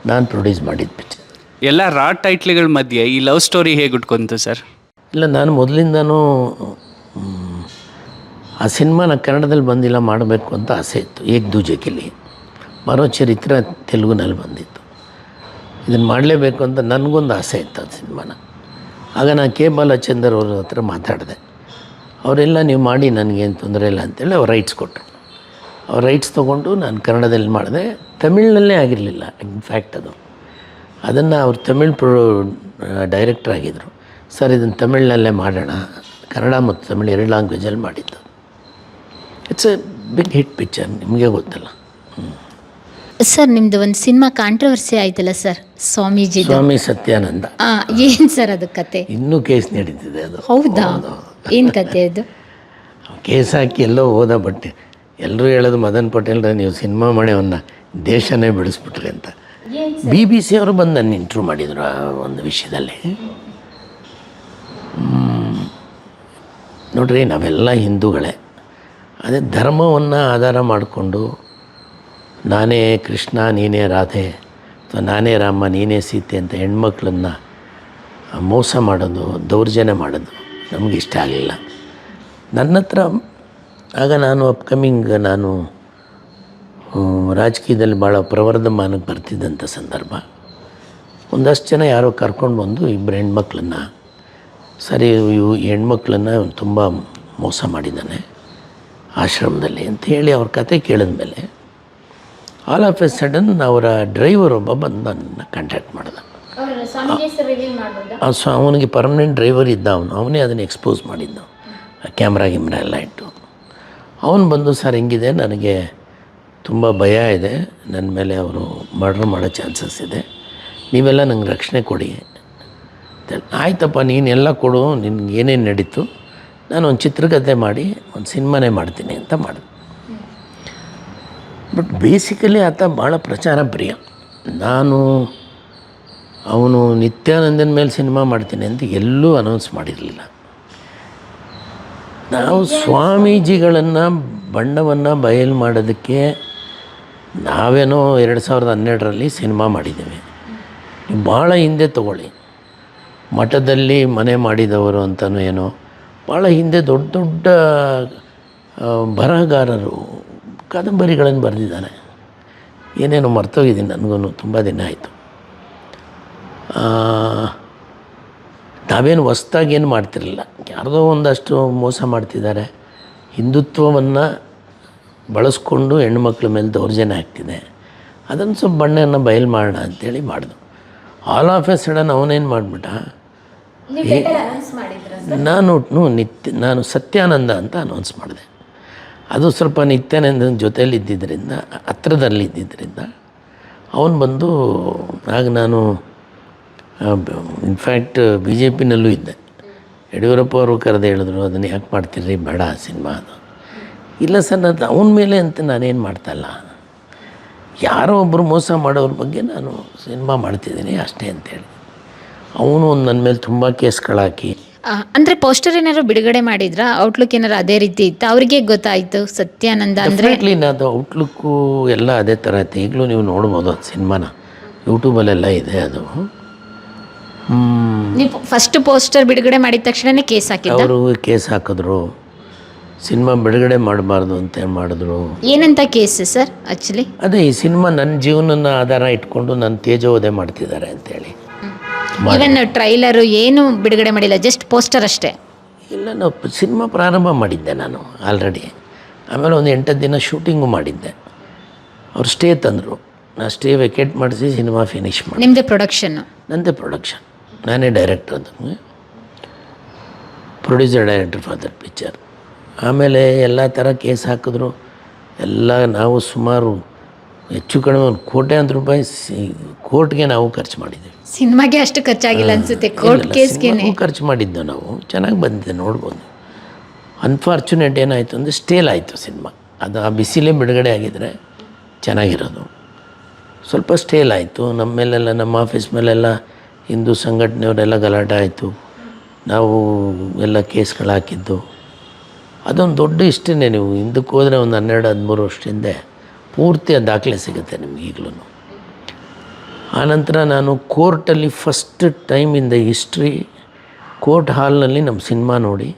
ನಾನು ಪ್ರೊಡ್ಯೂಸ್ ಮಾಡಿದ ಪಿಕ್ಚರ್. ಎಲ್ಲ ರಾ ಟೈಟ್ಲ್ಗಳ ಮಧ್ಯೆ ಈ ಲವ್ ಸ್ಟೋರಿ ಹೇಗೆ ಉಟ್ಕೊಂತು ಸರ್? ಇಲ್ಲ, ನಾನು ಮೊದಲಿಂದನೂ ಆ ಸಿನಿಮಾನ ಕನ್ನಡದಲ್ಲಿ ಬಂದಿಲ್ಲ, ಮಾಡಬೇಕು ಅಂತ ಆಸೆ ಇತ್ತು. ಏಕ್ ದೂಜೆಕಿಲಿ ಮರೋ ಚರಿತ್ರ ತೆಲುಗುನಲ್ಲಿ ಬಂದಿತ್ತು. ಇದನ್ನು ಮಾಡಲೇಬೇಕು ಅಂತ ನನಗೊಂದು ಆಸೆ ಇತ್ತು ಅದು ಸಿನಿಮಾನ. ಆಗ ನಾನು ಕೆ ಬಾಲಚಂದರ್ ಅವ್ರ ಹತ್ರ ಮಾತಾಡಿದೆ. ಅವರೆಲ್ಲ ನೀವು ಮಾಡಿ, ನನಗೇನು ತೊಂದರೆ ಇಲ್ಲ ಅಂತೇಳಿ ಅವ್ರು ರೈಟ್ಸ್ ಕೊಟ್ಟರು. ಅವ್ರು ರೈಟ್ಸ್ ತೊಗೊಂಡು ನಾನು ಕನ್ನಡದಲ್ಲಿ ಮಾಡಿದೆ. ತಮಿಳಿನಲ್ಲೇ ಆಗಿರಲಿಲ್ಲ ಇನ್ಫ್ಯಾಕ್ಟ್ ಅದು. ಅದನ್ನು ಅವ್ರು ತಮಿಳ್ ಡೈರೆಕ್ಟ್ರ್ ಆಗಿದ್ದರು. ಸರ್, ಇದನ್ನು ತಮಿಳಿನಲ್ಲೇ ಮಾಡೋಣ, ಕನ್ನಡ ಮತ್ತು ತಮಿಳು 2 ಲ್ಯಾಂಗ್ವೇಜಲ್ಲಿ ಮಾಡಿದ್ದು. It's a big hit picture, ನಿಮಗೆ ಗೊತ್ತಲ್ಲ. ಸರ್ ನಿಮ್ಮದು ಒಂದು ಸಿನಿಮಾ ಕಾಂಟ್ರವರ್ಸಿ ಆಯ್ತಲ್ಲ ಸರ್, ಸ್ವಾಮೀಜಿದು. ಸ್ವಾಮಿ ಸತ್ಯಾನಂದ. ಏನು ಸರ್ ಅದು ಕತೆ? ಇನ್ನೂ ಕೇಸ್ ನಡೀತಿದೆ ಅದು. ಹೌದಾ? ಏನು ಕತೆ ಅದು? ಕೇಸ್ ಹಾಕಿ ಎಲ್ಲೋ ಹೋದ, ಬಟ್ ಎಲ್ಲರೂ ಹೇಳೋದು ಮದನ್ ಪಟೇಲ್ರ ನೀವು ಸಿನಿಮಾ ಮಾಡಿ ಅವನ್ನ ದೇಶನೇ ಬಿಡಿಸ್ಬಿಟ್ರಿ ಅಂತ. BBC ಅವರು ಬಂದು ನನ್ನ ಇಂಟ್ರ್ಯೂ ಮಾಡಿದರು ಆ ಒಂದು ವಿಷಯದಲ್ಲಿ. ನೋಡ್ರಿ, ನಾವೆಲ್ಲ ಹಿಂದೂಗಳೇ. ಅದೇ ಧರ್ಮವನ್ನು ಆಧಾರ ಮಾಡಿಕೊಂಡು ನಾನೇ ಕೃಷ್ಣ ನೀನೇ ರಾಧೆ ಅಥವಾ ನಾನೇ ರಾಮ ನೀನೇ ಸೀತೆ ಅಂತ ಹೆಣ್ಮಕ್ಳನ್ನ ಮೋಸ ಮಾಡೋದು, ದೌರ್ಜನ್ಯ ಮಾಡೋದು ನಮಗೆ ಇಷ್ಟ ಆಗಲಿಲ್ಲ. ನನ್ನ ಹತ್ರ ಆಗ ನಾನು ಅಪ್ಕಮಿಂಗ್, ನಾನು ರಾಜಕೀಯದಲ್ಲಿ ಭಾಳ ಪ್ರವರ್ಧಮಾನಕ್ಕೆ ಬರ್ತಿದ್ದಂಥ ಸಂದರ್ಭ. ಒಂದಷ್ಟು ಜನ ಯಾರೋ ಕರ್ಕೊಂಡು ಬಂದು ಇಬ್ಬರು ಹೆಣ್ಮಕ್ಳನ್ನ, ಸರಿ ಇವು ಹೆಣ್ಮಕ್ಳನ್ನ ತುಂಬ ಮೋಸ ಮಾಡಿದ್ದಾನೆ ಆಶ್ರಮದಲ್ಲಿ ಅಂತ ಹೇಳಿ ಅವ್ರ ಕತೆ ಕೇಳಿದ್ಮೇಲೆ ಆಲ್ ಆಫ್ ಎ ಸಡನ್ ಅವರ ಡ್ರೈವರ್ ಒಬ್ಬ ಬಂದು ನನ್ನನ್ನು ಕಾಂಟ್ಯಾಕ್ಟ್ ಮಾಡಿದ. ಅವನಿಗೆ ಪರ್ಮನೆಂಟ್ ಡ್ರೈವರ್ ಇದ್ದ, ಅವನೇ ಅದನ್ನು ಎಕ್ಸ್ಪೋಸ್ ಮಾಡಿದ್ದ, ಕ್ಯಾಮ್ರಾ ಎಲ್ಲ ಇಟ್ಟು. ಅವನು ಬಂದು, ಸರ್ ಹಿಂಗಿದೆ, ನನಗೆ ತುಂಬ ಭಯ ಇದೆ, ನನ್ನ ಮೇಲೆ ಅವರು ಮರ್ಡರ್ ಮಾಡೋ ಚಾನ್ಸಸ್ ಇದೆ, ನೀವೆಲ್ಲ ನಂಗೆ ರಕ್ಷಣೆ ಕೊಡಿ. ಆಯ್ತಪ್ಪ, ನೀನೆಲ್ಲ ಕೊಡು, ನಿನ್ಗೆ ಏನೇನು ನಡೀತು, ನಾನು ಒಂದು ಚಿತ್ರಕಥೆ ಮಾಡಿ ಒಂದು ಸಿನಿಮಾನೇ ಮಾಡ್ತೀನಿ ಅಂತ ಮಾಡಿದೆ. ಬಟ್ ಬೇಸಿಕಲಿ ಆತ ಭಾಳ ಪ್ರಚಾರ ಪ್ರಿಯ. ಅವನು ನಿತ್ಯಾನಂದನ ಮೇಲೆ ಸಿನಿಮಾ ಮಾಡ್ತೀನಿ ಅಂತ ಎಲ್ಲೂ ಅನೌನ್ಸ್ ಮಾಡಿರಲಿಲ್ಲ. ನಾವು ಸ್ವಾಮೀಜಿಗಳನ್ನು ಬಣ್ಣವನ್ನು ಬಯಲು ಮಾಡೋದಕ್ಕೆ ನಾವೇನೋ 2012ರಲ್ಲಿ ಸಿನಿಮಾ ಮಾಡಿದ್ದೀವಿ. ಭಾಳ ಹಿಂದೆ ತಗೊಳ್ಳಿ, ಮಠದಲ್ಲಿ ಮನೆ ಮಾಡಿದವರು ಅಂತಲೂ ಏನೋ ಭಾಳ ಹಿಂದೆ ದೊಡ್ಡ ದೊಡ್ಡ ಬರಹಗಾರರು ಕಾದಂಬರಿಗಳನ್ನು ಬರೆದಿದ್ದಾನೆ. ಏನೇನೋ ಮರ್ತೋಗಿದ್ದೀನಿ, ನನಗೂ ತುಂಬ ದಿನ ಆಯಿತು. ನಾವೇನು ಹೊಸ್ದಾಗಿ ಏನು ಮಾಡ್ತಿರಲಿಲ್ಲ, ಯಾರ್ದೋ ಒಂದಷ್ಟು ಮೋಸ ಮಾಡ್ತಿದ್ದಾರೆ, ಹಿಂದುತ್ವವನ್ನು ಬಳಸ್ಕೊಂಡು ಹೆಣ್ಮಕ್ಳ ಮೇಲೆ ದೌರ್ಜನ್ಯ ಆಗ್ತಿದೆ, ಅದನ್ನು ಸ್ವಲ್ಪ ಬಣ್ಣವನ್ನು ಬಯಲು ಮಾಡೋಣ ಅಂಥೇಳಿ ಮಾಡಿದ್ರು. ಆಲ್ ಆಫ್ ಎ ಸಡನ್ ಅವನೇನು ಮಾಡಿಬಿಟ್ಟ, ನಾನು ಸತ್ಯಾನಂದ ಅಂತ ಅನೌನ್ಸ್ ಮಾಡಿದೆ. ಅದು ಸ್ವಲ್ಪ ನಿತ್ಯಾನಂದನ ಜೊತೆಯಲ್ಲಿ ಇದ್ದಿದ್ದರಿಂದ, ಹತ್ರದಲ್ಲಿ ಇದ್ದಿದ್ದರಿಂದ ಅವನು ಬಂದು, ಆಗ ನಾನು ಇನ್ಫ್ಯಾಕ್ಟ್ BJPನಲ್ಲೂ ಇದ್ದೆ. ಯಡಿಯೂರಪ್ಪ ಅವರು ಕರೆದು ಹೇಳಿದ್ರು, ಅದನ್ನು ಯಾಕೆ ಮಾಡ್ತೀರಿ, ಬೇಡ ಸಿನಿಮಾ ಅದು. ಇಲ್ಲ ಸರ್, ನಾನು ಅವನ ಮೇಲೆ ಅಂತ ನಾನೇನು ಮಾಡ್ತಾಯಿಲ್ಲ, ಯಾರೋ ಒಬ್ಬರು ಮೋಸ ಮಾಡೋರ ಬಗ್ಗೆ ನಾನು ಸಿನಿಮಾ ಮಾಡ್ತಿದ್ದೀನಿ ಅಷ್ಟೇ ಅಂತೇಳಿ ಅವನು ನನ್ನ ಮೇಲೆ ತುಂಬ ಕೇಸ್ಗಳಾಕಿ. ಅಂದರೆ ಪೋಸ್ಟರ್ ಏನಾದ್ರು ಬಿಡುಗಡೆ ಮಾಡಿದ್ರಾ? ಔಟ್ಲುಕ್ ಏನಾರು ಅದೇ ರೀತಿ ಇತ್ತು? ಅವ್ರಿಗೆ ಗೊತ್ತಾಯಿತು ಸತ್ಯಾನಂದ ಅಂದರೆ? ಅದು ಔಟ್ಲುಕ್ಕು ಎಲ್ಲ ಅದೇ ಥರ ಐತೆ. ಈಗಲೂ ನೀವು ನೋಡ್ಬೋದು ಅದು ಸಿನಿಮಾನ, ಯೂಟ್ಯೂಬಲ್ಲೆಲ್ಲ ಇದೆ ಅದು. ನೀವು ಫಸ್ಟ್ ಪೋಸ್ಟರ್ ಬಿಡುಗಡೆ ಮಾಡಿದ ತಕ್ಷಣನೇ ಕೇಸ್ ಹಾಕಿದ್ರು? ಅವರು ಕೇಸ್ ಹಾಕಿದ್ರು, ಸಿನಿಮಾ ಬಿಡುಗಡೆ ಮಾಡಬಾರ್ದು ಅಂತ ಮಾಡಿದ್ರು. ಏನಂತ ಕೇಸ್ ಸರ್ ಆ್ಯಕ್ಚುಲಿ? ಅದೇ ಈ ಸಿನಿಮಾ ನನ್ನ ಜೀವನನ ಆಧಾರ ಇಟ್ಕೊಂಡು ನನ್ನ ತೇಜೋವಧೆ ಮಾಡ್ತಿದ್ದಾರೆ ಅಂತೇಳಿ. ಇವನ್ ಟ್ರೈಲರು ಏನು ಬಿಡುಗಡೆ ಮಾಡಿಲ್ಲ, ಜಸ್ಟ್ ಪೋಸ್ಟರ್ ಅಷ್ಟೇ? ಇಲ್ಲ, ನಾವು ಸಿನಿಮಾ ಪ್ರಾರಂಭ ಮಾಡಿದ್ದೆ ನಾನು ಆಲ್ರೆಡಿ. ಆಮೇಲೆ ಒಂದು 8 ದಿನ ಶೂಟಿಂಗು ಮಾಡಿದ್ದೆ. ಅವ್ರು ಸ್ಟೇ ತಂದರು, ನಾನು ಸ್ಟೇ ವೆಕೇಟ್ ಮಾಡಿಸಿ ಸಿನಿಮಾ ಫಿನಿಷ್ ಮಾಡಿ. ನಿಮ್ಮದೇ ಪ್ರೊಡಕ್ಷನ್ನು? ನನ್ನದೇ ಪ್ರೊಡಕ್ಷನ್, ನಾನೇ ಡೈರೆಕ್ಟರ್, ಅದನ್ನು producer director for that picture. ಆಮೇಲೆ ಎಲ್ಲ ಥರ ಕೇಸ್ ಹಾಕಿದ್ರು ಎಲ್ಲ. ನಾವು ಸುಮಾರು ಹೆಚ್ಚು ಕಡಿಮೆ ಒಂದು ಕೋಟ್ಯಾಂತರ ರೂಪಾಯಿ ಕೋರ್ಟ್ಗೆ ನಾವು ಖರ್ಚು ಮಾಡಿದ್ದೀವಿ. ಸಿನಿಮಾಗೆ ಅಷ್ಟು ಖರ್ಚಾಗಿಲ್ಲ ಅನಿಸುತ್ತೆ, ಕೋರ್ಟ್ ಕೇಸ್ಗೆ ಖರ್ಚು ಮಾಡಿದ್ದು ನಾವು. ಚೆನ್ನಾಗಿ ಬಂದಿದೆ, ನೋಡ್ಬೋದು. ಅನ್ಫಾರ್ಚುನೇಟ್ ಏನಾಯಿತು ಅಂದರೆ ಸ್ಟೇಲ್ ಆಯಿತು ಸಿನಿಮಾ. ಅದು ಆ ಬಿಸಿಲೇ ಬಿಡುಗಡೆ ಆಗಿದ್ದರೆ ಚೆನ್ನಾಗಿರೋದು. ಸ್ವಲ್ಪ ಸ್ಟೇಲ್ ಆಯಿತು. ನಮ್ಮ ಮೇಲೆಲ್ಲ, ನಮ್ಮ ಆಫೀಸ್ ಮೇಲೆಲ್ಲ ಹಿಂದೂ ಸಂಘಟನೆಯವರೆಲ್ಲ ಗಲಾಟೆ ಆಯಿತು. ನಾವು ಎಲ್ಲ ಕೇಸ್ಗಳು ಹಾಕಿದ್ದು. ಅದೊಂದು ದೊಡ್ಡ ಇಷ್ಟೇ. ನೀವು ಹಿಂದಕ್ಕೆ ಹೋದರೆ ಒಂದು 12-13 ವರ್ಷದಿಂದ ಪೂರ್ತಿ ಆ ದಾಖಲೆ ಸಿಗುತ್ತೆ ನಿಮ್ಗೆ ಈಗಲೂ. ಆನಂತರ ನಾನು ಕೋರ್ಟಲ್ಲಿ first time in the history court ಹಾಲ್ನಲ್ಲಿ ನಮ್ಮ ಸಿನಿಮಾ ನೋಡಿ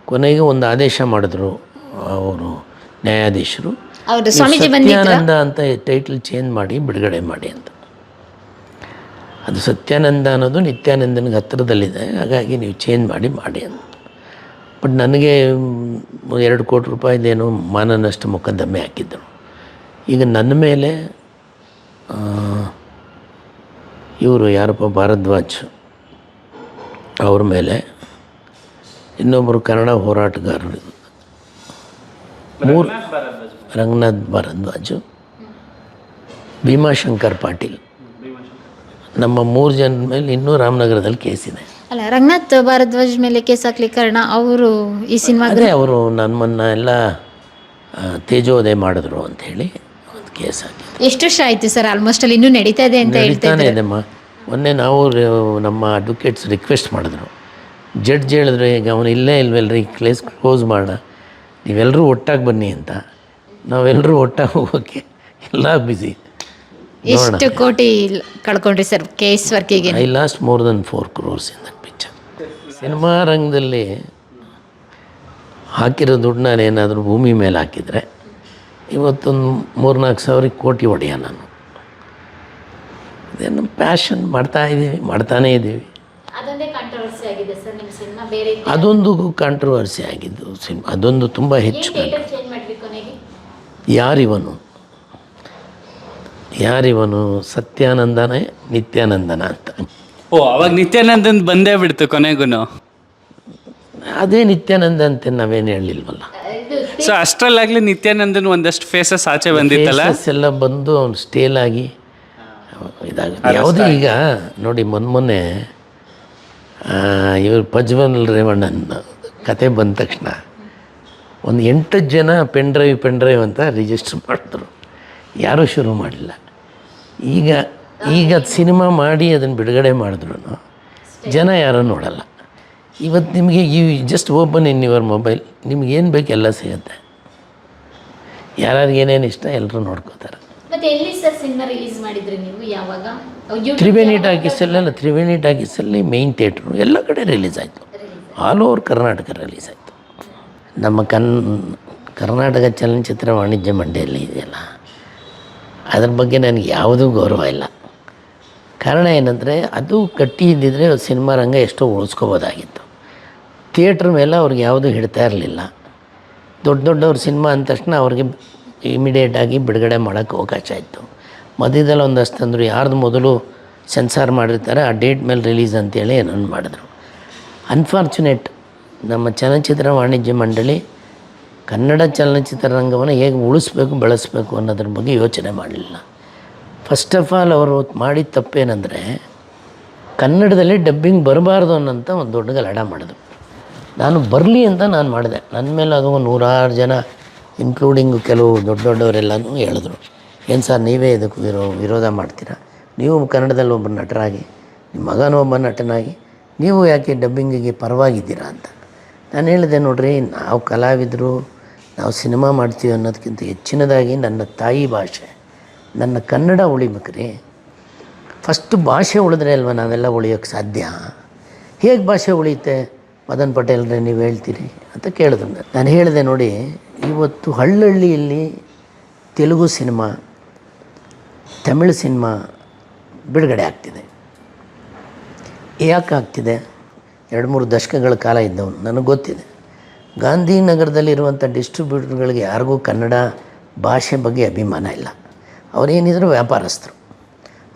ಕೊನೆಗೆ ಒಂದು ಆದೇಶ ಮಾಡಿದ್ರು ಅವರು ನ್ಯಾಯಾಧೀಶರು, ಸತ್ಯಾನಂದ ಅಂತ ಟೈಟ್ಲ್ ಚೇಂಜ್ ಮಾಡಿ ಬಿಡುಗಡೆ ಮಾಡಿ ಅಂತ. ಅದು ಸತ್ಯಾನಂದ ಅನ್ನೋದು ನಿತ್ಯಾನಂದನಿಗೆ ಹತ್ತಿರದಲ್ಲಿದೆ, ಹಾಗಾಗಿ ನೀವು ಚೇಂಜ್ ಮಾಡಿ ಅಂತ. ಬಟ್ ನನಗೆ 2 ಕೋಟಿ ರೂಪಾಯಿದೇನೋ ಮಾನನಷ್ಟ ಮೊಕದ್ದಮೆ ಹಾಕಿದ್ದರು. ಈಗ ನನ್ನ ಮೇಲೆ ಇವರು ಯಾರಪ್ಪ ಭಾರದ್ವಾಜ್ ಅವ್ರ ಮೇಲೆ, ಇನ್ನೊಬ್ಬರು ಕನ್ನಡ ಹೋರಾಟಗಾರರು, ರಂಗನಾಥ್ ಭಾರದ್ವಾಜು, ಭೀಮಾಶಂಕರ್ ಪಾಟೀಲ್. ನಮ್ಮ 3 ಜನದ ಮೇಲೆ ಇನ್ನೂ ರಾಮನಗರದಲ್ಲಿ ಕೇಸಿದೆ. ಅಲ್ಲ, ರಂಗನಾಥ್ ಭಾರದ್ವಾಜ್ ಮೇಲೆ ಕೇಸ್ ಹಾಕ್ಲಿಕ್ಕೆ ಕಾರಣ ಅವರು ಈ ಸಿನಿಮಾ ಆದರೆ ಅವರು ನಮ್ಮನ್ನು ಎಲ್ಲ ತೇಜೋದಯ ಮಾಡಿದ್ರು ಅಂಥೇಳಿ ಒಂದು ಕೇಸ್ ಹಾಕಿದ್ರು. ಎಷ್ಟು ವರ್ಷ ಆಯಿತು ಸರ್? ಆಲ್ಮೋಸ್ಟ್ ಅಲ್ಲಿ ಇನ್ನೂ ನಡೀತಾ ಇದೆ ಅಂತ ಹೇಳ್ತಾ ನಡೀತಾನೆ ಇದ್ದಾರೆ. ಇದೆಮ್ಮ. ಮೊನ್ನೆ ನಾವು ನಮ್ಮ ಅಡ್ವೊಕೇಟ್ಸ್ ರಿಕ್ವೆಸ್ಟ್ ಮಾಡಿದ್ರು. ಜಡ್ಜ್ ಹೇಳಿದ್ರು, ಈಗ ಅವನು ಇಲ್ಲೇ ಇಲ್ವಲ್ರಿ, ಕೇಸ್ ಕ್ಲೋಸ್ ಮಾಡೋಣ, ನೀವೆಲ್ಲರೂ ಒಟ್ಟಾಗಿ ಬನ್ನಿ ಅಂತ. ನಾವೆಲ್ಲರೂ ಒಟ್ಟಾಗಿ ಹೋಗೋಕ್ಕೆ ಎಲ್ಲ ಬ್ಯುಸಿ. ಎಷ್ಟು ಕೋಟಿ ಕಳ್ಕೊಂಡ್ರಿ ಸರ್ ಕೇಸ್ ವರ್ಕಿಗೆ? I lost more than 4 crores in that picture. Cinema ರಂಗದಲ್ಲಿ ಹಾಕಿರೋ ದುಡ್ಡು ನಾನು ಏನಾದರೂ ಭೂಮಿ ಮೇಲೆ ಹಾಕಿದರೆ ಇವತ್ತೊಂದು 3-4 ಸಾವಿರ ಕೋಟಿ ಹೊಡೆಯ ನಾನು. ಇದೇನು ಪ್ಯಾಷನ್ ಮಾಡ್ತಾನೇ ಇದ್ದೀವಿ. ಅದೊಂದು ಕಾಂಟ್ರವರ್ಸಿ ಆಗಿದ್ದು ಸಿನಿಮಾ, ಅದೊಂದು ತುಂಬ ಹೆಚ್ಚು. ಯಾರಿವನು ಸತ್ಯಾನಂದನೇ ನಿತ್ಯಾನಂದನ ಅಂತ. ಓ, ಅವಾಗ ನಿತ್ಯಾನಂದನ್ ಬಂದೇ ಬಿಡ್ತು ಕೊನೆಗೂ. ಅದೇ ನಿತ್ಯಾನಂದ ಅಂತ ನಾವೇನು ಹೇಳಿಲ್ವಲ್ಲ. ಸೊ ಅಷ್ಟರಲ್ಲಾಗಲಿ ನಿತ್ಯಾನಂದನ್ ಒಂದಷ್ಟು ಫೇಸಸ್ ಆಚೆ ಬಂದಿತ್ತಲ್ಲ, ಎಲ್ಲ ಬಂದು ಅವ್ನು ಸ್ಟೇಲ್ ಆಗಿ ಇದಾಗುತ್ತೆ. ಯಾವುದೇ ಈಗ ನೋಡಿ, ಮೊನ್ನೆ ಇವರು ಪ್ರಜ್ವಲ್ ರೇವಣ್ಣನ ಕತೆ ಬಂದ ತಕ್ಷಣ ಒಂದು 8 ಜನ ಪೆನ್ ಡ್ರೈವ್ ಅಂತ ರಿಜಿಸ್ಟರ್ ಮಾಡಿದ್ರು. ಯಾರೂ ಶುರು ಮಾಡಲಿಲ್ಲ. ಈಗ ಸಿನಿಮಾ ಮಾಡಿ ಅದನ್ನು ಬಿಡುಗಡೆ ಮಾಡಿದ್ರು ಜನ ಯಾರೂ ನೋಡಲ್ಲ. ಇವತ್ತು ನಿಮಗೆ just open in your mobile, ನಿಮ್ಗೇನು ಬೇಕು ಎಲ್ಲ ಸಿಗುತ್ತೆ. ಯಾರಿಗೆ ಏನೇನು ಇಷ್ಟ ಎಲ್ಲರೂ ನೋಡ್ಕೋತಾರೆ. ತ್ರಿವೇಣಿ ಟಾಕೀಸಲ್ಲಿ ಮೇಯ್ನ್ ಥಿಯೇಟ್ರು ಎಲ್ಲ ಕಡೆ ರಿಲೀಸ್ ಆಯಿತು. ಆಲ್ ಓವರ್ ಕರ್ನಾಟಕ ರಿಲೀಸ್ ಆಯಿತು. ನಮ್ಮ ಕರ್ನಾಟಕ ಚಲನಚಿತ್ರ ವಾಣಿಜ್ಯ ಮಂಡಳಿಯಲ್ಲಿ ಇದೆಯಲ್ಲ, ಅದ್ರ ಬಗ್ಗೆ ನನಗೆ ಯಾವುದೂ ಗೌರವ ಇಲ್ಲ. ಕಾರಣ ಏನಂದರೆ, ಅದು ಗಟ್ಟಿ ಇದ್ದಿದ್ದರೆ ಸಿನಿಮಾ ರಂಗ ಎಷ್ಟೋ ಉಳಿಸ್ಕೋಬೋದಾಗಿತ್ತು. ಥಿಯೇಟ್ರ್ ಮೇಲೆ ಅವ್ರಿಗೆ ಯಾವುದೂ ಹಿಡ್ತಾ ಇರಲಿಲ್ಲ. ದೊಡ್ಡವ್ರ ಸಿನಿಮಾ ಅಂದ ತಕ್ಷಣ ಅವ್ರಿಗೆ ಇಮಿಡಿಯೇಟಾಗಿ ಬಿಡುಗಡೆ ಮಾಡೋಕ್ಕೆ ಅವಕಾಶ ಇತ್ತು. ಮಧ್ಯದಲ್ಲಿ ಒಂದಷ್ಟು ಅಂದರು, ಯಾರ್ದು ಮೊದಲು ಸೆನ್ಸಾರ್ ಮಾಡಿರ್ತಾರೆ ಆ ಡೇಟ್ ಮೇಲೆ ರಿಲೀಸ್ ಅಂತೇಳಿ ಏನನ್ನು ಮಾಡಿದ್ರು. ಅನ್ಫಾರ್ಚುನೇಟ್, ನಮ್ಮ ಚಲನಚಿತ್ರ ವಾಣಿಜ್ಯ ಮಂಡಳಿ ಕನ್ನಡ ಚಲನಚಿತ್ರ ರಂಗವನ್ನು ಹೇಗೆ ಉಳಿಸ್ಬೇಕು, ಬೆಳೆಸಬೇಕು ಅನ್ನೋದ್ರ ಬಗ್ಗೆ ಯೋಚನೆ ಮಾಡಲಿಲ್ಲ. ಫಸ್ಟ್ ಆಫ್ ಆಲ್ ಅವರು ಮಾಡಿದ ತಪ್ಪೇನೆಂದರೆ, ಕನ್ನಡದಲ್ಲಿ ಡಬ್ಬಿಂಗ್ ಬರಬಾರ್ದು ಅನ್ನೋಂಥ ಒಂದು ದೊಡ್ಡ ಗಲಾಟೆ ಮಾಡಿದ್ರು. ನಾನು ಬರಲಿ ಅಂತ ನಾನು ಮಾಡಿದೆ. ನನ್ನ ಮೇಲೆ ಅದು 100 ಜನ ಇನ್ಕ್ಲೂಡಿಂಗು ಕೆಲವು ದೊಡ್ಡವರೆಲ್ಲನೂ ಹೇಳಿದ್ರು, ಏನು ಸರ್ ನೀವೇ ಇದಕ್ಕೆ ವಿರೋಧ ಮಾಡ್ತೀರಾ? ನೀವು ಕನ್ನಡದಲ್ಲಿ ಒಬ್ಬ ನಟರಾಗಿ, ನಿಮ್ಮ ಮಗನೂ ಒಬ್ಬ ನಟನಾಗಿ ನೀವು ಯಾಕೆ ಡಬ್ಬಿಂಗಿಗೆ ಪರವಾಗಿದ್ದೀರಾ ಅಂತ. ನಾನು ಹೇಳಿದೆ, ನೋಡಿರಿ, ನಾವು ಕಲಾವಿದರು, ನಾವು ಸಿನಿಮಾ ಮಾಡ್ತೀವಿ ಅನ್ನೋದಕ್ಕಿಂತ ಹೆಚ್ಚಿನದಾಗಿ ನನ್ನ ತಾಯಿ ಭಾಷೆ, ನನ್ನ ಕನ್ನಡ ಉಳಿಬೇಕ್ರಿ. ಫಸ್ಟು ಭಾಷೆ ಉಳಿದ್ರೆ ಅಲ್ವ ನಾವೆಲ್ಲ ಉಳಿಯೋಕ್ಕೆ ಸಾಧ್ಯ. ಹೇಗೆ ಭಾಷೆ ಉಳಿಯುತ್ತೆ ಮದನ್ ಪಟೇಲ್ರೆ ನೀವು ಹೇಳ್ತೀರಿ ಅಂತ ಕೇಳಿದ್ರು. ನಾನು ಹೇಳಿದೆ, ನೋಡಿ, ಇವತ್ತು ಹಳ್ಳಿಯಲ್ಲಿ ತೆಲುಗು ಸಿನಿಮಾ, ತಮಿಳು ಸಿನಿಮಾ ಬಿಡುಗಡೆ ಆಗ್ತಿದೆ. ಯಾಕೆ ಆಗ್ತಿದೆ? 2-3 ದಶಕಗಳ ಕಾಲ ಇದ್ದವನು, ನನಗೆ ಗೊತ್ತಿದೆ. ಗಾಂಧಿನಗರದಲ್ಲಿರುವಂಥ ಡಿಸ್ಟ್ರಿಬ್ಯೂಟರ್ಗಳಿಗೆ ಯಾರಿಗೂ ಕನ್ನಡ ಭಾಷೆ ಬಗ್ಗೆ ಅಭಿಮಾನ ಇಲ್ಲ. ಅವರೇನಿದ್ರು ವ್ಯಾಪಾರಸ್ಥರು.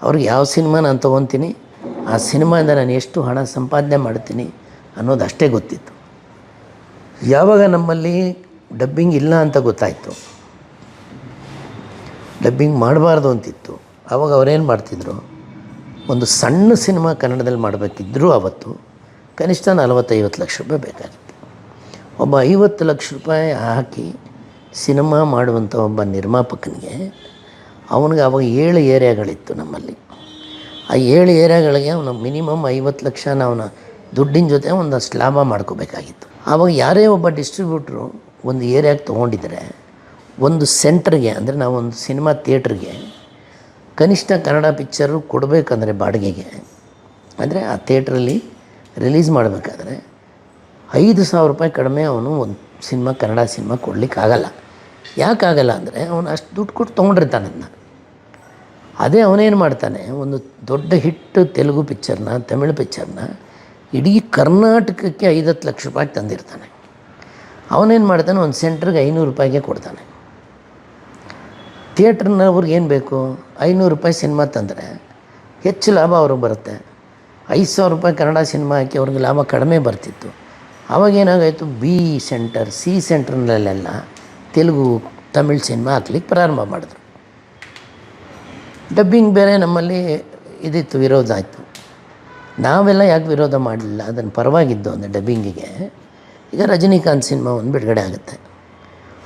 ಅವ್ರಿಗೆ ಯಾವ ಸಿನಿಮಾ ನಾನು ತೊಗೊತೀನಿ, ಆ ಸಿನಿಮಾಯಿಂದ ನಾನು ಎಷ್ಟು ಹಣ ಸಂಪಾದನೆ ಮಾಡ್ತೀನಿ ಅನ್ನೋದು ಅಷ್ಟೇ ಗೊತ್ತಿತ್ತು. ಯಾವಾಗ ನಮ್ಮಲ್ಲಿ ಡಬ್ಬಿಂಗ್ ಇಲ್ಲ ಅಂತ ಗೊತ್ತಾಯಿತು, ಡಬ್ಬಿಂಗ್ ಮಾಡಬಾರ್ದು ಅಂತಿತ್ತು, ಆವಾಗ ಅವರೇನು ಮಾಡ್ತಿದ್ರು, ಒಂದು ಸಣ್ಣ ಸಿನಿಮಾ ಕನ್ನಡದಲ್ಲಿ ಮಾಡಬೇಕಿದ್ದರೂ ಅವತ್ತು ಕನಿಷ್ಠ 40-50 ಲಕ್ಷ ರೂಪಾಯಿ ಬೇಕಾಗಿತ್ತು. ಒಬ್ಬ 50 ಲಕ್ಷ ರೂಪಾಯಿ ಹಾಕಿ ಸಿನಿಮಾ ಮಾಡುವಂಥ ಒಬ್ಬ ನಿರ್ಮಾಪಕನಿಗೆ, ಅವನಿಗೆ ಅವಾಗ 7 ಏರಿಯಾಗಳಿತ್ತು ನಮ್ಮಲ್ಲಿ. ಆ 7 ಏರಿಯಾಗಳಿಗೆ ಅವನು ಮಿನಿಮಮ್ 50 ಲಕ್ಷ ಅವನ ದುಡ್ಡಿನ ಜೊತೆ ಒಂದಷ್ಟು ಲಾಭ ಮಾಡ್ಕೋಬೇಕಾಗಿತ್ತು. ಆವಾಗ ಯಾರೇ ಒಬ್ಬ ಡಿಸ್ಟ್ರಿಬ್ಯೂಟ್ರು ಒಂದು ಏರಿಯಾಗೆ ತೊಗೊಂಡಿದ್ರೆ, ಒಂದು ಸೆಂಟ್ರಿಗೆ, ಅಂದರೆ ನಾವು ಒಂದು ಸಿನಿಮಾ ಥಿಯೇಟ್ರಿಗೆ ಕನಿಷ್ಠ ಕನ್ನಡ ಪಿಕ್ಚರು ಕೊಡಬೇಕಂದ್ರೆ ಬಾಡಿಗೆಗೆ, ಅಂದರೆ ಆ ಥಿಯೇಟ್ರಲ್ಲಿ ರಿಲೀಸ್ ಮಾಡಬೇಕಾದ್ರೆ 5,000 ರೂಪಾಯಿ ಕಡಿಮೆ ಅವನು ಒಂದು ಸಿನಿಮಾ, ಕನ್ನಡ ಸಿನಿಮಾ ಕೊಡಲಿಕ್ಕಾಗಲ್ಲ. ಯಾಕಾಗಲ್ಲ ಅಂದರೆ, ಅವನು ಅಷ್ಟು ದುಡ್ಡು ಕೊಟ್ಟು ತೊಗೊಂಡಿರ್ತಾನೆ ಅದನ್ನ. ಅದೇ ಅವನೇನು ಮಾಡ್ತಾನೆ, ಒಂದು ದೊಡ್ಡ ಹಿಟ್ಟು ತೆಲುಗು ಪಿಕ್ಚರ್ನ, ತಮಿಳು ಪಿಕ್ಚರ್ನ ಇಡೀ ಕರ್ನಾಟಕಕ್ಕೆ 50 ಲಕ್ಷ ರೂಪಾಯಿ ತಂದಿರ್ತಾನೆ. ಅವನೇನು ಮಾಡ್ತಾನೆ, ಒಂದು ಸೆಂಟ್ರಿಗೆ 500 ರೂಪಾಯಿಗೆ ಕೊಡ್ತಾನೆ. ಥಿಯೇಟ್ರ್ನವ್ರಿಗೆ ಏನು ಬೇಕು, 500 ರೂಪಾಯಿ ಸಿನಿಮಾ ತಂದರೆ ಹೆಚ್ಚು ಲಾಭ ಅವ್ರಿಗೆ ಬರುತ್ತೆ. 5,000 ರೂಪಾಯಿ ಕನ್ನಡ ಸಿನಿಮಾ ಹಾಕಿ ಅವ್ರಿಗೆ ಲಾಭ ಕಡಿಮೆ ಬರ್ತಿತ್ತು. ಆವಾಗೇನಾಗಾಯಿತು, ಬಿ ಸೆಂಟರ್, ಸಿ ಸೆಂಟ್ರ್ನಲ್ಲೆಲ್ಲ ತೆಲುಗು, ತಮಿಳ್ ಸಿನಿಮಾ ಹಾಕ್ಲಿಕ್ಕೆ ಪ್ರಾರಂಭ ಮಾಡಿದ್ರು. ಡಬ್ಬಿಂಗ್ ಬೇರೆ ನಮ್ಮಲ್ಲಿ ಇದಿತ್ತು, ವಿರೋಧ ಆಯಿತು. ನಾವೆಲ್ಲ ಯಾಕೆ ವಿರೋಧ ಮಾಡಲಿಲ್ಲ, ಅದನ್ನು ಪರವಾಗಿದ್ದು ಅಂದರೆ ಡಬ್ಬಿಂಗಿಗೆ. ಈಗ ರಜನಿಕಾಂತ್ ಸಿನಿಮಾ ಒಂದು ಬಿಡುಗಡೆ ಆಗುತ್ತೆ,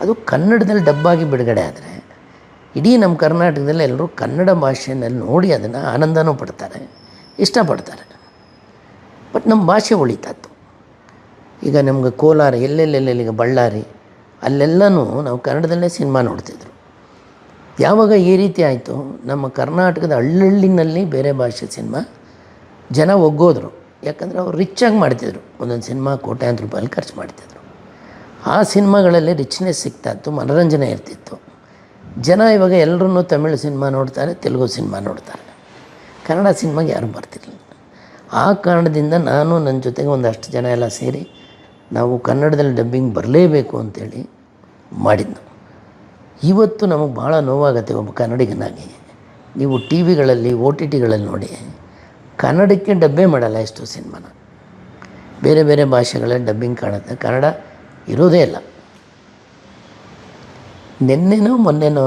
ಅದು ಕನ್ನಡದಲ್ಲಿ ಡಬ್ಬಾಗಿ ಬಿಡುಗಡೆ ಆದರೆ ಇಡೀ ನಮ್ಮ ಕರ್ನಾಟಕದಲ್ಲಿ ಎಲ್ಲರೂ ಕನ್ನಡ ಭಾಷೆಯಲ್ಲಿ ನೋಡಿ ಅದನ್ನು ಆನಂದನೂ ಪಡ್ತಾರೆ, ಇಷ್ಟಪಡ್ತಾರೆ. ಬಟ್ ನಮ್ಮ ಭಾಷೆ ಉಳಿತಾತ್ತು. ಈಗ ನಮ್ಗೆ ಕೋಲಾರ ಈಗ ಬಳ್ಳಾರಿ ಅಲ್ಲೆಲ್ಲನೂ ನಾವು ಕನ್ನಡದಲ್ಲೇ ಸಿನಿಮಾ ನೋಡ್ತಿದ್ರು. ಯಾವಾಗ ಈ ರೀತಿ ಆಯಿತು, ನಮ್ಮ ಕರ್ನಾಟಕದ ಹಳ್ಳಿನಲ್ಲಿ ಬೇರೆ ಭಾಷೆ ಸಿನಿಮಾ ಜನ ಒಗ್ಗೋದ್ರು. ಯಾಕಂದರೆ ಅವ್ರು ರಿಚ್ಚಾಗಿ ಮಾಡ್ತಿದ್ರು, ಒಂದೊಂದು ಸಿನಿಮಾ ಕೋಟ್ಯಾಂತರ ರೂಪಾಯಲ್ಲಿ ಖರ್ಚು ಮಾಡ್ತಿದ್ರು. ಆ ಸಿನಿಮಾಗಳಲ್ಲಿ ರಿಚ್ನೆಸ್ ಸಿಗ್ತಾಯಿತ್ತು, ಮನೋರಂಜನೆ ಇರ್ತಿತ್ತು. ಜನ ಇವಾಗ ಎಲ್ಲರೂ ತಮಿಳು ಸಿನಿಮಾ ನೋಡ್ತಾರೆ, ತೆಲುಗು ಸಿನಿಮಾ ನೋಡ್ತಾರೆ, ಕನ್ನಡ ಸಿನಿಮಾಗೆ ಯಾರೂ ಬರ್ತಿರಲಿಲ್ಲ. ಆ ಕಾರಣದಿಂದ ನಾನು ನನ್ನ ಜೊತೆಗೆ ಒಂದಷ್ಟು ಜನ ಎಲ್ಲ ಸೇರಿ ನಾವು ಕನ್ನಡದಲ್ಲಿ ಡಬ್ಬಿಂಗ್ ಬರಲೇಬೇಕು ಅಂತೇಳಿ ಮಾಡಿದ್ದು. ಇವತ್ತು ನಮಗೆ ಭಾಳ ನೋವಾಗತ್ತೆ ಒಬ್ಬ ಕನ್ನಡಿಗನಾಗಿ. ನೀವು ಟಿ ವಿಗಳಲ್ಲಿ OTTಗಳಲ್ಲಿ ನೋಡಿ, ಕನ್ನಡಕ್ಕೆ ಡಬ್ಬೇ ಮಾಡಲ್ಲ ಎಷ್ಟೋ ಸಿನಿಮಾನ, ಬೇರೆ ಬೇರೆ ಭಾಷೆಗಳಲ್ಲಿ ಡಬ್ಬಿಂಗ್ ಕಾಣುತ್ತೆ, ಕನ್ನಡ ಇರೋದೇ ಇಲ್ಲ. ನಿನ್ನೆನೋ ಮೊನ್ನೆನೋ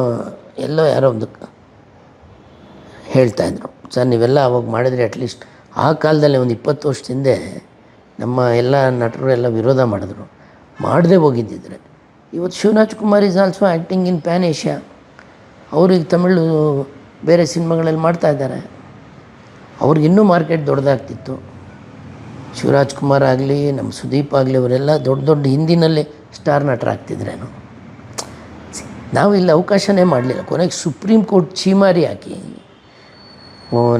ಎಲ್ಲೋ ಯಾರೋ ಒಂದು ಹೇಳ್ತಾಯಿದ್ರು, ಸರ್ ನೀವೆಲ್ಲ ಅವಾಗ ಮಾಡಿದರೆ ಅಟ್ಲೀಸ್ಟ್ ಆ ಕಾಲದಲ್ಲಿ ಒಂದು 20 ವರ್ಷದ ಹಿಂದೆ ನಮ್ಮ ಎಲ್ಲ ನಟರು ಎಲ್ಲ ವಿರೋಧ ಮಾಡಿದ್ರು, ಮಾಡದೆ ಹೋಗಿದ್ದಿದ್ರೆ ಇವತ್ತು Shivaraj Kumar is also acting in pan Asia. ಅವ್ರಿಗೆ ತಮಿಳು ಬೇರೆ ಸಿನಿಮಾಗಳಲ್ಲಿ ಮಾಡ್ತಾಯಿದ್ದಾರೆ, ಅವ್ರಿಗೆ ಇನ್ನೂ ಮಾರ್ಕೆಟ್ ದೊಡ್ಡದಾಗ್ತಿತ್ತು. ಶಿವರಾಜ್ ಕುಮಾರ್ ಆಗಲಿ, ನಮ್ಮ ಸುದೀಪ್ ಆಗಲಿ, ಅವರೆಲ್ಲ ದೊಡ್ಡ ದೊಡ್ಡ ಹಿಂದಿನಲ್ಲಿ ಸ್ಟಾರ್ ನಟರಾಗ್ತಿದ್ರೇನು. ನಾವು ಇಲ್ಲಿ ಅವಕಾಶನೇ ಮಾಡಲಿಲ್ಲ. ಕೊನೆಗೆ ಸುಪ್ರೀಂ ಕೋರ್ಟ್ ಛೀಮಾರಿ ಹಾಕಿ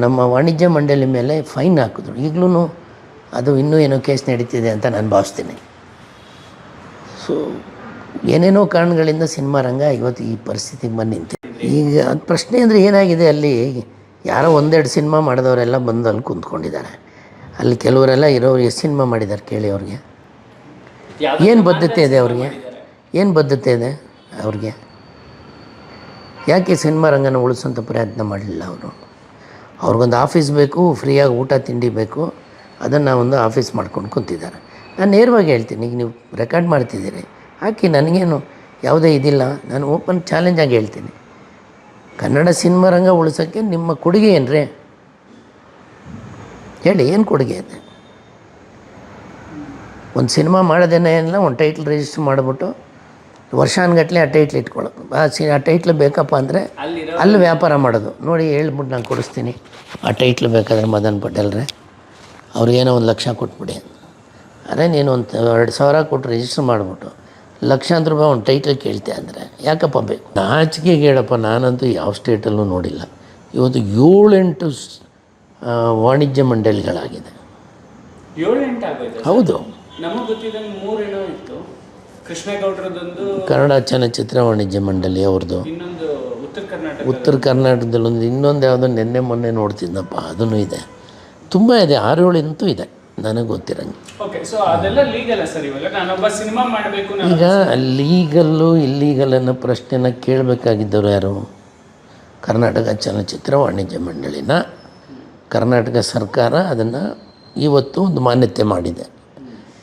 ನಮ್ಮ ವಾಣಿಜ್ಯ ಮಂಡಳಿ ಮೇಲೆ ಫೈನ್ ಹಾಕಿದ್ರು. ಈಗಲೂ ಅದು ಇನ್ನೂ ಏನೋ ಕೇಸ್ ನಡೀತಿದೆ ಅಂತ ನಾನು ಭಾವಿಸ್ತೀನಿ. ಸೊ ಏನೇನೋ ಕಾರಣಗಳಿಂದ ಸಿನಿಮಾ ರಂಗ ಇವತ್ತು ಈ ಪರಿಸ್ಥಿತಿಗೆ ಬಂದು ನಿಂತಿದೆ. ಈಗ ಅದು ಪ್ರಶ್ನೆ ಅಂದರೆ ಏನಾಗಿದೆ, ಅಲ್ಲಿ ಯಾರೋ 1-2 ಸಿನಿಮಾ ಮಾಡಿದವರೆಲ್ಲ ಬಂದು ಅಲ್ಲಿ ಕುಂತ್ಕೊಂಡಿದ್ದಾರೆ. ಅಲ್ಲಿ ಕೆಲವರೆಲ್ಲ ಇರೋರು ಎಷ್ಟು ಸಿನಿಮಾ ಮಾಡಿದ್ದಾರೆ ಕೇಳಿ. ಅವ್ರಿಗೆ ಏನು ಬದ್ಧತೆ ಇದೆ, ಏನು ಬದ್ಧತೆ ಇದೆ ಅವ್ರಿಗೆ? ಯಾಕೆ ಸಿನಿಮಾ ರಂಗನ ಉಳಿಸೋಂಥ ಪ್ರಯತ್ನ ಮಾಡಲಿಲ್ಲ ಅವರು? ಅವ್ರಿಗೊಂದು ಆಫೀಸ್ ಬೇಕು, ಫ್ರೀಯಾಗಿ ಊಟ ತಿಂಡಿ ಬೇಕು, ಅದನ್ನು ಒಂದು ಆಫೀಸ್ ಮಾಡ್ಕೊಂಡು ಕುಂತಿದ್ದಾರೆ. ನಾನು ನೇರವಾಗಿ ಹೇಳ್ತೀನಿ, ಈಗ ನೀವು ರೆಕಾರ್ಡ್ ಮಾಡ್ತಿದ್ದೀರಿ ಹಾಕಿ, ನನಗೇನು ಯಾವುದೇ ಇದಿಲ್ಲ. ನಾನು ಓಪನ್ ಚಾಲೆಂಜಾಗಿ ಹೇಳ್ತೀನಿ, ಕನ್ನಡ ಸಿನಿಮಾ ರಂಗ ಉಳಿಸೋಕ್ಕೆ ನಿಮ್ಮ ಕೊಡುಗೆ ಏನ್ರಿ ಹೇಳಿ, ಏನು ಕೊಡುಗೆ ಇದೆ? ಒಂದು ಸಿನಿಮಾ ಮಾಡೋದೇನೇ ಇಲ್ಲ, ಒಂದು ಟೈಟ್ಲ್ ರಿಜಿಸ್ಟರ್ ಮಾಡಿಬಿಟ್ಟು ವರ್ಷಾನುಗಟ್ಟಲೆ ಆ ಟೈಟ್ಲ್ ಇಟ್ಕೊಳ್ಳೋದು. ಆ ಟೈಟ್ಲ್ ಬೇಕಪ್ಪ ಅಂದರೆ ಅಲ್ಲಿ ವ್ಯಾಪಾರ ಮಾಡೋದು. ನೋಡಿ ಹೇಳ್ಬಿಟ್ಟು ನಾನು ಕೊಡಿಸ್ತೀನಿ, ಆ ಟೈಟ್ಲ್ ಬೇಕಾದ್ರೆ ಮದನ್ ಪಟೇಲ್ರೆ ಅವ್ರಿಗೇನೋ 1 ಲಕ್ಷ ಕೊಟ್ಬಿಡಿ. ಅದೇ ನೀನು ಒಂದು 2,000 ಕೊಟ್ಟು ರಿಜಿಸ್ಟರ್ ಮಾಡಿಬಿಟ್ಟು ಲಕ್ಷಾಂತರ ರೂಪಾಯಿ ಒಂದು ಟೈಟ್ಲ್ ಕೇಳ್ತೆ ಅಂದರೆ ಯಾಕಪ್ಪ ಬೇಕು? ನಾಚಿಕೆಗೆ ಹೇಳಪ್ಪ, ನಾನಂತೂ ಯಾವ ಸ್ಟೇಟಲ್ಲೂ ನೋಡಿಲ್ಲ. ಇವತ್ತು 7-8 ವಾಣಿಜ್ಯ ಮಂಡಳಿಗಳಾಗಿದೆ. 7-8 ಆಗೋಯ್ತು. ಹೌದು, ನಮಗೆ ಗೊತ್ತಿದ್ದಂಗೆ 3 ಏನೋ ಇತ್ತು. ಕೃಷ್ಣೇಗೌಡರದೊಂದು ಕನ್ನಡ ಚಲನಚಿತ್ರ ವಾಣಿಜ್ಯ ಮಂಡಳಿ ಅವ್ರದ್ದು, ಇನ್ನೊಂದು ಉತ್ತರ ಕರ್ನಾಟಕದಲ್ಲೊಂದು, ಇನ್ನೊಂದು ಯಾವುದೋ ನಿನ್ನೆ ಮೊನ್ನೆ ನೋಡ್ತಿದ್ದಪ್ಪ, ಅದೂ ಇದೆ. ತುಂಬ ಇದೆ, 6-7 ಅಂತೂ ಇದೆ ನನಗೆ ಗೊತ್ತಿರಂಗೆ. ಓಕೆ, ಸೊ ಅದೆಲ್ಲ ಲೀಗಲ್ ಸರ್? ಇವಾಗ ನಾನೊಬ್ಬ ಸಿನಿಮಾ ಮಾಡಬೇಕು, ಈಗ ಲೀಗಲ್ಲು ಇಲ್ಲೀಗಲ್ ಅನ್ನೋ ಪ್ರಶ್ನೆನ ಕೇಳಬೇಕಾಗಿದ್ದವರು ಯಾರು? ಕರ್ನಾಟಕ ಚಲನಚಿತ್ರ ವಾಣಿಜ್ಯ ಮಂಡಳಿನ ಕರ್ನಾಟಕ ಸರ್ಕಾರ ಅದನ್ನು ಇವತ್ತು ಒಂದು ಮಾನ್ಯತೆ ಮಾಡಿದೆ.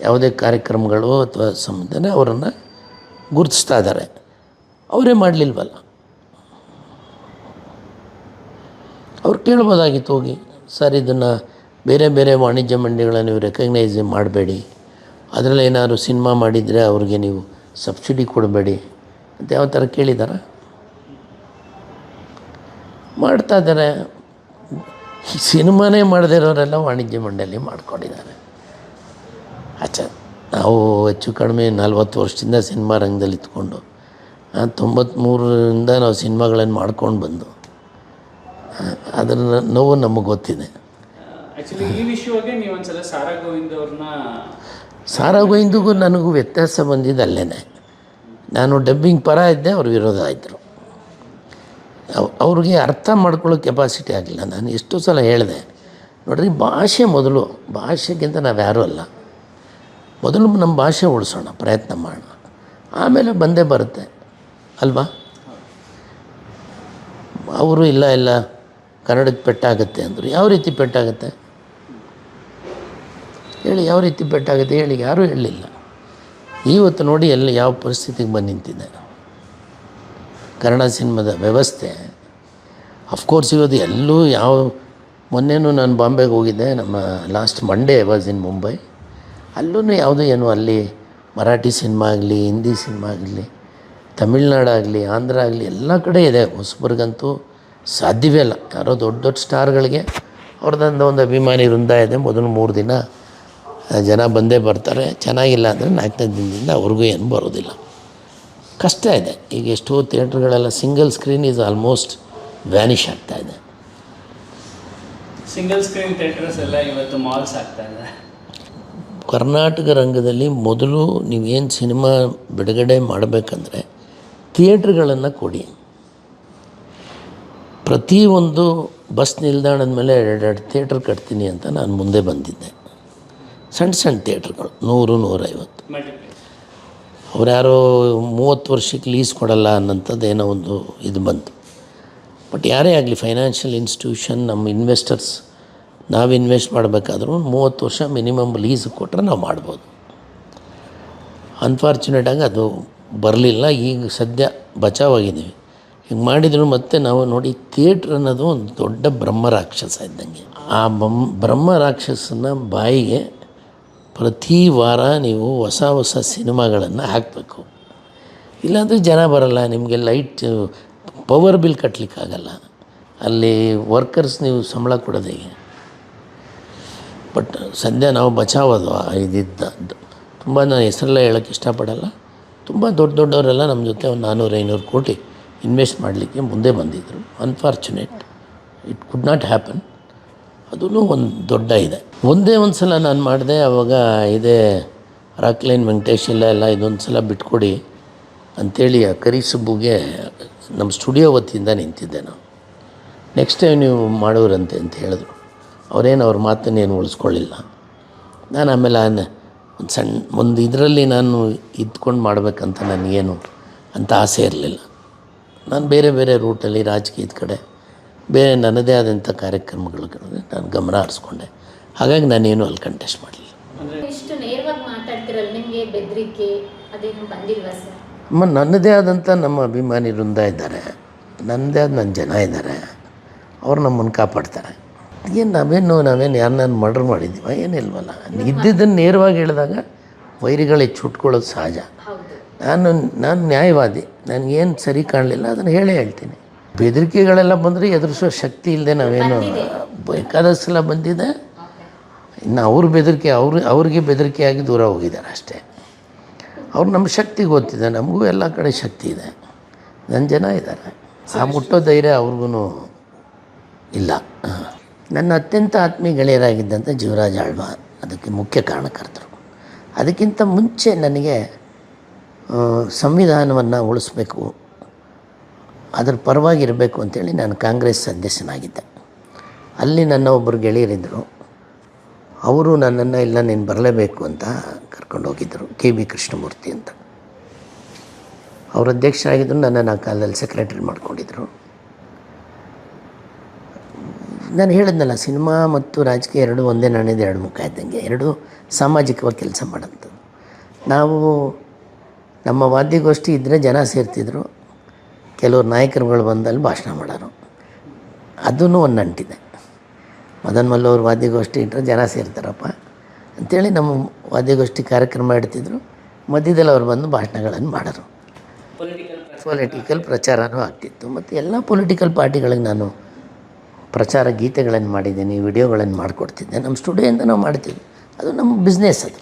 ಯಾವುದೇ ಕಾರ್ಯಕ್ರಮಗಳು ಅಥವಾ ಸಂಬಂಧನೇ ಅವರನ್ನು ಗುರುತಿಸ್ತಾ ಇದ್ದಾರೆ. ಅವರೇ ಮಾಡಲಿಲ್ವಲ್ಲ, ಅವ್ರು ಕೇಳ್ಬೋದಾಗಿತ್ತು ಹೋಗಿ, ಸರ್ ಇದನ್ನು ಬೇರೆ ಬೇರೆ ವಾಣಿಜ್ಯ ಮಂಡಳಿಗಳನ್ನ ನೀವು ರೆಕಗ್ನೈಸ್ ಮಾಡಬೇಡಿ, ಅದರಲ್ಲಿ ಏನಾದ್ರು ಸಿನಿಮಾ ಮಾಡಿದರೆ ಅವ್ರಿಗೆ ನೀವು ಸಬ್ಸಿಡಿ ಕೊಡಬೇಡಿ ಅಂತ ಯಾವ ಥರ ಕೇಳಿದಾರ? ಮಾಡ್ತಾ ಇದ್ದಾರೆ. ಸಿನಿಮಾನೇ ಮಾಡದೇ ಇರೋರೆಲ್ಲ ವಾಣಿಜ್ಯ ಮಂಡಳಿ ಮಾಡ್ಕೊಂಡಿದ್ದಾರೆ. ನಾವು ಹೆಚ್ಚು ಕಡಿಮೆ 40 ವರ್ಷದಿಂದ ಸಿನಿಮಾ ರಂಗದಲ್ಲಿ ಇತ್ಕೊಂಡು 93ರಿಂದ ನಾವು ಸಿನಿಮಾಗಳನ್ನು ಮಾಡ್ಕೊಂಡು ಬಂದು ಅದರ ನೋವು ನಮಗೆ ಗೊತ್ತಿದೆ. ಆ್ಯಕ್ಚುಲಿ ಈ ವಿಷಯವಾಗಿ ನೀವು ಒಂದ್ಸಲ ಸಾರಾ ಗೋವಿಂದ್ ಅವ್ರನ್ನ, ಸಾರಾ ಗೋವಿಂದಿಗೂ ನನಗೂ ವ್ಯತ್ಯಾಸ ಬಂದಿದ್ದು ಅಲ್ಲೇ. ನಾನು ಡಬ್ಬಿಂಗ್ ಪರ ಇದ್ದೆ, ಅವ್ರು ವಿರೋಧ ಆಯಿತು. ಅವ್ರಿಗೆ ಅರ್ಥ ಮಾಡ್ಕೊಳ್ಳೋ ಕೆಪಾಸಿಟಿ ಆಗಲಿಲ್ಲ. ನಾನು ಎಷ್ಟೋ ಸಲ ಹೇಳಿದೆ, ನೋಡ್ರಿ ಭಾಷೆ ಮೊದಲು, ಭಾಷೆಗಿಂತ ನಾವು ಯಾರೂ ಅಲ್ಲ. ಮೊದಲು ನಮ್ಮ ಭಾಷೆ ಉಳಿಸೋಣ, ಪ್ರಯತ್ನ ಮಾಡೋಣ, ಆಮೇಲೆ ಬಂದೇ ಬರುತ್ತೆ ಅಲ್ವಾ? ಅವರು ಇಲ್ಲ ಕನ್ನಡಕ್ಕೆ ಪೆಟ್ಟಾಗುತ್ತೆ ಅಂದರು. ಯಾವ ರೀತಿ ಪೆಟ್ಟಾಗುತ್ತೆ ಹೇಳಿ? ಯಾವ ರೀತಿ ಪೆಟ್ಟಾಗುತ್ತೆ ಹೇಳಿ? ಯಾರೂ ಹೇಳಲಿಲ್ಲ. ಇವತ್ತು ನೋಡಿ ಎಲ್ಲಿ ಯಾವ ಪರಿಸ್ಥಿತಿಗೆ ಬಂದು ನಿಂತಿದೆ ಕನ್ನಡ ಸಿನಿಮಾದ ವ್ಯವಸ್ಥೆ. ಅಫ್ಕೋರ್ಸ್ ಇವತ್ತು ಎಲ್ಲೂ ಮೊನ್ನೆನೂ ನಾನು ಬಾಂಬೆಗೆ ಹೋಗಿದ್ದೆ. ನಮ್ಮ last Monday was in Mumbai. ಅಲ್ಲೂ ಯಾವುದೂ ಏನು ಅಲ್ಲಿ ಮರಾಠಿ ಸಿನಿಮಾ ಆಗಲಿ, ಹಿಂದಿ ಸಿನಿಮಾ ಆಗಲಿ, ತಮಿಳ್ನಾಡಾಗಲಿ, ಆಂಧ್ರ ಆಗಲಿ ಎಲ್ಲ ಕಡೆ ಇದೆ. ಹೊಸಬರಿಗಂತೂ ಸಾಧ್ಯವೇ ಇಲ್ಲ. ಯಾರೋ ದೊಡ್ಡ ದೊಡ್ಡ ಸ್ಟಾರ್ಗಳಿಗೆ ಅವ್ರದ್ದು ಒಂದು ಅಭಿಮಾನಿ ವೃಂದ ಇದೆ. ಮೊದಲು 3 ದಿನ ಜನ ಬಂದೇ ಬರ್ತಾರೆ. ಚೆನ್ನಾಗಿಲ್ಲ ಅಂದರೆ 4ನೇ ದಿನದಿಂದ ಅವ್ರಿಗೂ ಏನು ಬರೋದಿಲ್ಲ. ಕಷ್ಟ ಇದೆ. ಈಗ ಎಷ್ಟೋ ಥಿಯೇಟ್ರ್ಗಳೆಲ್ಲ single screen is almost vanish ಆಗ್ತಾಯಿದೆ. ಸಿಂಗಲ್ ಸ್ಕ್ರೀನ್ ಥಿಯೇಟರ್ಸ್ ಎಲ್ಲ ಇವತ್ತು ಮಾಲ್ಸ್ ಆಗ್ತಾ ಇದೆ. ಕರ್ನಾಟಕ ರಂಗದಲ್ಲಿ ಮೊದಲು ನೀವೇನು ಸಿನಿಮಾ ಬಿಡುಗಡೆ ಮಾಡಬೇಕಂದ್ರೆ ಥಿಯೇಟ್ರ್ಗಳನ್ನು ಕೊಡಿ. ಪ್ರತಿಯೊಂದು ಬಸ್ ನಿಲ್ದಾಣದ ಮೇಲೆ 2 ಥಿಯೇಟ್ರ್ ಕಟ್ತೀನಿ ಅಂತ ನಾನು ಮುಂದೆ ಬಂದಿದ್ದೆ. ಸಣ್ಣ ಥಿಯೇಟ್ರ್ಗಳು 100-150. ಅವ್ರು ಯಾರೋ 30 ವರ್ಷಕ್ಕೆ ಲೀಸ್ ಕೊಡಲ್ಲ ಅನ್ನೋಂಥದ್ದು ಏನೋ ಒಂದು ಇದು ಬಂತು. ಬಟ್ ಯಾರೇ ಆಗಲಿ ಫೈನಾನ್ಷಿಯಲ್ ಇನ್ಸ್ಟಿಟ್ಯೂಷನ್, ನಮ್ಮ ಇನ್ವೆಸ್ಟರ್ಸ್, ನಾವು ಇನ್ವೆಸ್ಟ್ ಮಾಡಬೇಕಾದ್ರೂ 30 ವರ್ಷ ಮಿನಿಮಮ್ ಲೀಸ್ ಕೊಟ್ಟರೆ ನಾವು ಮಾಡ್ಬೋದು. ಅನ್ಫಾರ್ಚುನೇಟಾಗಿ ಅದು ಬರಲಿಲ್ಲ. ಈಗ ಸದ್ಯ ಬಚಾವಾಗಿದ್ದೀವಿ. ಹಿಂಗೆ ಮಾಡಿದ್ರು ಮತ್ತೆ ನಾವು ನೋಡಿ ಥಿಯೇಟ್ರ್ ಅನ್ನೋದು ಒಂದು ದೊಡ್ಡ ಬ್ರಹ್ಮ ರಾಕ್ಷಸ ಇದ್ದಂಗೆ. ಆ ಬ್ರಹ್ಮ ರಾಕ್ಷಸನ ಬಾಯಿಗೆ ಪ್ರತಿ ವಾರ ನೀವು ಹೊಸ ಸಿನಿಮಾಗಳನ್ನು ಹಾಕಬೇಕು. ಇಲ್ಲಾಂದರೆ ಜನ ಬರಲ್ಲ. ನಿಮಗೆ ಲೈಟ್ ಪವರ್ ಬಿಲ್ ಕಟ್ಟಲಿಕ್ಕಾಗಲ್ಲ. ಅಲ್ಲಿ ವರ್ಕರ್ಸ್ ನೀವು ಸಂಬಳ ಕೊಡೋದು ಹೇಗೆ? ಬಟ್ ಸದ್ಯ ನಾವು ಬಚಾವೋದು ಇದಿದ್ದು. ತುಂಬ ನಾನು ಹೆಸರೆಲ್ಲ ಹೇಳೋಕ್ಕೆ ಇಷ್ಟಪಡಲ್ಲ. ತುಂಬ ದೊಡ್ಡವರೆಲ್ಲ ನಮ್ಮ ಜೊತೆ ಒಂದು 400-500 ಕೋಟಿ ಇನ್ವೆಸ್ಟ್ ಮಾಡಲಿಕ್ಕೆ ಮುಂದೆ ಬಂದಿದ್ದರು. Unfortunate, it could not happen. ಅದೂ ಒಂದು ದೊಡ್ಡ ಇದೆ. ಒಂದೇ ಒಂದು ಸಲ ನಾನು ಮಾಡಿದೆ. ಆವಾಗ ಇದೇ ರಾಕ್ಲೈನ್ ವೆಂಕಟೇಶ್ ಎಲ್ಲ ಇದೊಂದು ಸಲ ಬಿಟ್ಕೊಡಿ ಅಂಥೇಳಿ ಆ ಕರಿಸುಬ್ಬುಗೆ ನಮ್ಮ ಸ್ಟುಡಿಯೋ ವತಿಯಿಂದ ನಿಂತಿದ್ದೆ ನಾವು. ನೆಕ್ಸ್ಟ್ ಟೈಮ್ ನೀವು ಮಾಡೋರಂತೆ ಅಂತ ಹೇಳಿದ್ರು. ಅವ್ರ ಮಾತನ್ನೇನು ಉಳಿಸ್ಕೊಳ್ಳಿಲ್ಲ. ನಾನು ಆಮೇಲೆ ಒಂದು ಇದರಲ್ಲಿ ನಾನು ಇದ್ಕೊಂಡು ಮಾಡಬೇಕಂತ ನನಗೇನು ಅಂತ ಆಸೆ ಇರಲಿಲ್ಲ. ನಾನು ಬೇರೆ ರೂಟಲ್ಲಿ ರಾಜಕೀಯದ ಕಡೆ ಬೇರೆ ನನ್ನದೇ ಆದಂಥ ಕಾರ್ಯಕ್ರಮಗಳ ಕಡೆ ನಾನು ಗಮನ ಹರಿಸ್ಕೊಂಡೆ. ಹಾಗಾಗಿ ನಾನೇನು ಅಲ್ಲಿ ಕಂಟೆಸ್ಟ್ ಮಾಡಲಿಲ್ಲ. ಇಷ್ಟು ನೇರವಾಗಿ ಮಾತಾಡ್ತಿರಲ್ಲ, ನಿಮಗೆ ಬೆದರಿಕೆ ಅದೇನು ಬಂದಿಲ್ವಾ ಸರ್? ನನ್ನದೇ ಆದಂಥ ನಮ್ಮ ಅಭಿಮಾನಿ ವೃಂದ ಇದ್ದಾರೆ, ನನ್ನದೇ ಆದ ನನ್ನ ಜನ ಇದ್ದಾರೆ. ಅವ್ರು ನಮ್ಮನ್ನು ಕಾಪಾಡ್ತಾರೆ. ಏನು ನಾವೇನು ಯಾರನ್ನ ಮರ್ಡರ್ ಮಾಡಿದ್ದೀವ? ಏನಿಲ್ವಲ್ಲ. ಇದ್ದಿದ್ದನ್ನು ನೇರವಾಗಿ ಹೇಳಿದಾಗ ವೈರಿಗಳು ಹೆಚ್ಚುಟ್ಕೊಳ್ಳೋದು ಸಹಜ. ನಾನು ನ್ಯಾಯವಾದಿ. ನನಗೇನು ಸರಿ ಕಾಣಲಿಲ್ಲ ಅದನ್ನು ಹೇಳ್ತೀನಿ. ಬೆದರಿಕೆಗಳೆಲ್ಲ ಬಂದರೆ ಎದುರಿಸೋ ಶಕ್ತಿ ಇಲ್ಲದೆ ನಾವೇನು ಬೇಕಾದಷ್ಟು ಸಲ ಬಂದಿದೆ. ಇನ್ನು ಅವ್ರಿಗೆ ಬೆದರಿಕೆಯಾಗಿ ದೂರ ಹೋಗಿದ್ದಾರೆ ಅಷ್ಟೇ. ಅವ್ರು ನಮ್ಮ ಶಕ್ತಿ ಗೊತ್ತಿದೆ. ನಮಗೂ ಎಲ್ಲ ಕಡೆ ಶಕ್ತಿ ಇದೆ. ನನ್ನ ಜನ ಇದ್ದಾರೆ. ಆ ಮುಟ್ಟೋ ಧೈರ್ಯ ಅವ್ರಿಗೂ ಇಲ್ಲ. ನನ್ನ ಅತ್ಯಂತ ಆತ್ಮೀಯ ಗೆಳೆಯರಾಗಿದ್ದಂಥ ಜೀವರಾಜ್ ಆಳ್ವ ಅದಕ್ಕೆ ಮುಖ್ಯ ಕಾರಣಕರ್ತರು. ಅದಕ್ಕಿಂತ ಮುಂಚೆ ನನಗೆ ಸಂವಿಧಾನವನ್ನು ಉಳಿಸ್ಬೇಕು, ಅದರ ಪರವಾಗಿರಬೇಕು ಅಂತೇಳಿ ನಾನು ಕಾಂಗ್ರೆಸ್ ಸದಸ್ಯನಾಗಿದ್ದೆ. ಅಲ್ಲಿ ನನ್ನ ಒಬ್ಬರು ಗೆಳೆಯರಿದ್ದರು. ಅವರು ನನ್ನನ್ನು ಇಲ್ಲ ನೀನು ಬರಲೇಬೇಕು ಅಂತ ಕರ್ಕೊಂಡು ಹೋಗಿದ್ದರು. KB ಕೃಷ್ಣಮೂರ್ತಿ ಅಂತ ಅವ್ರ ಅಧ್ಯಕ್ಷರಾಗಿದ್ದರು. ನನ್ನನ್ನು ಆ ಕಾಲದಲ್ಲಿ ಸೆಕ್ರೆಟರಿ ಮಾಡ್ಕೊಂಡಿದ್ದರು. ನಾನು ಹೇಳಿದ್ನಲ್ಲ, ಸಿನಿಮಾ ಮತ್ತು ರಾಜಕೀಯ ಎರಡೂ ಒಂದೇ ನಾಣ್ಯದ 2 ಮುಖ ಇದ್ದಂಗೆ. ಎರಡೂ ಸಾಮಾಜಿಕವಾಗಿ ಕೆಲಸ ಮಾಡೋಂಥದ್ದು. ನಾವು ನಮ್ಮ ವಾದ್ಯಗೋಷ್ಠಿ ಇದ್ದರೆ ಜನ ಸೇರ್ತಿದ್ರು. ಕೆಲವ್ರು ನಾಯಕರುಗಳು ಬಂದಲ್ಲಿ ಭಾಷಣ ಮಾಡೋರು. ಅದೂ ಒಂದು ನಂಟಿದೆ. ಮದನ್ ಮಲ್ಲವ್ರ ವಾದ್ಯಗೋಷ್ಠಿ ಇಟ್ಟರೆ ಜನ ಸೇರ್ತಾರಪ್ಪ ಅಂಥೇಳಿ ನಮ್ಮ ವಾದ್ಯಗೋಷ್ಠಿ ಕಾರ್ಯಕ್ರಮ ಇಡ್ತಿದ್ರು. ಮಧ್ಯದಲ್ಲಿ ಅವ್ರು ಬಂದು ಭಾಷಣಗಳನ್ನು ಮಾಡೋರು. ಪೊಲಿಟಿಕಲ್ ಪ್ರಚಾರನೂ ಆಗ್ತಿತ್ತು. ಮತ್ತು ಎಲ್ಲ ಪೊಲಿಟಿಕಲ್ ಪಾರ್ಟಿಗಳಿಗೆ ನಾನು ಪ್ರಚಾರ ಗೀತೆಗಳನ್ನು ಮಾಡಿದ್ದೀನಿ, ವಿಡಿಯೋಗಳನ್ನು ಮಾಡಿಕೊಡ್ತಿದ್ದೆ. ನಮ್ಮ ಸ್ಟುಡಿಯೋಯಿಂದ ನಾವು ಮಾಡ್ತಿದ್ವಿ. ಅದು ನಮ್ಮ ಬಿಸ್ನೆಸ್ ಅದು.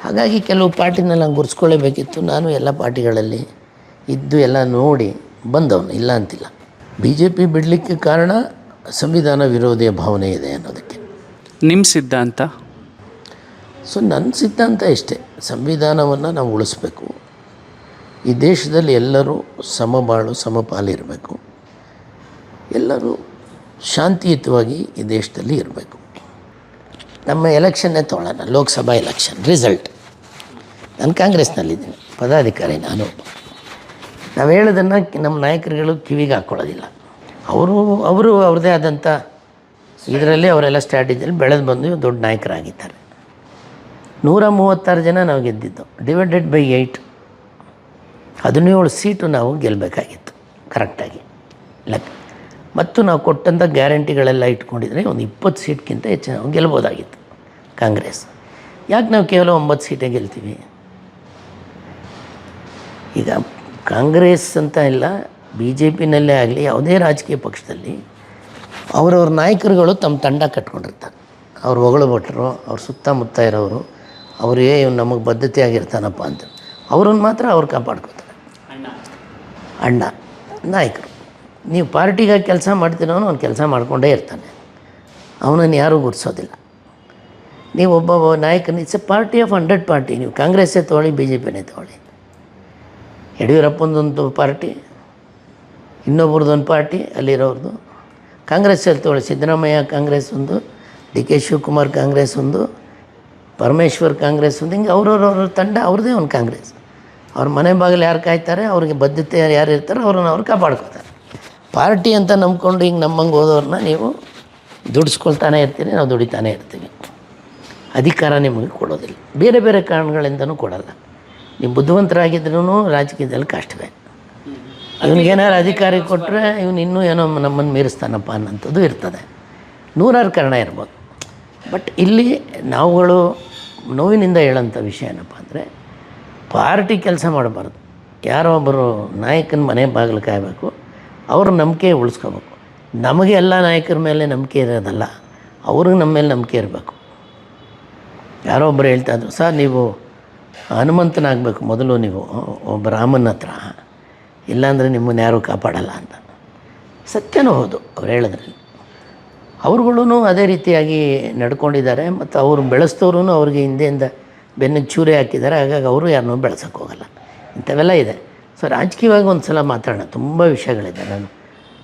ಹಾಗಾಗಿ ಕೆಲವು ಪಾರ್ಟಿನಲ್ಲಿ ಹಂಗೆ ಗುರ್ಸ್ಕೊಳ್ಳೇಬೇಕಿತ್ತು. ನಾನು ಎಲ್ಲ ಪಾರ್ಟಿಗಳಲ್ಲಿ ಇದ್ದು ಎಲ್ಲ ನೋಡಿ ಬಂದವನು, ಇಲ್ಲ ಅಂತಿಲ್ಲ. BJP ಬಿಡಲಿಕ್ಕೆ ಕಾರಣ ಸಂವಿಧಾನ ವಿರೋಧಿಯ ಭಾವನೆ ಇದೆ ಅನ್ನೋದಕ್ಕೆ. ನಿಮ್ಮ ಸಿದ್ಧಾಂತ? ನನ್ನ ಸಿದ್ಧಾಂತ ಇಷ್ಟೇ, ಸಂವಿಧಾನವನ್ನು ನಾವು ಉಳಿಸ್ಬೇಕು. ಈ ದೇಶದಲ್ಲಿ ಎಲ್ಲರೂ ಸಮಬಾಳು ಸಮಪಾಲಿರಬೇಕು. ಎಲ್ಲರೂ ಶಾಂತಿಯುತವಾಗಿ ಈ ದೇಶದಲ್ಲಿ ಇರಬೇಕು. ನಮ್ಮ ಎಲೆಕ್ಷನ್ನೇ ತೊಗೊಳ್ಳೋಣ, ಲೋಕಸಭಾ ಎಲೆಕ್ಷನ್ ರಿಸಲ್ಟ್. ನಾನು ಕಾಂಗ್ರೆಸ್ನಲ್ಲಿದ್ದೀನಿ, ಪದಾಧಿಕಾರಿ ನಾನು. ನಾವು ಹೇಳೋದನ್ನು ನಮ್ಮ ನಾಯಕರುಗಳು ಕಿವಿಗೆ ಹಾಕ್ಕೊಳ್ಳೋದಿಲ್ಲ. ಅವರು ಅವ್ರದ್ದೇ ಆದಂಥ ಇದರಲ್ಲಿ ಅವರೆಲ್ಲ ಸ್ಟ್ರಾಟಜಿಯಲ್ಲಿ ಬೆಳೆದು ಬಂದು ದೊಡ್ಡ ನಾಯಕರಾಗಿದ್ದಾರೆ. 136 ಜನ ನಾವು ಗೆದ್ದಿದ್ದು, ಡಿವೈಡೆಡ್ ಬೈ 8, 17 ಸೀಟು ನಾವು ಗೆಲ್ಲಬೇಕಾಗಿತ್ತು ಕರೆಕ್ಟಾಗಿ ಲೆಕ್ಕ. ಮತ್ತು ನಾವು ಕೊಟ್ಟಂಥ ಗ್ಯಾರಂಟಿಗಳೆಲ್ಲ ಇಟ್ಕೊಂಡಿದ್ರೆ ಒಂದು 20 ಸೀಟ್ಗಿಂತ ಹೆಚ್ಚು ನಾವು ಗೆಲ್ಬೋದಾಗಿತ್ತು ಕಾಂಗ್ರೆಸ್. ಯಾಕೆ ನಾವು ಕೇವಲ 9 ಸೀಟೇ ಗೆಲ್ತೀವಿ? ಈಗ ಕಾಂಗ್ರೆಸ್ ಅಂತ ಇಲ್ಲ, ಬಿ ಜೆ ಪಿನಲ್ಲೇ ಆಗಲಿ ಯಾವುದೇ ರಾಜಕೀಯ ಪಕ್ಷದಲ್ಲಿ ಅವರವ್ರ ನಾಯಕರುಗಳು ತಮ್ಮ ತಂಡ ಕಟ್ಕೊಂಡಿರ್ತಾರೆ. ಅವ್ರು ಹೊಗಳು ಭಟ್ರು, ಅವ್ರ ಸುತ್ತಮುತ್ತ ಇರೋರು, ಅವರೇ ಇವ್ನು ನಮಗೆ ಬದ್ಧತೆ ಆಗಿರ್ತಾನಪ್ಪ ಅಂತ ಅವ್ರನ್ನ ಮಾತ್ರ ಅವ್ರು ಕಾಪಾಡ್ಕೋತಾರೆ. ಅಣ್ಣ ನಾಯಕರು. ನೀವು ಪಾರ್ಟಿಗಾಗಿ ಕೆಲಸ ಮಾಡ್ತೀರೋನು ಅವ್ನು ಕೆಲಸ ಮಾಡಿಕೊಂಡೇ ಇರ್ತಾನೆ, ಅವನನ್ನು ಯಾರೂ ಗುರ್ಸೋದಿಲ್ಲ. ನೀವು ಒಬ್ಬ ನಾಯಕನ it's A party of 100 party. ನೀವು ಕಾಂಗ್ರೆಸ್ಸೇ ತೊಗೊಳ್ಳಿ, ಬಿ ಜೆ ಪಿನೇ ತೊಗೊಳ್ಳಿ, ಯಡಿಯೂರಪ್ಪಂದೊಂದು ಪಾರ್ಟಿ, ಇನ್ನೊಬ್ರದ್ದೊಂದು ಪಾರ್ಟಿ ಅಲ್ಲಿರೋರ್ದು. ಕಾಂಗ್ರೆಸ್ಸಲ್ಲಿ ತೊಗೊಳ್ಳಿ, ಸಿದ್ದರಾಮಯ್ಯ ಕಾಂಗ್ರೆಸ್ ಒಂದು, ಡಿ ಕೆ ಶಿವಕುಮಾರ್ ಕಾಂಗ್ರೆಸ್ ಒಂದು, ಪರಮೇಶ್ವರ್ ಕಾಂಗ್ರೆಸ್ ಒಂದು, ಹಿಂಗೆ ಅವ್ರವ್ರ ತಂಡ ಅವ್ರದ್ದೇ ಒಂದು ಕಾಂಗ್ರೆಸ್. ಅವ್ರ ಮನೆ ಬಾಗಿಲು ಯಾರು ಕಾಯ್ತಾರೆ, ಅವ್ರಿಗೆ ಬದ್ಧತೆ ಯಾರು ಇರ್ತಾರೆ ಅವ್ರನ್ನ ಅವ್ರು ಕಾಪಾಡ್ಕೋತಾರೆ. ಪಾರ್ಟಿ ಅಂತ ನಂಬ್ಕೊಂಡು ಹಿಂಗೆ ನಮ್ಮಂಗೆ ಹೋದವ್ರನ್ನ ನೀವು ದುಡಿಸ್ಕೊಳ್ತಾನೆ ಇರ್ತೀರಿ, ನಾವು ದುಡಿತಾನೆ ಇರ್ತೀವಿ. ಅಧಿಕಾರ ನಿಮಗೆ ಕೊಡೋದಿಲ್ಲ, ಬೇರೆ ಬೇರೆ ಕಾರಣಗಳಿಂದನೂ ಕೊಡೋಲ್ಲ. ನೀವು ಬುದ್ಧಿವಂತರಾಗಿದ್ರೂ ರಾಜಕೀಯದಲ್ಲಿ ಕಷ್ಟವೇ. ಇವನಿಗೇನಾರು ಅಧಿಕಾರಿ ಕೊಟ್ಟರೆ ಇವನು ಇನ್ನೂ ಏನೋ ನಮ್ಮನ್ನು ಮೀರಿಸ್ತಾನಪ್ಪ ಅನ್ನೋಂಥದ್ದು ಇರ್ತದೆ. ನೂರಾರು ಕಾರಣ ಇರ್ಬೋದು. ಬಟ್ ಇಲ್ಲಿ ನಾವುಗಳು ನೋವಿನಿಂದ ಹೇಳೋಂಥ ವಿಷಯ ಏನಪ್ಪ ಅಂದರೆ, ಪಾರ್ಟಿ ಕೆಲಸ ಮಾಡಬಾರ್ದು. ಯಾರೋ ಒಬ್ಬರು ನಾಯಕನ ಮನೆ ಬಾಗಿಲು ಕಾಯಬೇಕು, ಅವ್ರ ನಂಬಿಕೆ ಉಳಿಸ್ಕೋಬೇಕು. ನಮಗೆ ಎಲ್ಲ ನಾಯಕರ ಮೇಲೆ ನಂಬಿಕೆ ಇರೋದಲ್ಲ, ಅವ್ರಿಗೆ ನಮ್ಮ ಮೇಲೆ ನಂಬಿಕೆ ಇರಬೇಕು. ಯಾರೋ ಒಬ್ಬರು ಹೇಳ್ತಾಯಿದ್ರು, ಸರ್ ನೀವು ಹನುಮಂತನಾಗಬೇಕು ಮೊದಲು, ನೀವು ಒಬ್ಬ ರಾಮನ ಹತ್ರ, ಇಲ್ಲಾಂದರೆ ನಿಮ್ಮನ್ನು ಯಾರೂ ಕಾಪಾಡಲ್ಲ ಅಂತ. ಸತ್ಯನೂ ಹೌದು ಅವ್ರು ಹೇಳಿದ್ರಲ್ಲಿ. ಅವ್ರುಗಳೂ ಅದೇ ರೀತಿಯಾಗಿ ನಡ್ಕೊಂಡಿದ್ದಾರೆ. ಮತ್ತು ಅವರು ಬೆಳೆಸ್ತವ್ರೂ ಅವ್ರಿಗೆ ಹಿಂದೆಯಿಂದ ಬೆನ್ನಿಗೆ ಚೂರಿ ಹಾಕಿದ್ದಾರೆ. ಹಾಗಾಗಿ ಅವರು ಯಾರನ್ನೂ ಬೆಳೆಸೋಕ್ಕೆ ಹೋಗಲ್ಲ. ಇಂಥವೆಲ್ಲ ಇದೆ. ಸೊ ರಾಜಕೀಯವಾಗಿ ಒಂದು ಸಲ ಮಾತಾಡೋಣ, ತುಂಬ ವಿಷಯಗಳಿದೆ.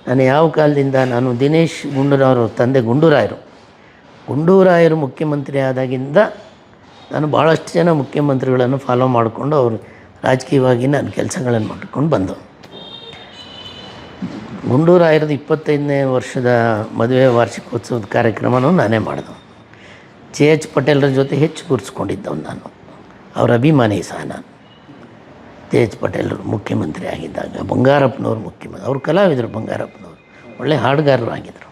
ನಾನು ಯಾವ ಕಾಲದಿಂದ, ನಾನು ದಿನೇಶ್ ಗುಂಡೂರಾವ್ರ ತಂದೆ ಗುಂಡೂರಾಯರು ಮುಖ್ಯಮಂತ್ರಿ ಆದಾಗಿಂದ ನಾನು ಭಾಳಷ್ಟು ಜನ ಮುಖ್ಯಮಂತ್ರಿಗಳನ್ನು ಫಾಲೋ ಮಾಡಿಕೊಂಡು ಅವರು ರಾಜಕೀಯವಾಗಿ ನಾನು ಕೆಲಸಗಳನ್ನು ಮಾಡ್ಕೊಂಡು ಬಂದು. ಗುಂಡೂರಾಯರದ್ದು 25ನೇ ವರ್ಷದ ಮದುವೆ ವಾರ್ಷಿಕೋತ್ಸವದ ಕಾರ್ಯಕ್ರಮನೂ ನಾನೇ ಮಾಡಿದೆ. JH ಪಟೇಲ್ರ ಜೊತೆ ಹೆಚ್ಚು ಗುರುಸ್ಕೊಂಡಿದ್ದವನು ನಾನು, ಅವರ ಅಭಿಮಾನಿ ಸಹ ನಾನು. JH ಪಟೇಲರು ಮುಖ್ಯಮಂತ್ರಿ ಆಗಿದ್ದಾಗ, ಬಂಗಾರಪ್ಪನವರು ಮುಖ್ಯಮಂತ್ರಿ, ಅವರು ಕಲಾವಿದರು, ಬಂಗಾರಪ್ಪನವರು ಒಳ್ಳೆ ಹಾಡುಗಾರರು ಆಗಿದ್ದರು.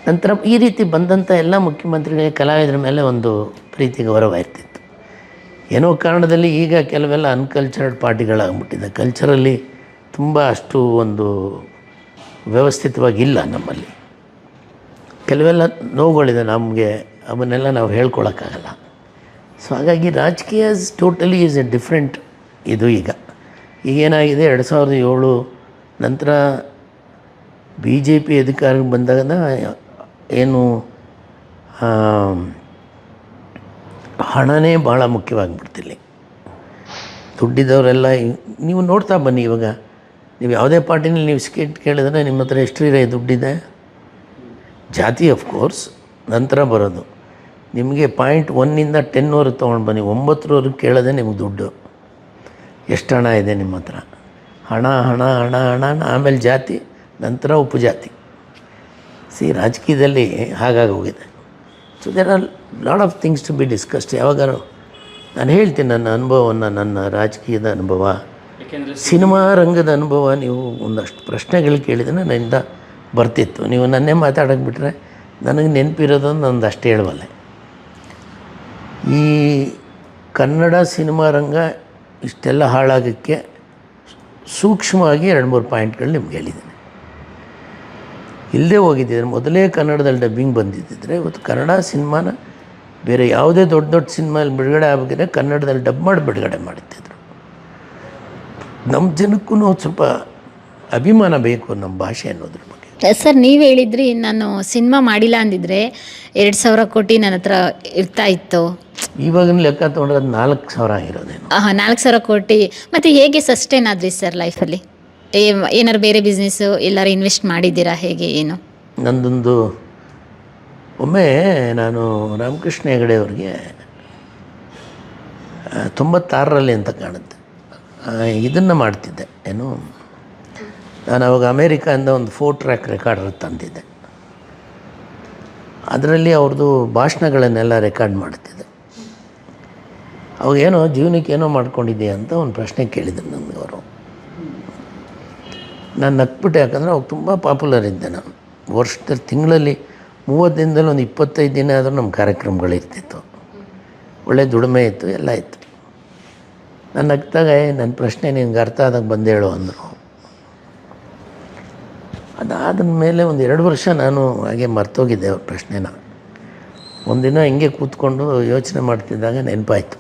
ನಂತರ ಈ ರೀತಿ ಬಂದಂಥ ಎಲ್ಲ ಮುಖ್ಯಮಂತ್ರಿಗಳಿಗೆ ಕಲಾವಿದರ ಮೇಲೆ ಒಂದು ಪ್ರೀತಿ ಗೌರವ ಇರ್ತಿತ್ತು. ಏನೋ ಕಾರಣದಲ್ಲಿ ಈಗ ಕೆಲವೆಲ್ಲ ಅನ್ಕಲ್ಚರ್ಡ್ ಪಾರ್ಟಿಗಳಾಗ್ಬಿಟ್ಟಿದೆ. ಕಲ್ಚರಲ್ಲಿ ತುಂಬ ಅಷ್ಟು ಒಂದು ವ್ಯವಸ್ಥಿತವಾಗಿಲ್ಲ ನಮ್ಮಲ್ಲಿ. ಕೆಲವೆಲ್ಲ ನೋವುಗಳಿದೆ ನಮಗೆ, ಅವನ್ನೆಲ್ಲ ನಾವು ಹೇಳ್ಕೊಳಕ್ಕಾಗಲ್ಲ. ಸೊ ಹಾಗಾಗಿ ರಾಜಕೀಯ ಟೋಟಲಿ ಈಸ್ ಎ ಡಿಫ್ರೆಂಟ್ ಇದು. ಈಗೇನಾಗಿದೆ, 2007 ನಂತರ ಬಿ ಜೆ ಪಿ ಅಧಿಕಾರಕ್ಕೆ ಬಂದಾಗ ಏನು ಹಣನೇ ಭಾಳ ಮುಖ್ಯವಾಗಿಬಿಡ್ತಿಲ್ಲಿ. ದುಡ್ಡಿದ್ದವರೆಲ್ಲ ನೀವು ನೋಡ್ತಾ ಬನ್ನಿ. ಇವಾಗ ನೀವು ಯಾವುದೇ ಪಾರ್ಟಿನಲ್ಲಿ ನೀವು ಟಿಕೆಟ್ ಕೇಳಿದ್ರೆ ನಿಮ್ಮ ಹತ್ರ ಎಷ್ಟಿದೆ ದುಡ್ಡಿದೆ? ಜಾತಿ ಅಫ್ಕೋರ್ಸ್ ನಂತರ ಬರೋದು. ನಿಮಗೆ ಪಾಯಿಂಟ್ 1ಇಂದ 10ವರೆಗೆ ತೊಗೊಂಡು ಬನ್ನಿ, 9ರವರೆಗೆ ಕೇಳೋದೆ ನಿಮಗೆ ದುಡ್ಡು. ಎಷ್ಟು ಹಣ ಇದೆ ನಿಮ್ಮ ಹತ್ರ? ಹಣ ಹಣ ಹಣ ಹಣ, ಆಮೇಲೆ ಜಾತಿ, ನಂತರ ಉಪಜಾತಿ. ರಾಜಕೀಯದಲ್ಲಿ ಹಾಗಾಗಿ ಹೋಗಿದೆ. So there are lot of things to be discussed. ಯಾವಾಗಾರು ನಾನು ಹೇಳ್ತೀನಿ ನನ್ನ ಅನುಭವವನ್ನು, ನನ್ನ ರಾಜಕೀಯದ ಅನುಭವ, ಸಿನಿಮಾ ರಂಗದ ಅನುಭವ. ನೀವು ಒಂದಷ್ಟು ಪ್ರಶ್ನೆಗಳು ಕೇಳಿದರೆ ನನ್ನಿಂದ ಬರ್ತಿತ್ತು. ನೀವು ನನ್ನೇ ಮಾತಾಡೋಕ್ಕೆ ಬಿಟ್ಟರೆ ನನಗೆ ನೆನಪಿರೋದೊಂದು ಒಂದಷ್ಟು ಹೇಳಬಲ್ಲೆ. ಈ ಕನ್ನಡ ಸಿನಿಮಾ ರಂಗ ಇಷ್ಟೆಲ್ಲ ಹಾಳಾಗೋಕ್ಕೆ ಸೂಕ್ಷ್ಮವಾಗಿ 2-3 ಪಾಯಿಂಟ್ಗಳು ನಿಮ್ಗೆ ಹೇಳಿದ್ದೀನಿ. ಇಲ್ಲದೆ ಹೋಗಿದ್ದಿದ್ರೆ, ಮೊದಲೇ ಕನ್ನಡದಲ್ಲಿ ಡಬ್ಬಿಂಗ್ ಬಂದಿದ್ದಿದ್ರೆ ಇವತ್ತು ಕನ್ನಡ ಸಿನಿಮಾನ ಬೇರೆ ಯಾವುದೇ ದೊಡ್ಡ ದೊಡ್ಡ ಸಿನಿಮಾಲ್ಲಿ ಬಿಡುಗಡೆ ಆಗಬೇಕಿದ್ರೆ ಕನ್ನಡದಲ್ಲಿ ಡಬ್ ಮಾಡಿ ಬಿಡುಗಡೆ ಮಾಡ್ತಿದ್ರು. ನಮ್ಮ ಜನಕ್ಕೂ ಸ್ವಲ್ಪ ಅಭಿಮಾನ ಬೇಕು ನಮ್ಮ ಭಾಷೆ ಅನ್ನೋದ್ರ ಬಗ್ಗೆ. ಸರ್, ನೀವು ಹೇಳಿದ್ರಿ ನಾನು ಸಿನಿಮಾ ಮಾಡಿಲ್ಲ ಅಂದಿದ್ರೆ 2,000 ಕೋಟಿ ನನ್ನ ಹತ್ರ ಇರ್ತಾ ಇತ್ತು. ಇವಾಗಿನ ಲೆಕ್ಕ ತೊಗೊಂಡ್ರೆ ಅದು 4,000 ಆಗಿರೋದೇನು. 4,000 ಕೋಟಿ. ಮತ್ತು ಹೇಗೆ ಸಸ್ಟೈನ್ ಆದ್ರಿ ಸರ್ ಲೈಫಲ್ಲಿ? ಏನಾರು ಬೇರೆ ಬಿಸ್ನೆಸ್ಸು ಎಲ್ಲರೂ ಇನ್ವೆಸ್ಟ್ ಮಾಡಿದ್ದೀರಾ, ಹೇಗೆ ಏನು? ನಂದೊಂದು ಒಮ್ಮೆ ನಾನು ರಾಮಕೃಷ್ಣ ಹೆಗಡೆ ಅವ್ರಿಗೆ 96ರಲ್ಲಿ ಅಂತ ಕಾಣುತ್ತೆ ಇದನ್ನು ಮಾಡ್ತಿದ್ದೆ. ಏನು, ನಾನು ಅವಾಗ ಅಮೇರಿಕಾದಿಂದ ಒಂದು 4 ಟ್ರ್ಯಾಕ್ ರೆಕಾರ್ಡರ್ ತಂದಿದ್ದೆ. ಅದರಲ್ಲಿ ಅವ್ರದ್ದು ಭಾಷಣಗಳನ್ನೆಲ್ಲ ರೆಕಾರ್ಡ್ ಮಾಡ್ತಿದ್ದೆ. ಅವಾಗೇನೋ ಜೀವನಕ್ಕೆ ಏನೋ ಮಾಡ್ಕೊಂಡಿದ್ದೆ ಅಂತ ಒಂದು ಪ್ರಶ್ನೆ ಕೇಳಿದ್ರು ನನಗೆ ಅವರು. ನಾನು ನಕ್ಬಿಟ್ಟೆ, ಯಾಕಂದರೆ ಅವಾಗ ತುಂಬ ಪಾಪ್ಯುಲರ್ ಇದ್ದೆ ನಾನು. ವರ್ಷದಲ್ಲಿ ತಿಂಗಳಲ್ಲಿ 30 ದಿನದಲ್ಲಿ ಒಂದು 25 ದಿನ ಆದರೂ ನಮ್ಮ ಕಾರ್ಯಕ್ರಮಗಳಿರ್ತಿತ್ತು. ಒಳ್ಳೆ ದುಡಿಮೆ ಇತ್ತು, ಎಲ್ಲ ಇತ್ತು. ನಾನು ನಗ್ತಾಗ ನನ್ನ ಪ್ರಶ್ನೆ ನಿನ್ಗೆ ಅರ್ಥ ಆದಾಗ ಬಂದು ಹೇಳು ಅಂದರು. ಅದಾದ ಮೇಲೆ ಒಂದು 2 ವರ್ಷ ನಾನು ಹಾಗೆ ಮರ್ತೋಗಿದ್ದೆ ಅವ್ರ ಪ್ರಶ್ನೆನ. ಒಂದಿನ ಹಿಂಗೆ ಕೂತ್ಕೊಂಡು ಯೋಚನೆ ಮಾಡ್ತಿದ್ದಾಗ ನೆನಪಾಯಿತು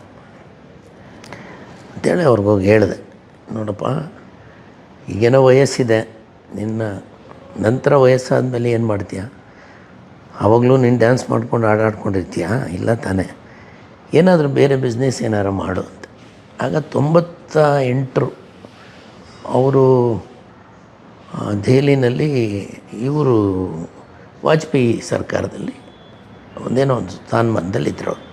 ಅಂತೇಳಿ ಅವ್ರಿಗೋಗಿ ಹೇಳಿದೆ, ನೋಡಪ್ಪ ಈಗೇನೋ ವಯಸ್ಸಿದೆ, ನಿನ್ನ ನಂತರ ವಯಸ್ಸಾದಮೇಲೆ ಏನು ಮಾಡ್ತೀಯ? ಆವಾಗಲೂ ನೀನು ಡ್ಯಾನ್ಸ್ ಮಾಡ್ಕೊಂಡು ಆಟಾಡ್ಕೊಂಡಿರ್ತೀಯ? ಇಲ್ಲ ತಾನೇ, ಏನಾದರೂ ಬೇರೆ ಬಿಸ್ನೆಸ್ ಏನಾರು ಮಾಡು ಅಂತ. ಆಗ 98 ಅವರು ದೆಹಲಿನಲ್ಲಿ ಇವರು ವಾಜಪೇಯಿ ಸರ್ಕಾರದಲ್ಲಿ ಒಂದೇನೋ ಒಂದು ಸ್ಥಾನಮಾನದಲ್ಲಿದ್ದರು ಅವರು.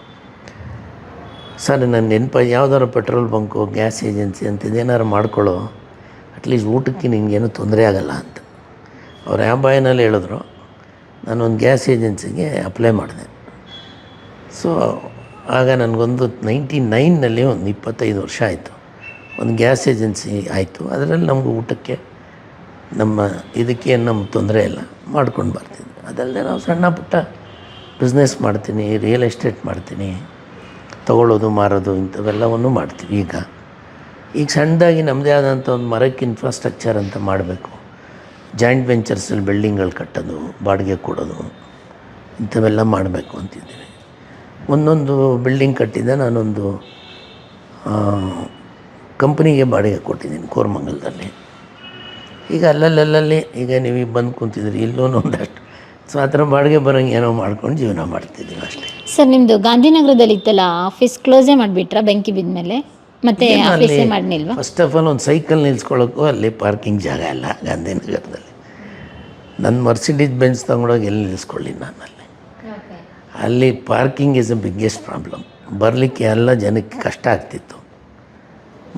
ಸರ್ ನನ್ನ ನೆನಪು ಯಾವುದಾದ್ರು ಪೆಟ್ರೋಲ್ ಬಂಕು, ಗ್ಯಾಸ್ ಏಜೆನ್ಸಿ ಅಂತಿದ್ದೇನಾರು ಮಾಡ್ಕೊಳ್ಳೋ, ಅಟ್ಲೀಸ್ಟ್ ಊಟಕ್ಕೆ ನಿನಗೇನು ತೊಂದರೆ ಆಗೋಲ್ಲ ಅಂತ. ಅವ್ರು ಯಾವ ಬಾಯಿನಲ್ಲಿ ಹೇಳಿದ್ರು. ನಾನೊಂದು ಗ್ಯಾಸ್ ಏಜೆನ್ಸಿಗೆ ಅಪ್ಲೈ ಮಾಡಿದೆ. ಸೊ ಆಗ ನನಗೊಂದು 99ನಲ್ಲಿ ಒಂದು 25 ವರ್ಷ ಆಯಿತು, ಒಂದು ಗ್ಯಾಸ್ ಏಜೆನ್ಸಿ ಆಯಿತು. ಅದರಲ್ಲಿ ನಮ್ಗೆ ಊಟಕ್ಕೆ ನಮ್ಮ ಇದಕ್ಕೆ ನಮ್ಗೆ ತೊಂದರೆ ಇಲ್ಲ, ಮಾಡ್ಕೊಂಡು ಬರ್ತಿದ್ವಿ. ಅದಲ್ಲದೆ ನಾವು ಸಣ್ಣ ಪುಟ್ಟ ಬಿಸ್ನೆಸ್ ಮಾಡ್ತೀನಿ, ರಿಯಲ್ ಎಸ್ಟೇಟ್ ಮಾಡ್ತೀನಿ, ತೊಗೊಳ್ಳೋದು ಮಾರೋದು ಇಂಥವೆಲ್ಲವನ್ನು ಮಾಡ್ತೀವಿ. ಈಗ ಸಣ್ಣದಾಗಿ ನಮ್ಮದೇ ಆದಂಥ ಒಂದು ಮರಕ್ಕೆ ಇನ್ಫ್ರಾಸ್ಟ್ರಕ್ಚರ್ ಅಂತ ಮಾಡಬೇಕು. ಜಾಯಿಂಟ್ ವೆಂಚರ್ಸಲ್ಲಿ ಬಿಲ್ಡಿಂಗ್ಗಳು ಕಟ್ಟೋದು, ಬಾಡಿಗೆ ಕೊಡೋದು, ಇಂಥವೆಲ್ಲ ಮಾಡಬೇಕು ಅಂತಿದ್ದೀವಿ. ಒಂದೊಂದು ಬಿಲ್ಡಿಂಗ್ ಕಟ್ಟಿದ್ದೆ. ನಾನೊಂದು ಕಂಪ್ನಿಗೆ ಬಾಡಿಗೆ ಕೊಟ್ಟಿದ್ದೀನಿ ಕೋರಮಂಗಲದಲ್ಲಿ. ಈಗ ಅಲ್ಲಲ್ಲಿ ಈಗ ನೀವು ಬಂದು ಕುಂತಿದ್ರಿ, ಇಲ್ಲೂ ಒಂದಷ್ಟು. ಸೊ ಆ ಥರ ಬಾಡಿಗೆ ಬರೋಂಗೆ ಏನೋ ಮಾಡ್ಕೊಂಡು ಜೀವನ ಮಾಡ್ತಿದ್ದೀವಿ ಅಷ್ಟೇ. ಸರ್ ನಿಮ್ಮದು ಗಾಂಧಿನಗರದಲ್ಲಿ ಇತ್ತಲ್ಲ ಆಫೀಸ್, ಕ್ಲೋಸೇ ಮಾಡಿಬಿಟ್ರಾ ಬೆಂಕಿ ಬಿದ್ದ ಮೇಲೆ? ಮತ್ತೆ ಆಫೀಸೇ ಮಾಡಲಿಲ್ವಾ? ಫಸ್ಟ್ ಆಫ್ ಆಲ್ ಒಂದು ಸೈಕಲ್ ನಿಲ್ಸ್ಕೊಳ್ಳೋಕ್ಕೂ ಅಲ್ಲಿ ಪಾರ್ಕಿಂಗ್ ಜಾಗ ಇಲ್ಲ ಗಾಂಧಿನಗರದಲ್ಲಿ. ನನ್ನ ಮರ್ಸಿಡೀಸ್ ಬೆಂಚ್ ತೊಗೊಂಡೋಗಿ ಎಲ್ಲಿ ನಿಲ್ಲಿಸ್ಕೊಳ್ಳಿ ನಾನು ಅಲ್ಲಿ parking is A biggest problem. ಬರಲಿಕ್ಕೆ ಎಲ್ಲ ಜನಕ್ಕೆ ಕಷ್ಟ ಆಗ್ತಿತ್ತು.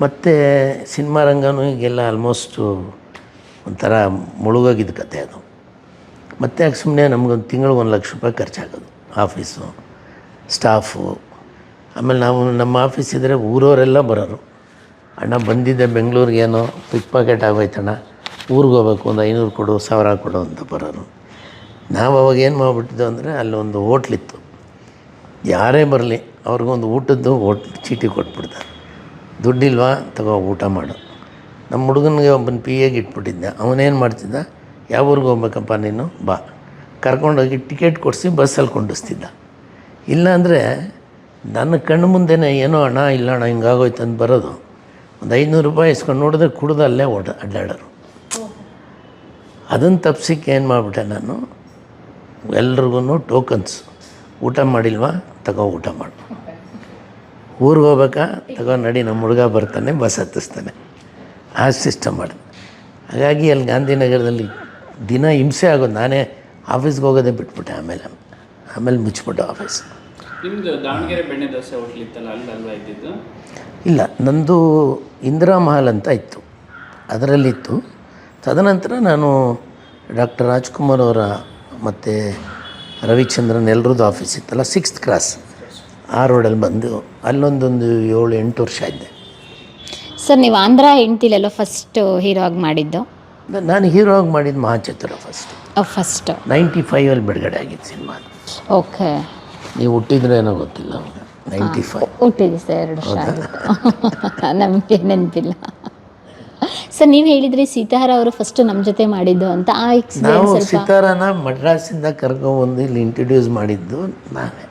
ಮತ್ತು ಸಿನಿಮಾ ರಂಗನೂ ಈಗೆಲ್ಲ ಆಲ್ಮೋಸ್ಟು ಒಂಥರ ಮುಳುಗೋಗಿದ್ದ ಕತೆ ಅದು. ಮತ್ತು ಯಾಕೆ ಸುಮ್ಮನೆ ನಮಗೊಂದು ತಿಂಗಳಿಗೆ 1 ಲಕ್ಷ ರೂಪಾಯಿ ಖರ್ಚಾಗೋದು, ಆಫೀಸು, ಸ್ಟಾಫು. ಆಮೇಲೆ ನಾವು ನಮ್ಮ ಆಫೀಸ್ ಇದ್ದರೆ ಊರವರೆಲ್ಲ ಬರೋರು. ಅಣ್ಣ ಬಂದಿದ್ದೆ ಬೆಂಗಳೂರಿಗೆ, ಏನೋ ಪಿಕ್ ಪಾಕೆಟ್ ಆಗೋಯ್ತಣ್ಣ, ಊರಿಗೆ ಹೋಗ್ಬೇಕು, ಒಂದು 500 ಕೊಡು, 1000 ಕೊಡು ಅಂತ ಬರೋರು. ನಾವು ಅವಾಗ ಏನು ಮಾಡಿಬಿಟ್ಟಿದ್ದೆವು ಅಂದರೆ, ಅಲ್ಲೊಂದು ಹೋಟ್ಲಿತ್ತು. ಯಾರೇ ಬರಲಿ ಅವ್ರಿಗೊಂದು ಊಟದ್ದು ಚೀಟಿ ಕೊಟ್ಬಿಡ್ತಾರೆ. ದುಡ್ಡಿಲ್ವಾ, ತಗೋ ಊಟ ಮಾಡು. ನಮ್ಮ ಹುಡುಗನಿಗೆ ಒಬ್ಬನ PA ಇಟ್ಬಿಟ್ಟಿದ್ದೆ. ಅವನೇನು ಮಾಡ್ತಿದ್ದ, ಯಾವ ಊರಿಗೆ ಹೋಗ್ಬೇಕಪ್ಪ ನೀನು, ಬಾ, ಕರ್ಕೊಂಡೋಗಿ ಟಿಕೆಟ್ ಕೊಡಿಸಿ ಬಸ್ಸಲ್ಲಿ ಕೊಂಡಿಸ್ತಿದ್ದ. ಇಲ್ಲಾಂದರೆ ನನ್ನ ಕಣ್ಣು ಮುಂದೆನೇ ಏನೋ ಅಣ್ಣ ಇಲ್ಲ ಅಣ್ಣ ಹಿಂಗಾಗೋಯ್ತು ಅಂತ ಬರೋದು. ಒಂದು 500 ರೂಪಾಯಿ ಇಸ್ಕೊಂಡು ನೋಡಿದ್ರೆ ಕುಡ್ದು ಅಲ್ಲೇ ಅಡ್ಡಾಡೋರು. ಅದನ್ನು ತಪ್ಪಿಸಿಕ್ಕೆ ಏನು ಮಾಡಿಬಿಟ್ಟೆ ನಾನು, ಎಲ್ರಿಗೂ ಟೋಕನ್ಸ್. ಊಟ ಮಾಡಿಲ್ವಾ, ತಗೋ ಊಟ ಮಾಡು. ಊರಿಗೆ ಹೋಗ್ಬೇಕಾ, ತಗೋ ನಡಿ, ನಮ್ಮ ಹುಡುಗ ಬರ್ತಾನೆ, ಬಸ್ ಹತ್ತಿಸ್ತಾನೆ. ಆ ಸಿಸ್ಟಮ್ ಮಾಡಿದೆ. ಹಾಗಾಗಿ ಅಲ್ಲಿ ಗಾಂಧಿನಗರದಲ್ಲಿ ದಿನ ಹಿಂಸೆ ಆಗೋದು. ನಾನೇ ಆಫೀಸ್ಗೆ ಹೋಗೋದೇ ಬಿಟ್ಬಿಟ್ಟೆ. ಆಮೇಲೆ ಮುಚ್ಚಿಬಿಟ್ಟೆ ಆಫೀಸ್. ನಿಮ್ಮದು ದಾವಣಗೆರೆ ಬೆಣ್ಣೆ ದೋಸೆ ಹೋಟ್ಲ್ ಇತ್ತಲ್ಲ, ಅಲ್ಲಲ್ವಾ ಇದ್ದಿದ್ದು? ಇಲ್ಲ, ನಂದು ಇಂದಿರಾ ಮಹಲ್ ಅಂತ ಇತ್ತು, ಅದರಲ್ಲಿತ್ತು. ತದನಂತರ ನಾನು ಡಾಕ್ಟರ್ ರಾಜ್ಕುಮಾರ್ ಅವರ ಮತ್ತು ರವಿಚಂದ್ರನ್ ಎಲ್ರದ್ದು ಆಫೀಸ್ ಇತ್ತಲ್ಲ, 6th ಕ್ರಾಸ್ ಆ ರೋಡಲ್ಲಿ ಬಂದು ಅಲ್ಲೊಂದೊಂದು 7-8 ವರ್ಷ ಇದ್ದೆ. ಸರ್ ನೀವು ಆಂಧ್ರ ಹೆಂಡ್ತಿಲೆಲ್ಲೋ ಫಸ್ಟ್ ಹೀರೋ ಆಗಿ ಮಾಡಿದ್ದು? ನಾನು ಹೀರೋ ಆಗಿ ಮಾಡಿದ್ದು ಮಹಾಚತುರ ಫಸ್ಟ್ 95ಅಲ್ಲಿ ಬಿಡುಗಡೆ ಆಗಿದ್ದು ಸಿನಿಮಾ. ಓಕೆ, ನೀವು ಹುಟ್ಟಿದ್ರೆ ಏನೋ ಗೊತ್ತಿಲ್ಲ, 95 ಹುಟ್ಟಿದೆ ಸರ್, 2 ವರ್ಷ ಆಗಿತ್ತು. ನಮಗೆ ನೆನಪಿಲ್ಲ. ಸರ್ ನೀವು ಹೇಳಿದ್ರಿ ಸೀತಾಹಾರ ಅವರು ಫಸ್ಟ್ ನಮ್ಮ ಜೊತೆ ಮಾಡಿದ್ದು ಅಂತ. ಆ ನಾವು ಎಕ್ಸ್ಪೀರಿಯನ್ಸ್ ಸೀತಾರಾನ ಮಡ್ರಾಸಿಂದ ಕರ್ಕೊಂಡ್ಬಂದು ಇಲ್ಲಿ ಇಂಟ್ರಡ್ಯೂಸ್ ಮಾಡಿದ್ದು ನಾನೇ.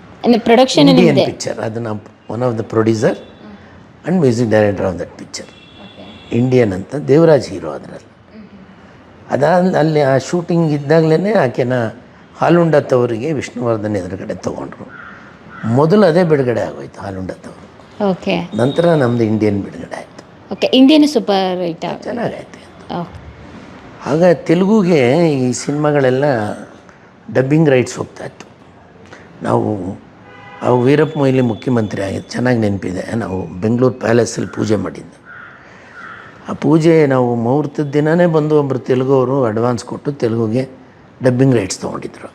ಪ್ರೊಡಕ್ಷನ್ ಇಂಡಿಯನ್ ಪಿಕ್ಚರ್, ಅದು ನಾವು one of the producer and music director of that picture. Indian ಅಂತ, ದೇವರಾಜ್ ಹೀರೋ ಅದರಲ್ಲಿ. ಅದಾದ ಅಲ್ಲಿ ಆ ಶೂಟಿಂಗ್ ಇದ್ದಾಗಲೇ ಆಕೆನ ಹಾಲುಂಡತ್ತವರಿಗೆ ವಿಷ್ಣುವರ್ಧನ್ ಎದುರುಗಡೆ ತೊಗೊಂಡ್ರು. ಮೊದಲು ಅದೇ ಬಿಡುಗಡೆ ಆಗೋಯ್ತು ಹಾಲುಂಡತ್ತವರು. ಓಕೆ, ನಂತರ ನಮ್ಮದು ಇಂಡಿಯನ್ ಬಿಡುಗಡೆ ಆಯಿತು. ಓಕೆ, ಇಂಡಿಯನ್ ಸೂಪರ್ ಹಿಟ್ ಚೆನ್ನಾಗೈತೆ. ಆಗ ತೆಲುಗುಗೆ ಈ ಸಿನಿಮಾಗಳೆಲ್ಲ ಡಬ್ಬಿಂಗ್ ರೈಟ್ಸ್ ಹೋಗ್ತಾಯಿತ್ತು. ನಾವು ಅವು ವೀರಪ್ಪ ಮೊಯ್ಲಿ ಮುಖ್ಯಮಂತ್ರಿ ಆಗಿದ್ದು ಚೆನ್ನಾಗಿ ನೆನಪಿದೆ. ನಾವು ಬೆಂಗಳೂರು ಪ್ಯಾಲೇಸಲ್ಲಿ ಪೂಜೆ ಮಾಡಿದ್ದು. ಆ ಪೂಜೆ ನಾವು ಮುಹೂರ್ತದ ದಿನವೇ ಬಂದು ಒಬ್ಬರು ತೆಲುಗವರು ಅಡ್ವಾನ್ಸ್ ಕೊಟ್ಟು ತೆಲುಗುಗೆ ಡಬ್ಬಿಂಗ್ ರೈಟ್ಸ್ ತೊಗೊಂಡಿದ್ರು.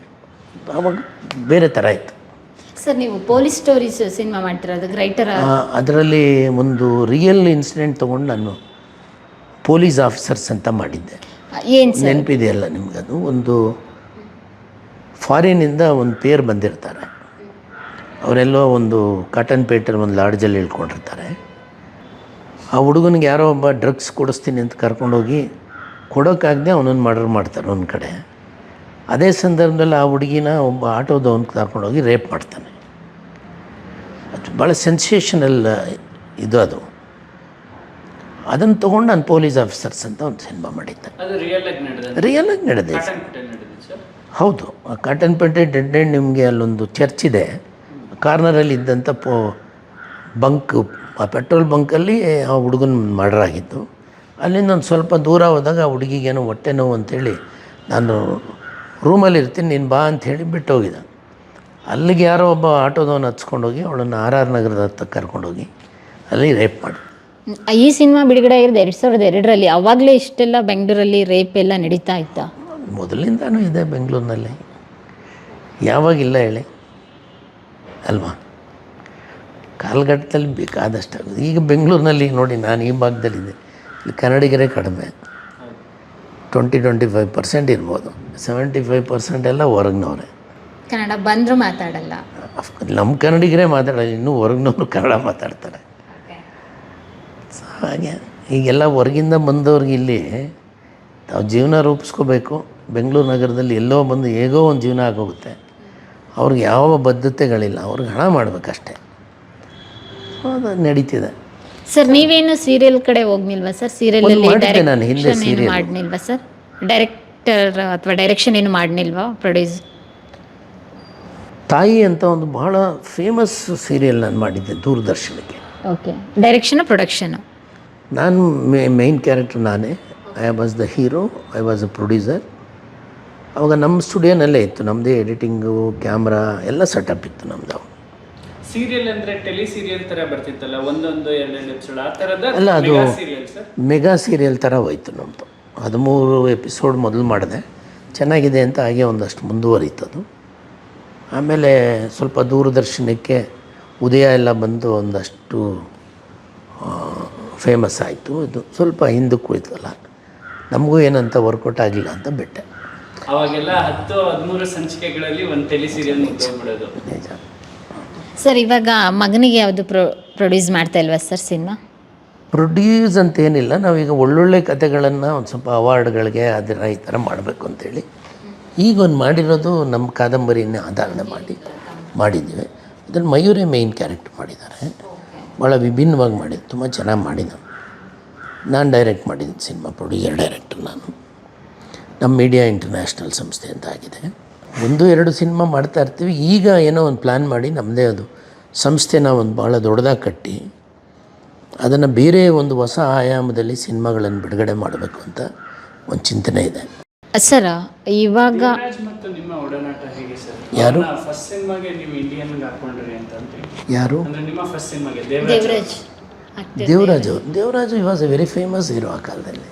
ಆವಾಗ ಬೇರೆ ಥರ ಇತ್ತು. ಸರ್ ನೀವು ಪೊಲೀಸ್ ಸ್ಟೋರೀಸ್ ಸಿನಿಮಾ ಮಾಡ್ತಿರೋದು ರೈಟರ್? ಅದರಲ್ಲಿ ಒಂದು ರಿಯಲ್ ಇನ್ಸಿಡೆಂಟ್ ತೊಗೊಂಡು ನಾನು ಪೊಲೀಸ್ ಆಫೀಸರ್ಸ್ ಅಂತ ಮಾಡಿದ್ದೆ. ಏನು ಸರ್? ನೆನಪಿದೆಯಲ್ಲ ನಿಮಗದು? ಒಂದು ಫಾರಿನಿಂದ ಒಂದು ಪೇರ್ ಬಂದಿರ್ತಾರೆ, ಅವರೆಲ್ಲೋ ಒಂದು ಕಾಟನ್ ಪೇಟಲ್ಲಿ ಒಂದು ಲಾಡ್ಜಲ್ಲಿ ಇಳ್ಕೊಂಡಿರ್ತಾರೆ. ಆ ಹುಡುಗನಿಗೆ ಯಾರೋ ಒಬ್ಬ ಡ್ರಗ್ಸ್ ಕೊಡಿಸ್ತೀನಿ ಅಂತ ಕರ್ಕೊಂಡೋಗಿ ಕೊಡೋಕ್ಕಾಗದೆ ಅವನನ್ನು ಮರ್ಡರ್ ಮಾಡ್ತಾರೆ ಒಂದು ಕಡೆ. ಅದೇ ಸಂದರ್ಭದಲ್ಲಿ ಆ ಹುಡುಗಿನ ಒಬ್ಬ ಆಟೋದವನು ಕರ್ಕೊಂಡೋಗಿ ರೇಪ್ ಮಾಡ್ತಾನೆ. ಅದು ಭಾಳ ಸೆನ್ಸೇಷನಲ್ ಇದು. ಅದು ಅದನ್ನು ತೊಗೊಂಡು ನಾನು ಪೊಲೀಸ್ ಆಫೀಸರ್ಸ್ ಅಂತ ಒಂದು ಸಿನಿಮಾ ಮಾಡಿದ್ದೆ. ರಿಯಲ್ ಆಗಿ ನಡೆದಿದೆ ಹೌದು. ಆ ಕಾಟನ್ಪೇಟೆ ಡೆಡ್ ಎಂಡ್ ನಿಮಗೆ ಅಲ್ಲೊಂದು ಚರ್ಚ್ ಇದೆ, ಕಾರ್ನರಲ್ಲಿ ಇದ್ದಂಥ ಬಂಕ್, ಆ ಪೆಟ್ರೋಲ್ ಬಂಕಲ್ಲಿ ಆ ಹುಡುಗನ ಮರ್ಡರ್ ಆಗಿತ್ತು. ಅಲ್ಲಿಂದ ಒಂದು ಸ್ವಲ್ಪ ದೂರ ಹೋದಾಗ ಆ ಹುಡುಗಿಗೇನೋ ಹೊಟ್ಟೆ ನೋವು ಅಂಥೇಳಿ ನಾನು ರೂಮಲ್ಲಿ ಇರ್ತೀನಿ ನೀನು ಬಾ ಅಂಥೇಳಿ ಬಿಟ್ಟು ಹೋಗಿದ್ದ. ಅಲ್ಲಿಗೆ ಯಾರೋ ಒಬ್ಬ ಆಟೋದವನು ಹಚ್ಕೊಂಡೋಗಿ ಅವಳನ್ನು RR ನಗರದ ಹತ್ರ ಕರ್ಕೊಂಡೋಗಿ ಅಲ್ಲಿ ರೇಪ್ ಮಾಡಿ. ಈ ಸಿನಿಮಾ ಬಿಡುಗಡೆ ಆಗಿರೋದು 2002ರಲ್ಲಿ. ಅವಾಗಲೇ ಇಷ್ಟೆಲ್ಲ ಬೆಂಗಳೂರಲ್ಲಿ ರೇಪ್ ಎಲ್ಲ ನಡೀತಾ ಇತ್ತಾ? ಮೊದಲಿಂದನೂ ಇದೆ ಬೆಂಗಳೂರಿನಲ್ಲಿ, ಯಾವಾಗಿಲ್ಲ ಹೇಳಿ ಅಲ್ವಾ? ಕಾಲಘಟ್ಟದಲ್ಲಿ ಬೇಕಾದಷ್ಟು ಆಗೋದು. ಈಗ ಬೆಂಗಳೂರಿನಲ್ಲಿ ನೋಡಿ, ನಾನು ಈ ಭಾಗದಲ್ಲಿದ್ದೆ, ಇಲ್ಲಿ ಕನ್ನಡಿಗರೇ ಕಡಿಮೆ, 20-25% ಇರ್ಬೋದು. 75% ಎಲ್ಲ ಹೊರಗಿನವ್ರೆ. ಕನ್ನಡ ಬಂದರೂ ಮಾತಾಡಲ್ಲ. ನಮ್ಮ ಕನ್ನಡಿಗರೇ ಮಾತಾಡಲ್ಲ, ಇನ್ನೂ ಹೊರಗಿನವರು ಕನ್ನಡ ಮಾತಾಡ್ತಾರೆ. ಹಾಗೆ ಈಗೆಲ್ಲ ಹೊರಗಿಂದ ಬಂದವ್ರಿಗೆ ಇಲ್ಲಿ ತಾವು ಜೀವನ ರೂಪಿಸ್ಕೋಬೇಕು. ಬೆಂಗಳೂರು ನಗರದಲ್ಲಿ ಎಲ್ಲೋ ಬಂದು ಹೇಗೋ ಒಂದು ಜೀವನ ಆಗೋಗುತ್ತೆ. ಅವ್ರಿಗೆ ಯಾವ ಬದ್ಧತೆಗಳಿಲ್ಲ, ಅವ್ರಿಗೆ ಹಣ ಮಾಡಬೇಕಷ್ಟೆ. ಅದು ನಡೀತಿದೆ. ಸರ್ ನೀವೇನು ಸೀರಿಯಲ್ ಕಡೆ ಹೋಗ್ನಿಲ್ವಾ ಸರ್? ಸೀರಿಯಲಲ್ಲಿ ಮಾಡಿದ್ದೆ ನಾನು ಹಿಂದೆ ಸೀರಿಯಲ್. ಮಾಡಲಿಲ್ವಾ ಸರ್? ಡೈರೆಕ್ಟರ್ ಅಥವಾ ಡೈರೆಕ್ಷನ್ ಏನು ಮಾಡಲಿಲ್ವಾ? ಪ್ರೊಡ್ಯೂಸ್ ತಾಯಿ ಅಂತ ಒಂದು ಬಹಳ ಫೇಮಸ್ ಸೀರಿಯಲ್ ನಾನು ಮಾಡಿದ್ದೆ ದೂರದರ್ಶನಕ್ಕೆ. ಓಕೆ. Direction production? ನಾನು ಮೇಯ್ನ್ ಕ್ಯಾರೆಕ್ಟರ್ ನಾನೇ. I was the hero, I was a producer. ಅವಾಗ ನಮ್ಮ ಸ್ಟುಡಿಯೋನಲ್ಲೇ ಇತ್ತು, ನಮ್ಮದೇ ಎಡಿಟಿಂಗು, ಕ್ಯಾಮ್ರಾ ಎಲ್ಲ ಸೆಟಪ್ ಇತ್ತು ನಮ್ಮದು. ಸೀರಿಯಲ್ ಅಂದರೆ ಟೆಲಿ ಸೀರಿಯಲ್ ಥರ ಬರ್ತಿತ್ತಲ್ಲ, ಒಂದೊಂದು 2 ಎಪಿಸೋಡ್ ಆ ಥರದ? ಅಲ್ಲ, ಅದು ಸೀರಿಯಲ್ ಸರ್, ಮೆಗಾ ಸೀರಿಯಲ್ ಥರ ಹೋಯ್ತು ನಮ್ಮದು. 13 ಎಪಿಸೋಡ್ ಮೊದಲು ಮಾಡಿದೆ, ಚೆನ್ನಾಗಿದೆ ಅಂತ ಹಾಗೆ ಒಂದಷ್ಟು ಮುಂದುವರಿತದು. ಆಮೇಲೆ ಸ್ವಲ್ಪ ದೂರದರ್ಶನಕ್ಕೆ ಉದಯ ಎಲ್ಲ ಬಂದು ಒಂದಷ್ಟು ಫೇಮಸ್ ಆಯಿತು. ಇದು ಸ್ವಲ್ಪ ಹಿಂದಕ್ಕೆ ಹೋಯ್ತಲ್ಲ, ನಮಗೂ ಏನಂತ ವರ್ಕೌಟ್ ಆಗಲಿಲ್ಲ ಅಂತ ಬಿಟ್ಟೆ. ಅವಾಗೆಲ್ಲ 10-13 ಸಂಚಿಕೆಗಳಲ್ಲಿ ಒಂದು ಟೆಲಿ ಸೀರಿಯಲ್ ಮುಗಿದೋಗ್ಬಿಡೋದು. ನಿಜ. ಸರ್ ಇವಾಗ ಮಗನಿಗೆ ಯಾವುದು ಪ್ರೊಡ್ಯೂಸ್ ಮಾಡ್ತಾ ಇಲ್ವಾ ಸರ್ ಸಿನಿಮಾ? ಪ್ರೊಡ್ಯೂಸ್ ಅಂತ ಏನಿಲ್ಲ, ನಾವೀಗ ಒಳ್ಳೊಳ್ಳೆ ಕಥೆಗಳನ್ನು ಒಂದು ಸ್ವಲ್ಪ ಅವಾರ್ಡ್ಗಳಿಗೆ ಅದರ ಈ ಥರ ಮಾಡಬೇಕು ಅಂತೇಳಿ ಈಗ ಒಂದು ಮಾಡಿರೋದು ನಮ್ಮ ಕಾದಂಬರಿಯನ್ನೇ ಆಧಾರಣೆ ಮಾಡಿದ್ದೀವಿ. ಅದನ್ನು ಮಯೂರೇ ಮೇಯ್ನ್ ಕ್ಯಾರೆಕ್ಟರ್ ಮಾಡಿದ್ದಾರೆ. ಭಾಳ ವಿಭಿನ್ನವಾಗಿ ಮಾಡಿದ್ದು, ತುಂಬ ಚೆನ್ನಾಗಿ ಮಾಡಿದ. ನಾನು ಡೈರೆಕ್ಟ್ ಮಾಡಿದ್ದೀನಿ ಸಿನಿಮಾ, ಪ್ರೊಡ್ಯೂಸರ್ ಡೈರೆಕ್ಟರ್ ನಾನು. ನಮ್ಮ ಮೀಡಿಯಾ ಇಂಟರ್ನ್ಯಾಷನಲ್ ಸಂಸ್ಥೆ ಅಂತ ಆಗಿದೆ. 1-2 ಸಿನಿಮಾ ಮಾಡ್ತಾ ಇರ್ತೀವಿ. ಈಗ ಏನೋ ಒಂದು ಪ್ಲ್ಯಾನ್ ಮಾಡಿ ನಮ್ಮದೇ ಅದು ಸಂಸ್ಥೆನ ಒಂದು ಭಾಳ ದೊಡ್ಡದಾಗಿ ಕಟ್ಟಿ ಅದನ್ನು ಬೇರೆ ಒಂದು ಹೊಸ ಆಯಾಮದಲ್ಲಿ ಸಿನಿಮಾಗಳನ್ನು ಬಿಡುಗಡೆ ಮಾಡಬೇಕು ಅಂತ ಒಂದು ಚಿಂತನೆ ಇದೆ. ಸರ್ ಇವಾಗ ಮತ್ತು ನಿಮ್ಮ ಒಡನಾಟ ಹೇಗೆ ಸರ್? ಯಾರು? ಫಸ್ಟ್ ಸಿನಿಮಾಗೆ ನೀವು ಇಂಡಿಯನ್ಗೆ ಹಾಕೊಂಡ್ರಿ ಅಂತ ಯಾರು? ಅಂದರೆ ನಿಮ್ಮ ಫಸ್ಟ್ ಸಿನಿಮಾಗೆ Devaraju was A very famous hero ಆ ಕಾಲದಲ್ಲಿ.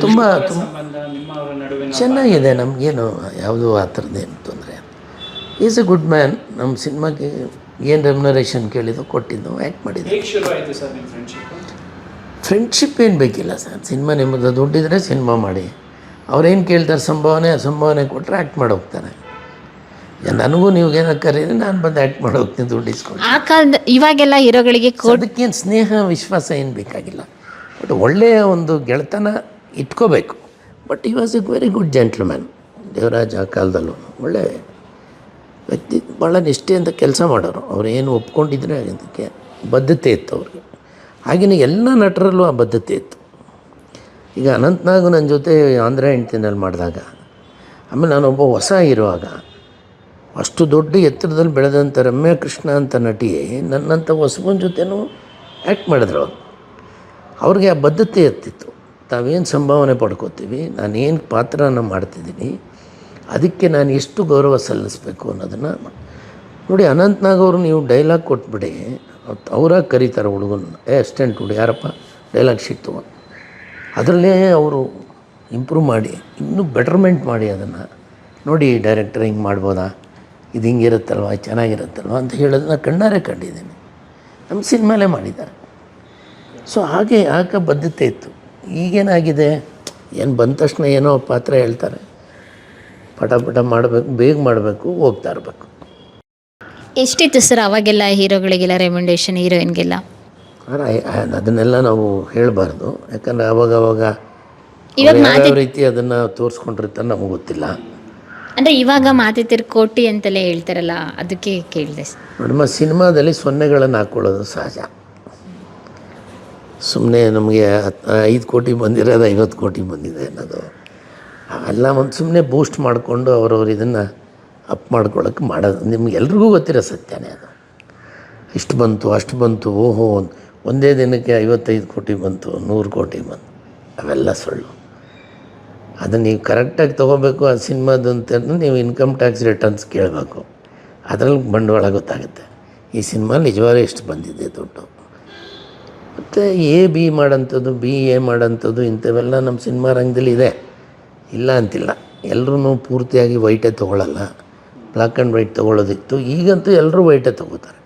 ತುಂಬ ಸಂಬಂಧ ನಿಮ್ಮ ಅವರ ನಡುವೆ ಚೆನ್ನಾಗಿದೆ, ನಮಗೇನು ಯಾವುದೂ ಆ ಥರದ್ದೇನು ತೊಂದರೆ. Is A good man. ನಮ್ಮ ಸಿನಿಮಾಗೆ ಏನು ರೆಮ್ಯುನರೇಷನ್ ಕೇಳಿದ್ದು ಕೊಟ್ಟಿದ್ದು, ಆ್ಯಕ್ಟ್ ಮಾಡಿದ್ದು. ಹೇಗೆ ಶುರು ಆಯಿತು ಸರ್ ನಿಮ್ಮ ಫ್ರೆಂಡ್ಶಿಪ್? ಫ್ರೆಂಡ್ಶಿಪ್ ಏನು ಬೇಕಿಲ್ಲ ಸರ್. ಸಿನಿಮಾ ನಿಮ್ಮದು ದುಡ್ಡಿದ್ರೆ ಸಿನಿಮಾ ಮಾಡಿ, ಅವ್ರೇನು ಕೇಳ್ತಾರೆ ಸಂಭಾವನೆ ಕೊಟ್ಟರೆ ಆ್ಯಕ್ಟ್ ಮಾಡಿ ಹೋಗ್ತಾರೆ. ನನಗೂ ನೀವೇನೋ ಕರೀರಿ, ನಾನು ಬಂದು ಆ್ಯಕ್ಟ್ ಮಾಡಿ ಹೋಗ್ತೀನಿ ದುಡ್ಡು ಇಸ್ಕೊಂಡು. ಆ ಕಾಲದ ಇವಾಗೆಲ್ಲ ಹೀರೋಗಳಿಗೆ ಅದಕ್ಕೇನು ಸ್ನೇಹ ವಿಶ್ವಾಸ ಏನು ಬೇಕಾಗಿಲ್ಲ, ಬಟ್ ಒಳ್ಳೆಯ ಒಂದು ಗೆಳೆತನ ಇಟ್ಕೋಬೇಕು. ಬಟ್ ಈ was A very good gentleman Devaraj. ಆ ಕಾಲದಲ್ಲೂ ಒಳ್ಳೆಯ ವ್ಯಕ್ತಿ, ಭಾಳ ನಿಷ್ಠೆಯಿಂದ ಕೆಲಸ ಮಾಡೋರು. ಅವ್ರು ಏನು ಒಪ್ಕೊಂಡಿದ್ರೆ ಅದಕ್ಕೆ ಬದ್ಧತೆ ಇತ್ತು ಅವ್ರಿಗೆ. ಹಾಗೆಯೇ ಎಲ್ಲ ನಟರಲ್ಲೂ ಆ ಬದ್ಧತೆ ಇತ್ತು. ಈಗ ಅನಂತ್ನಾಗು ನನ್ನ ಜೊತೆ ಆಂಧ್ರ ಹೆಂಡ್ತಿನಲ್ಲಿ ಮಾಡಿದಾಗ, ಆಮೇಲೆ ನಾನೊಬ್ಬ ಹೊಸ ಇರುವಾಗ ಅಷ್ಟು ದೊಡ್ಡ ಎತ್ತರದಲ್ಲಿ ಬೆಳೆದಂಥ ರಮ್ಯಾ ಕೃಷ್ಣ ಅಂತ ನಟಿ ನನ್ನಂಥ ಹೊಸಬನ ಜೊತೆನೂ ಆ್ಯಕ್ಟ್ ಮಾಡಿದ್ರು. ಅವ್ರಿಗೆ ಆ ಬದ್ಧತೆ ಇರ್ತಿತ್ತು. ತಾವೇನು ಸಂಭಾವನೆ ಪಡ್ಕೋತೀವಿ, ನಾನೇನು ಪಾತ್ರನ ಮಾಡ್ತಿದ್ದೀನಿ, ಅದಕ್ಕೆ ನಾನು ಎಷ್ಟು ಗೌರವ ಸಲ್ಲಿಸಬೇಕು ಅನ್ನೋದನ್ನು ನೋಡಿ. ಅನಂತ್ನಾಗ್ ಅವರು ನೀವು ಡೈಲಾಗ್ ಕೊಟ್ಬಿಡಿ, ಅವರಾಗಿ ಕರೀತಾರೆ ಹುಡುಗನ, ಅಸಿಸ್ಟೆಂಟ್ ಹುಡುಗ ಯಾರಪ್ಪ ಡೈಲಾಗ್ ಶೀಟ್ ತೊಗೊಂಡು ಅದರಲ್ಲೇ ಅವರು ಇಂಪ್ರೂವ್ ಮಾಡಿ ಇನ್ನೂ ಬೆಟರ್ಮೆಂಟ್ ಮಾಡಿ ಅದನ್ನು ನೋಡಿ, ಡೈರೆಕ್ಟರ್ ಹಿಂಗೆ ಮಾಡ್ಬೋದಾ, ಇದು ಹಿಂಗಿರುತ್ತಲ್ವ, ಚೆನ್ನಾಗಿರುತ್ತಲ್ವ ಅಂತ ಹೇಳೋದನ್ನ ಕಣ್ಣಾರೆ ಕಂಡಿದ್ದೀನಿ. ನಮ್ಮ ಸಿನಿಮಾಲೇ ಮಾಡಿದ್ದಾರೆ. ಸೊ ಹಾಗೆ ಆಗ ಬದ್ಧತೆ ಇತ್ತು. ಈಗೇನಾಗಿದೆ, ಏನು ಬಂದ ತಕ್ಷಣ ಏನೋ ಪಾತ್ರ ಹೇಳ್ತಾರೆ, ಪಟ ಮಾಡಬೇಕು, ಬೇಗ ಮಾಡಬೇಕು, ಹೋಗ್ತಾ ಇರಬೇಕು. ಎಷ್ಟಿತ್ತು ಸರ್ ಅವಾಗೆಲ್ಲ ಹೀರೋಗಳಿಗೆಲ್ಲ ರೆಮ್ಯುನರೇಷನ್, ಹೀರೋಯಿನ್ಗೆಲ್ಲ? ಅದನ್ನೆಲ್ಲ ನಾವು ಹೇಳಬಾರ್ದು, ಯಾಕಂದರೆ ಅವಾಗ ಇವಾಗ ಯಾವ ರೀತಿ ಅದನ್ನು ತೋರಿಸ್ಕೊಂಡಿರ್ತಾರೆ ನಮಗೆ ಗೊತ್ತಿಲ್ಲ. ಅಂದರೆ ಇವಾಗ ಮಾತಿತ್ತಿರ ಕೋಟಿ ಅಂತಲೇ ಹೇಳ್ತಾರಲ್ಲ, ಅದಕ್ಕೆ ಕೇಳಿದೆ ಸರ್. ನಮ್ಮ ಸಿನಿಮಾದಲ್ಲಿ ಸೊನ್ನೆಗಳನ್ನು ಹಾಕ್ಕೊಳ್ಳೋದು ಸಹಜ. ಸುಮ್ಮನೆ ನಮಗೆ 5 ಕೋಟಿ ಬಂದಿರೋದು 50 ಕೋಟಿ ಬಂದಿದೆ ಅನ್ನೋದು ಅವೆಲ್ಲ ಒಂದು ಸುಮ್ಮನೆ ಬೂಸ್ಟ್ ಮಾಡಿಕೊಂಡು ಅವ್ರವ್ರು ಇದನ್ನು ಅಪ್ ಮಾಡ್ಕೊಳ್ಳೋಕ್ಕೆ ಮಾಡೋದು. ನಿಮ್ಗೆಲ್ರಿಗೂ ಗೊತ್ತಿರೋ ಸತ್ಯನೇ ಅದು. ಇಷ್ಟು ಬಂತು, ಅಷ್ಟು ಬಂತು, ಓಹೋ ಒಂದೇ ದಿನಕ್ಕೆ 55 ಕೋಟಿ ಬಂತು, 100 ಕೋಟಿ ಬಂತು, ಅವೆಲ್ಲ ಸುಳ್ಳು. ಅದನ್ನು ನೀವು ಕರೆಕ್ಟಾಗಿ ತೊಗೋಬೇಕು. ಆ ಸಿನಿಮಾದು ಅಂತ ನೀವು ಇನ್ಕಮ್ ಟ್ಯಾಕ್ಸ್ ರಿಟರ್ನ್ಸ್ ಕೇಳಬೇಕು, ಅದರಲ್ಲಿ ಬಂಡವಾಳ ಗೊತ್ತಾಗುತ್ತೆ. ಈ ಸಿನಿಮಾ ನಿಜವಾಗ್ಲೂ ಎಷ್ಟು ಬಂದಿದೆ ದುಡ್ಡು. ಮತ್ತು ಬಿ ಮಾಡೋಂಥದ್ದು, ಎ ಮಾಡೋಂಥದ್ದು ಇಂಥವೆಲ್ಲ ನಮ್ಮ ಸಿನಿಮಾ ರಂಗದಲ್ಲಿ ಇದೆ, ಇಲ್ಲ ಅಂತಿಲ್ಲ. ಎಲ್ಲರೂ ಪೂರ್ತಿಯಾಗಿ ವೈಟೇ ತೊಗೊಳ್ಳಲ್ಲ, ಬ್ಲ್ಯಾಕ್ ಆ್ಯಂಡ್ ವೈಟ್ ತೊಗೊಳ್ಳೋದಿತ್ತು. ಈಗಂತೂ ಎಲ್ಲರೂ ವೈಟೇ ತೊಗೋತಾರೆ,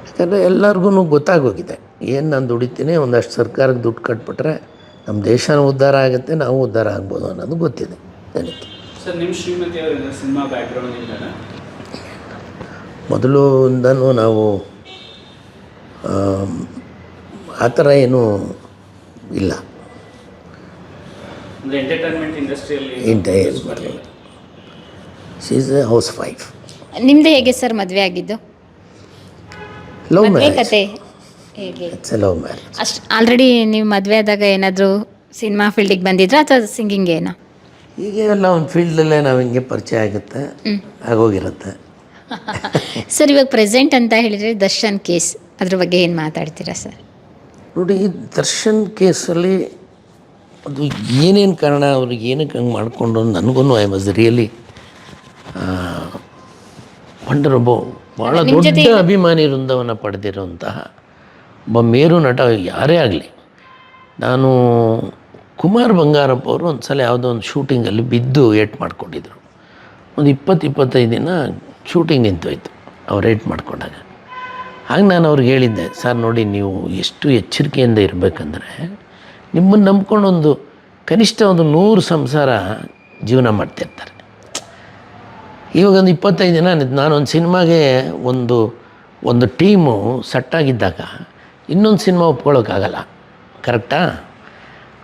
ಯಾಕಂದರೆ ಎಲ್ಲರಿಗೂ ಗೊತ್ತಾಗೋಗಿದೆ ಏನು ನಾನು ದುಡಿತೀನಿ, ಒಂದಷ್ಟು ಸರ್ಕಾರಕ್ಕೆ ದುಡ್ಡು ಕಟ್ಬಿಟ್ರೆ ನಮ್ಮ ದೇಶನೂ ಉದ್ಧಾರ ಆಗುತ್ತೆ, ನಾವು ಉದ್ಧಾರ ಆಗ್ಬೋದು ಅನ್ನೋದು ಗೊತ್ತಿದೆ ಜನಕ್ಕೆ. ಸರ್, ನಿಮ್ಮ ಶ್ರೀಮತಿ ಅವರ ಸಿನಿಮಾ ಬ್ಯಾಕ್ಗ್ರೌಂಡಿಂದ ಮೊದಲಿಂದನೂ ನಾವು ಆ ಥರ ಏನೂ ಇಲ್ಲ, ಎಂಟರ್ಟೈನ್ಮೆಂಟ್ ಇಂಡಸ್ಟ್ರಿಯಲ್ಲಿ ಏನು ಬರಲಿಲ್ಲ. She is A house wife. ನಿಮ್ಮದು ಹೇಗೆ ಸರ್ ಮದುವೆ ಆಗಿದ್ದು? ಲವ್ ಮದುವೆ ಮ್ಯಾರೇಜ್. ಕತೆ ಹೇಗೆ? It's A love marriage. ಅಷ್ಟು ಆಲ್ರೆಡಿ ನೀವು ಮದುವೆ ಆದಾಗ ಏನಾದರೂ ಸಿನಿಮಾ ಫೀಲ್ಡಿಗೆ ಬಂದಿದ್ರಾ ಅಥವಾ ಸಿಂಗಿಂಗ್ ಏನೋ? ಈಗೆಲ್ಲ ಒಂದು ಫೀಲ್ಡಲ್ಲೇ ನಾವು ಹಿಂಗೆ ಪರಿಚಯ ಆಗುತ್ತೆ, ಆಗೋಗಿರುತ್ತೆ. ಸರ್, ಇವಾಗ ಪ್ರೆಸೆಂಟ್ ಅಂತ ಹೇಳಿದರೆ ದರ್ಶನ್ ಕೇಸ್, ಅದ್ರ ಬಗ್ಗೆ ಏನು ಮಾತಾಡ್ತೀರಾ ಸರ್? ನೋಡಿ, ಈ ದರ್ಶನ್ ಕೇಸಲ್ಲಿ ಅದು ಏನೇನು ಕಾರಣ, ಅವ್ರಿಗೆ ಏನಕ್ಕೆ ಹಂಗೆ ಮಾಡಿಕೊಂಡು ನನಗೂ ಐ ವಾಸ್ ರಿಯಲಿ ವಂಡರ್. ಭಾಳ ದೊಡ್ಡ ಅಭಿಮಾನಿ ವೃಂದವನ್ನು ಪಡೆದಿರುವಂತಹ ಒಬ್ಬ ಮೇರು ನಟ ಯಾರೇ ಆಗಲಿ. ನಾನು ಕುಮಾರ್ ಬಂಗಾರಪ್ಪ ಅವರು ಒಂದು ಸಲ ಯಾವುದೋ ಒಂದು ಶೂಟಿಂಗಲ್ಲಿ ಬಿದ್ದು ಏಟ್ ಮಾಡ್ಕೊಂಡಿದ್ರು. ಒಂದು 20-25 ದಿನ ಶೂಟಿಂಗ್ ನಿಂತೋಯ್ತು ಅವ್ರು ಏಟ್ ಮಾಡ್ಕೊಂಡಾಗ. ಆಗ ನಾನು ಅವ್ರಿಗೆ ಹೇಳಿದ್ದೆ, ಸರ್ ನೋಡಿ, ನೀವು ಎಷ್ಟು ಎಚ್ಚರಿಕೆಯಿಂದ ಇರಬೇಕಂದ್ರೆ, ನಿಮ್ಮನ್ನು ನಂಬ್ಕೊಂಡು ಒಂದು ಕನಿಷ್ಠ ಒಂದು 100 ಸಂಸಾರ ಜೀವನ ಮಾಡ್ತಿರ್ತಾರೆ. ಇವಾಗ ಒಂದು 25 ದಿನ ನಾನೊಂದು ಸಿನಿಮಾಗೆ ಒಂದು ಟೀಮು ಸೆಟ್ಟಾಗಿದ್ದಾಗ ಇನ್ನೊಂದು ಸಿನಿಮಾ ಒಪ್ಕೊಳ್ಳೋಕ್ಕಾಗಲ್ಲ, ಕರೆಕ್ಟಾ?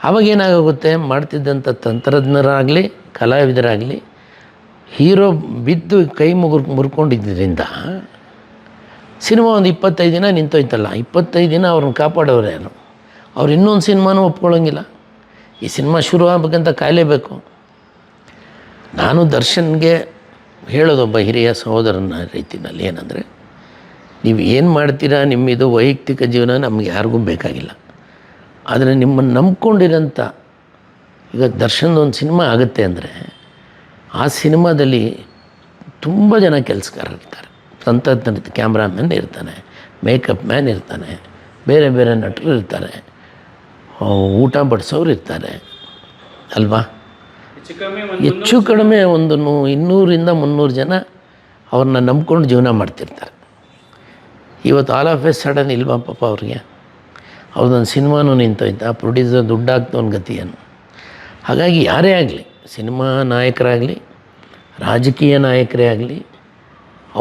ಆವಾಗೇನಾಗುತ್ತೆ, ಮಾಡ್ತಿದ್ದಂಥ ತಂತ್ರಜ್ಞರಾಗಲಿ ಕಲಾವಿದರಾಗಲಿ ಹೀರೋ ಬಿದ್ದು ಕೈ ಮುರ್ಕೊಂಡಿದ್ದರಿಂದ ಸಿನಿಮಾ ಒಂದು 25 ದಿನ ನಿಂತೋಯ್ತಲ್ಲ. 25 ದಿನ ಅವ್ರನ್ನ ಕಾಪಾಡೋರು ಯಾರು? ಅವ್ರು ಇನ್ನೊಂದು ಸಿನಿಮಾನೂ ಒಪ್ಕೊಳ್ಳೋಂಗಿಲ್ಲ. ಈ ಸಿನಿಮಾ ಶುರು ಆಗ್ಬೇಕಂತ ಕಾಯಲೇಬೇಕು. ನಾನು ದರ್ಶನ್ಗೆ ಹೇಳೋದೊಬ್ಬ ಹಿರಿಯ ಸಹೋದರನ ರೀತಿಯಲ್ಲಿ ಏನಂದರೆ, ನೀವು ಏನು ಮಾಡ್ತೀರಾ, ನಿಮ್ಮಿದು ವೈಯಕ್ತಿಕ ಜೀವನ ನಮಗೆ ಯಾರಿಗೂ ಬೇಕಾಗಿಲ್ಲ. ಆದರೆ ನಿಮ್ಮನ್ನು ನಂಬ್ಕೊಂಡಿರೋಂಥ, ಈಗ ದರ್ಶನ್ದು ಒಂದು ಸಿನಿಮಾ ಆಗುತ್ತೆ ಅಂದರೆ ಆ ಸಿನಿಮಾದಲ್ಲಿ ತುಂಬ ಜನ ಕೆಲಸಗಾರರು ಇರ್ತಾರೆ. ತಂತ್ರಜ್ಞ ಕ್ಯಾಮ್ರಾಮ್ಯಾನ್ ಇರ್ತಾನೆ, ಮೇಕಪ್ ಮ್ಯಾನ್ ಇರ್ತಾನೆ, ಬೇರೆ ಬೇರೆ ನಟರು ಇರ್ತಾರೆ, ಊಟ ಬಡಿಸೋರು ಇರ್ತಾರೆ ಅಲ್ವಾ? ಹೆಚ್ಚು ಕಡಿಮೆ ಒಂದು 200-300 ಜನ ಅವ್ರನ್ನ ನಂಬ್ಕೊಂಡು ಜೀವನ ಮಾಡ್ತಿರ್ತಾರೆ. ಇವತ್ತು ಆಲ್ ಆಫ್ ಎ ಸಡನ್ ಇಲ್ವಾ ಪಾಪ ಅವ್ರಿಗೆ? ಅವ್ರದ್ದೊಂದು ಸಿನಿಮಾನೂ ನಿಂತೋಯ್ತು, ಆ ಪ್ರೊಡ್ಯೂಸರ್ ದುಡ್ಡು ಹಾಕ್ತವನ ಗತಿಯನ್ನು. ಹಾಗಾಗಿ ಯಾರೇ ಆಗಲಿ, ಸಿನಿಮಾ ನಾಯಕರಾಗಲಿ ರಾಜಕೀಯ ನಾಯಕರೇ ಆಗಲಿ,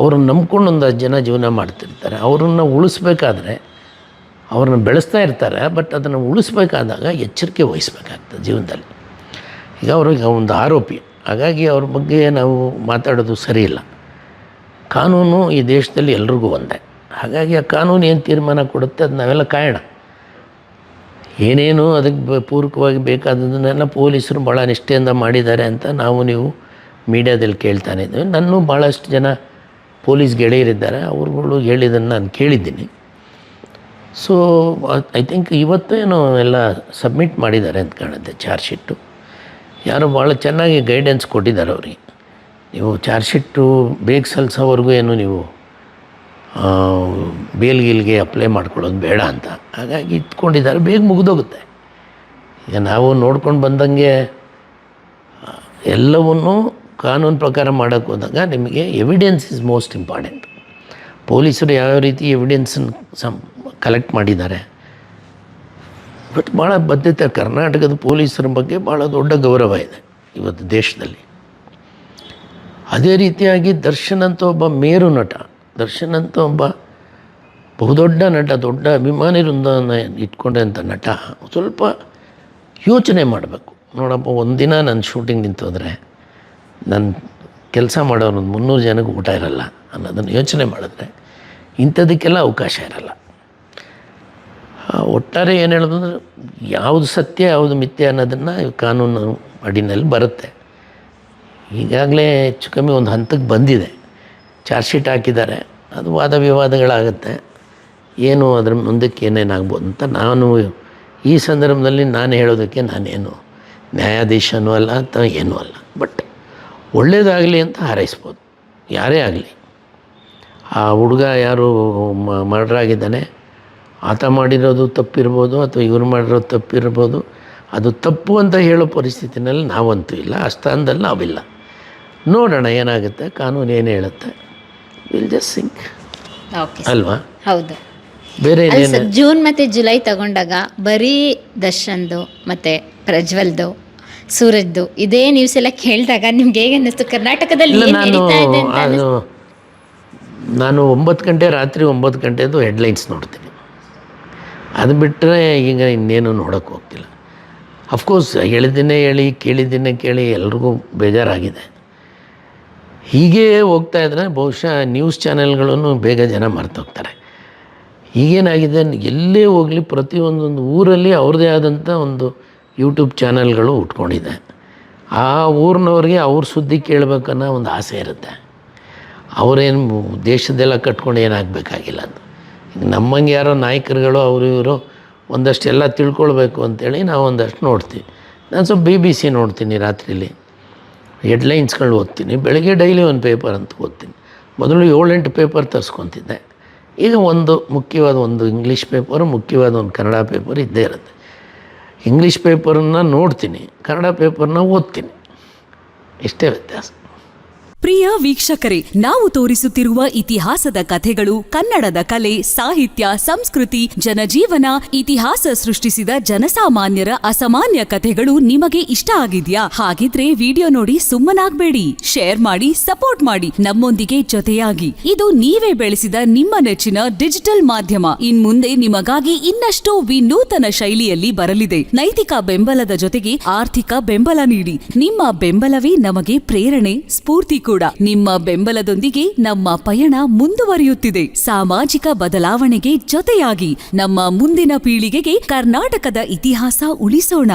ಅವ್ರನ್ನ ನಂಬ್ಕೊಂಡು ಒಂದು ಜನ ಜೀವನ ಮಾಡ್ತಿರ್ತಾರೆ. ಅವ್ರನ್ನ ಉಳಿಸ್ಬೇಕಾದ್ರೆ ಅವ್ರನ್ನ ಬೆಳೆಸ್ತಾ ಇರ್ತಾರೆ, ಬಟ್ ಅದನ್ನು ಉಳಿಸ್ಬೇಕಾದಾಗ ಎಚ್ಚರಿಕೆ ವಹಿಸ್ಬೇಕಾಗ್ತದೆ ಜೀವನದಲ್ಲಿ. ಈಗ ಅವ್ರಿಗೆ ಒಂದು ಆರೋಪಿ, ಹಾಗಾಗಿ ಅವ್ರ ಬಗ್ಗೆ ನಾವು ಮಾತಾಡೋದು ಸರಿಯಿಲ್ಲ. ಕಾನೂನು ಈ ದೇಶದಲ್ಲಿ ಎಲ್ರಿಗೂ ಒಂದೇ. ಹಾಗಾಗಿ ಆ ಕಾನೂನು ಏನು ತೀರ್ಮಾನ ಕೊಡುತ್ತೆ ಅದು ನಾವೆಲ್ಲ ಕಾಯೋಣ. ಏನೇನು ಅದಕ್ಕೆ ಪೂರಕವಾಗಿ ಬೇಕಾದದನ್ನೆಲ್ಲ ಪೊಲೀಸರು ಭಾಳ ನಿಷ್ಠೆಯಿಂದ ಮಾಡಿದ್ದಾರೆ ಅಂತ ನಾವು ನೀವು ಮೀಡಿಯಾದಲ್ಲಿ ಕೇಳ್ತಾನೆ ಇದ್ದೀವಿ. ನನ್ನೂ ಭಾಳಷ್ಟು ಜನ ಪೊಲೀಸ್ ಗೆಳೆಯರಿದ್ದಾರೆ, ಅವ್ರುಗಳು ಹೇಳಿದ್ದನ್ನು ನಾನು ಕೇಳಿದ್ದೀನಿ. ಸೊ ಐ ಥಿಂಕ್ ಇವತ್ತೇನೋ ಎಲ್ಲ ಸಬ್ಮಿಟ್ ಮಾಡಿದ್ದಾರೆ ಅಂತ ಕಾಣುತ್ತೆ ಚಾರ್ಜ್ ಶೀಟು. ಯಾರೋ ಭಾಳ ಚೆನ್ನಾಗಿ ಗೈಡೆನ್ಸ್ ಕೊಟ್ಟಿದ್ದಾರೆ ಅವರಿಗೆ. ನೀವು ಚಾರ್ಜ್ ಶೀಟು ಬೇಗ ಸಲ್ಲಿಸೋವರೆಗೂ ಏನು ನೀವು ಬೇಲ್ಗಿಲ್ಗೆ ಅಪ್ಲೈ ಮಾಡ್ಕೊಳ್ಳೋದು ಬೇಡ ಅಂತ. ಹಾಗಾಗಿ ಇಟ್ಕೊಂಡಿದ್ದಾರೆ, ಬೇಗ ಮುಗಿದೋಗುತ್ತೆ. ಈಗ ನಾವು ನೋಡ್ಕೊಂಡು ಬಂದಂಗೆ ಎಲ್ಲವನ್ನೂ ಕಾನೂನು ಪ್ರಕಾರ ಮಾಡೋಕ್ಕೆ ಹೋದಾಗ ನಿಮಗೆ ಎವಿಡೆನ್ಸ್ ಇಸ್ ಮೋಸ್ಟ್ ಇಂಪಾರ್ಟೆಂಟ್. ಪೊಲೀಸರು ಯಾವ ರೀತಿ ಎವಿಡೆನ್ಸನ್ನು ಕಲೆಕ್ಟ್ ಮಾಡಿದ್ದಾರೆ, ಬಟ್ ಭಾಳ ಬದ್ಧತೆ. ಕರ್ನಾಟಕದ ಪೊಲೀಸರ ಬಗ್ಗೆ ಭಾಳ ದೊಡ್ಡ ಗೌರವ ಇದೆ ಇವತ್ತು ದೇಶದಲ್ಲಿ. ಅದೇ ರೀತಿಯಾಗಿ ದರ್ಶನ್ ಅಂತ ಒಬ್ಬ ಮೇರು ನಟ, ದರ್ಶನ್ ಅಂತ ಒಬ್ಬ ಬಹುದೊಡ್ಡ ನಟ, ದೊಡ್ಡ ಅಭಿಮಾನಿ ವೃಂದವನ್ನು ಇಟ್ಕೊಂಡಂಥ ನಟ ಸ್ವಲ್ಪ ಯೋಚನೆ ಮಾಡಬೇಕು. ನೋಡಪ್ಪ, ಒಂದಿನ ನನ್ನ ಶೂಟಿಂಗ್ ನಿಂತೋದ್ರೆ ನನ್ನ ಕೆಲಸ ಮಾಡೋರು 300 ಜನಕ್ಕೆ ಊಟ ಇರಲ್ಲ ಅನ್ನೋದನ್ನು ಯೋಚನೆ ಮಾಡಿದ್ರೆ ಇಂಥದಕ್ಕೆಲ್ಲ ಅವಕಾಶ ಇರಲ್ಲ. ಒಟ್ಟಾರೆ ಏನು ಹೇಳೋದಂದ್ರೆ ಯಾವುದು ಸತ್ಯ ಯಾವುದು ಮಿಥ್ಯ ಅನ್ನೋದನ್ನು ಕಾನೂನು ಅಡಿನಲ್ಲಿ ಬರುತ್ತೆ. ಈಗಾಗಲೇ ಹೆಚ್ಚು ಕಮ್ಮಿ ಒಂದು ಹಂತಕ್ಕೆ ಬಂದಿದೆ. ಚಾರ್ಜ್ ಶೀಟ್ ಹಾಕಿದ್ದಾರೆ, ಅದು ವಾದ ವಿವಾದಗಳಾಗುತ್ತೆ. ಏನು ಅದ್ರ ಮುಂದಕ್ಕೆ ಏನೇನಾಗ್ಬೋದು ಅಂತ ನಾನು ಈ ಸಂದರ್ಭದಲ್ಲಿ ನಾನು ಹೇಳೋದಕ್ಕೆ ನಾನೇನು ನ್ಯಾಯಾಧೀಶನೂ ಅಲ್ಲ ಅಥವಾ ಏನೂ ಅಲ್ಲ. ಬಟ್ ಒಳ್ಳೆಯದಾಗಲಿ ಅಂತ ಹಾರೈಸ್ಬೋದು, ಯಾರೇ ಆಗಲಿ. ಆ ಹುಡುಗ ಯಾರು ಮರ್ಡರ್ ಆಗಿದ್ದಾನೆ, ಆತ ಮಾಡಿರೋದು ತಪ್ಪಿರ್ಬೋದು ಅಥವಾ ಇವ್ರು ಮಾಡಿರೋದು ತಪ್ಪಿರ್ಬೋದು. ಅದು ತಪ್ಪು ಅಂತ ಹೇಳೋ ಪರಿಸ್ಥಿತಿನಲ್ಲಿ ನಾವಂತೂ ಇಲ್ಲ, ಆ ಸ್ಥಾನದಲ್ಲಿ ನಾವಿಲ್ಲ. ನೋಡೋಣ ಏನಾಗುತ್ತೆ, ಕಾನೂನು ಏನು ಹೇಳುತ್ತೆ. ವಿಲ್ ಜಸ್ಟ್ ಸಿಂಕ್ ಓಕೆ ಅಲ್ವಾ? ಹೌದು. ಬೇರೆ ಅಲ್ಲ ಏನೇನು ಸರ್, ಜೂನ್ ಮತ್ತು ಜುಲೈ ತಗೊಂಡಾಗ ಬರೀ ದರ್ಶನ್ದು ಮತ್ತು ಪ್ರಜ್ವಲ್ದು, ಸೂರಜ್ದು ಇದೇ ನ್ಯೂಸ್ ಎಲ್ಲ ಕೇಳಿದಾಗ ನಿಮ್ಗೆ ಹೇಗೆ ಅನ್ನಿಸ್ತು? ಕರ್ನಾಟಕದಲ್ಲಿ ಇಲ್ಲ, ಏನು ನಡೀತಾ ಇದೆ ಅಂತ ನಾನು 9 ಗಂಟೆ ರಾತ್ರಿ 9 ಗಂಟೆದು ಹೆಡ್ಲೈನ್ಸ್ ನೋಡ್ತೀನಿ. ಅದು ಬಿಟ್ಟರೆ ಈಗ ಇನ್ನೇನು ನೋಡೋಕ್ಕೆ ಹೋಗ್ತಿಲ್ಲ. ಅಫ್ಕೋರ್ಸ್ ಹೇಳಿದ್ದನ್ನೇ ಹೇಳಿ ಕೇಳಿದ್ದನ್ನೇ ಕೇಳಿ ಎಲ್ರಿಗೂ ಬೇಜಾರಾಗಿದೆ. ಹೀಗೇ ಹೋಗ್ತಾ ಇದ್ದರೆ ಬಹುಶಃ ನ್ಯೂಸ್ ಚಾನೆಲ್ಗಳನ್ನು ಬೇಗ ಜನ ಮರ್ತೋಗ್ತಾರೆ. ಈಗೇನಾಗಿದೆ, ಎಲ್ಲೇ ಹೋಗಲಿ ಪ್ರತಿಯೊಂದೊಂದು ಊರಲ್ಲಿ ಅವ್ರದ್ದೇ ಆದಂಥ ಒಂದು ಯೂಟ್ಯೂಬ್ ಚಾನೆಲ್ಗಳು ಉಟ್ಕೊಂಡಿದೆ. ಆ ಊರಿನವ್ರಿಗೆ ಅವ್ರ ಸುದ್ದಿ ಕೇಳಬೇಕನ್ನೋ ಒಂದು ಆಸೆ ಇರುತ್ತೆ. ಅವರೇನು ದೇಶದೆಲ್ಲ ಕಟ್ಕೊಂಡು ಏನಾಗಬೇಕಾಗಿಲ್ಲ ಅಂತ. ಈಗ ನಮ್ಮಂಗೆ ಯಾರೋ ನಾಯಕರುಗಳು ಅವರು ಇವರು ಒಂದಷ್ಟು ಎಲ್ಲ ತಿಳ್ಕೊಳ್ಬೇಕು ಅಂತೇಳಿ ನಾವು ಒಂದಷ್ಟು ನೋಡ್ತೀವಿ. ನಾನು ಸ್ವಲ್ಪ BBC ನೋಡ್ತೀನಿ ರಾತ್ರಿಲಿ, ಹೆಡ್ಲೈನ್ಸ್ಗಳು ಓದ್ತೀನಿ. ಬೆಳಗ್ಗೆ ಡೈಲಿ ಒಂದು ಪೇಪರ್ ಅಂತ ಓದ್ತೀನಿ. ಮೊದಲು 7-8 ಪೇಪರ್ ತರಿಸ್ಕೊತಿದ್ದೆ. ಈಗ ಒಂದು ಮುಖ್ಯವಾದ ಒಂದು ಇಂಗ್ಲೀಷ್ ಪೇಪರು, ಮುಖ್ಯವಾದ ಒಂದು ಕನ್ನಡ ಪೇಪರ್ ಇದ್ದೇ ಇರುತ್ತೆ. ಇಂಗ್ಲೀಷ್ ಪೇಪರನ್ನು ನೋಡ್ತೀನಿ, ಕನ್ನಡ ಪೇಪರ್ನ ಓದ್ತೀನಿ, ಇಷ್ಟೇ ವ್ಯತ್ಯಾಸ. ಪ್ರಿಯ ವೀಕ್ಷಕರೇ, ನಾವು ತೋರಿಸುತ್ತಿರುವ ಇತಿಹಾಸದ ಕಥೆಗಳು ಕನ್ನಡದ ಕಲೆ, ಸಾಹಿತ್ಯ, ಸಂಸ್ಕೃತಿ, ಜನಜೀವನ, ಇತಿಹಾಸ ಸೃಷ್ಟಿಸಿದ ಜನಸಾಮಾನ್ಯರ ಅಸಾಮಾನ್ಯ ಕಥೆಗಳು ನಿಮಗೆ ಇಷ್ಟ ಆಗಿದ್ಯಾ? ಹಾಗಿದ್ರೆ ವಿಡಿಯೋ ನೋಡಿ ಸುಮ್ಮನಾಗ್ಬೇಡಿ, ಶೇರ್ ಮಾಡಿ, ಸಪೋರ್ಟ್ ಮಾಡಿ, ನಮ್ಮೊಂದಿಗೆ ಜೊತೆಯಾಗಿ. ಇದು ನೀವೇ ಬೆಳೆಸಿದ ನಿಮ್ಮ ನೆಚ್ಚಿನ ಡಿಜಿಟಲ್ ಮಾಧ್ಯಮ. ಇನ್ಮುಂದೆ ನಿಮಗಾಗಿ ಇನ್ನಷ್ಟು ವಿನೂತನ ಶೈಲಿಯಲ್ಲಿ ಬರಲಿದೆ. ನೈತಿಕ ಬೆಂಬಲದ ಜೊತೆಗೆ ಆರ್ಥಿಕ ಬೆಂಬಲ ನೀಡಿ. ನಿಮ್ಮ ಬೆಂಬಲವೇ ನಮಗೆ ಪ್ರೇರಣೆ, ಸ್ಫೂರ್ತಿ ಕೂಡ. ನಿಮ್ಮ ಬೆಂಬಲದೊಂದಿಗೆ ನಮ್ಮ ಪಯಣ ಮುಂದುವರಿಯುತ್ತಿದೆ. ಸಾಮಾಜಿಕ ಬದಲಾವಣೆಗೆ ಜೊತೆಯಾಗಿ ನಮ್ಮ ಮುಂದಿನ ಪೀಳಿಗೆಗೆ ಕರ್ನಾಟಕದ ಇತಿಹಾಸ ಉಳಿಸೋಣ.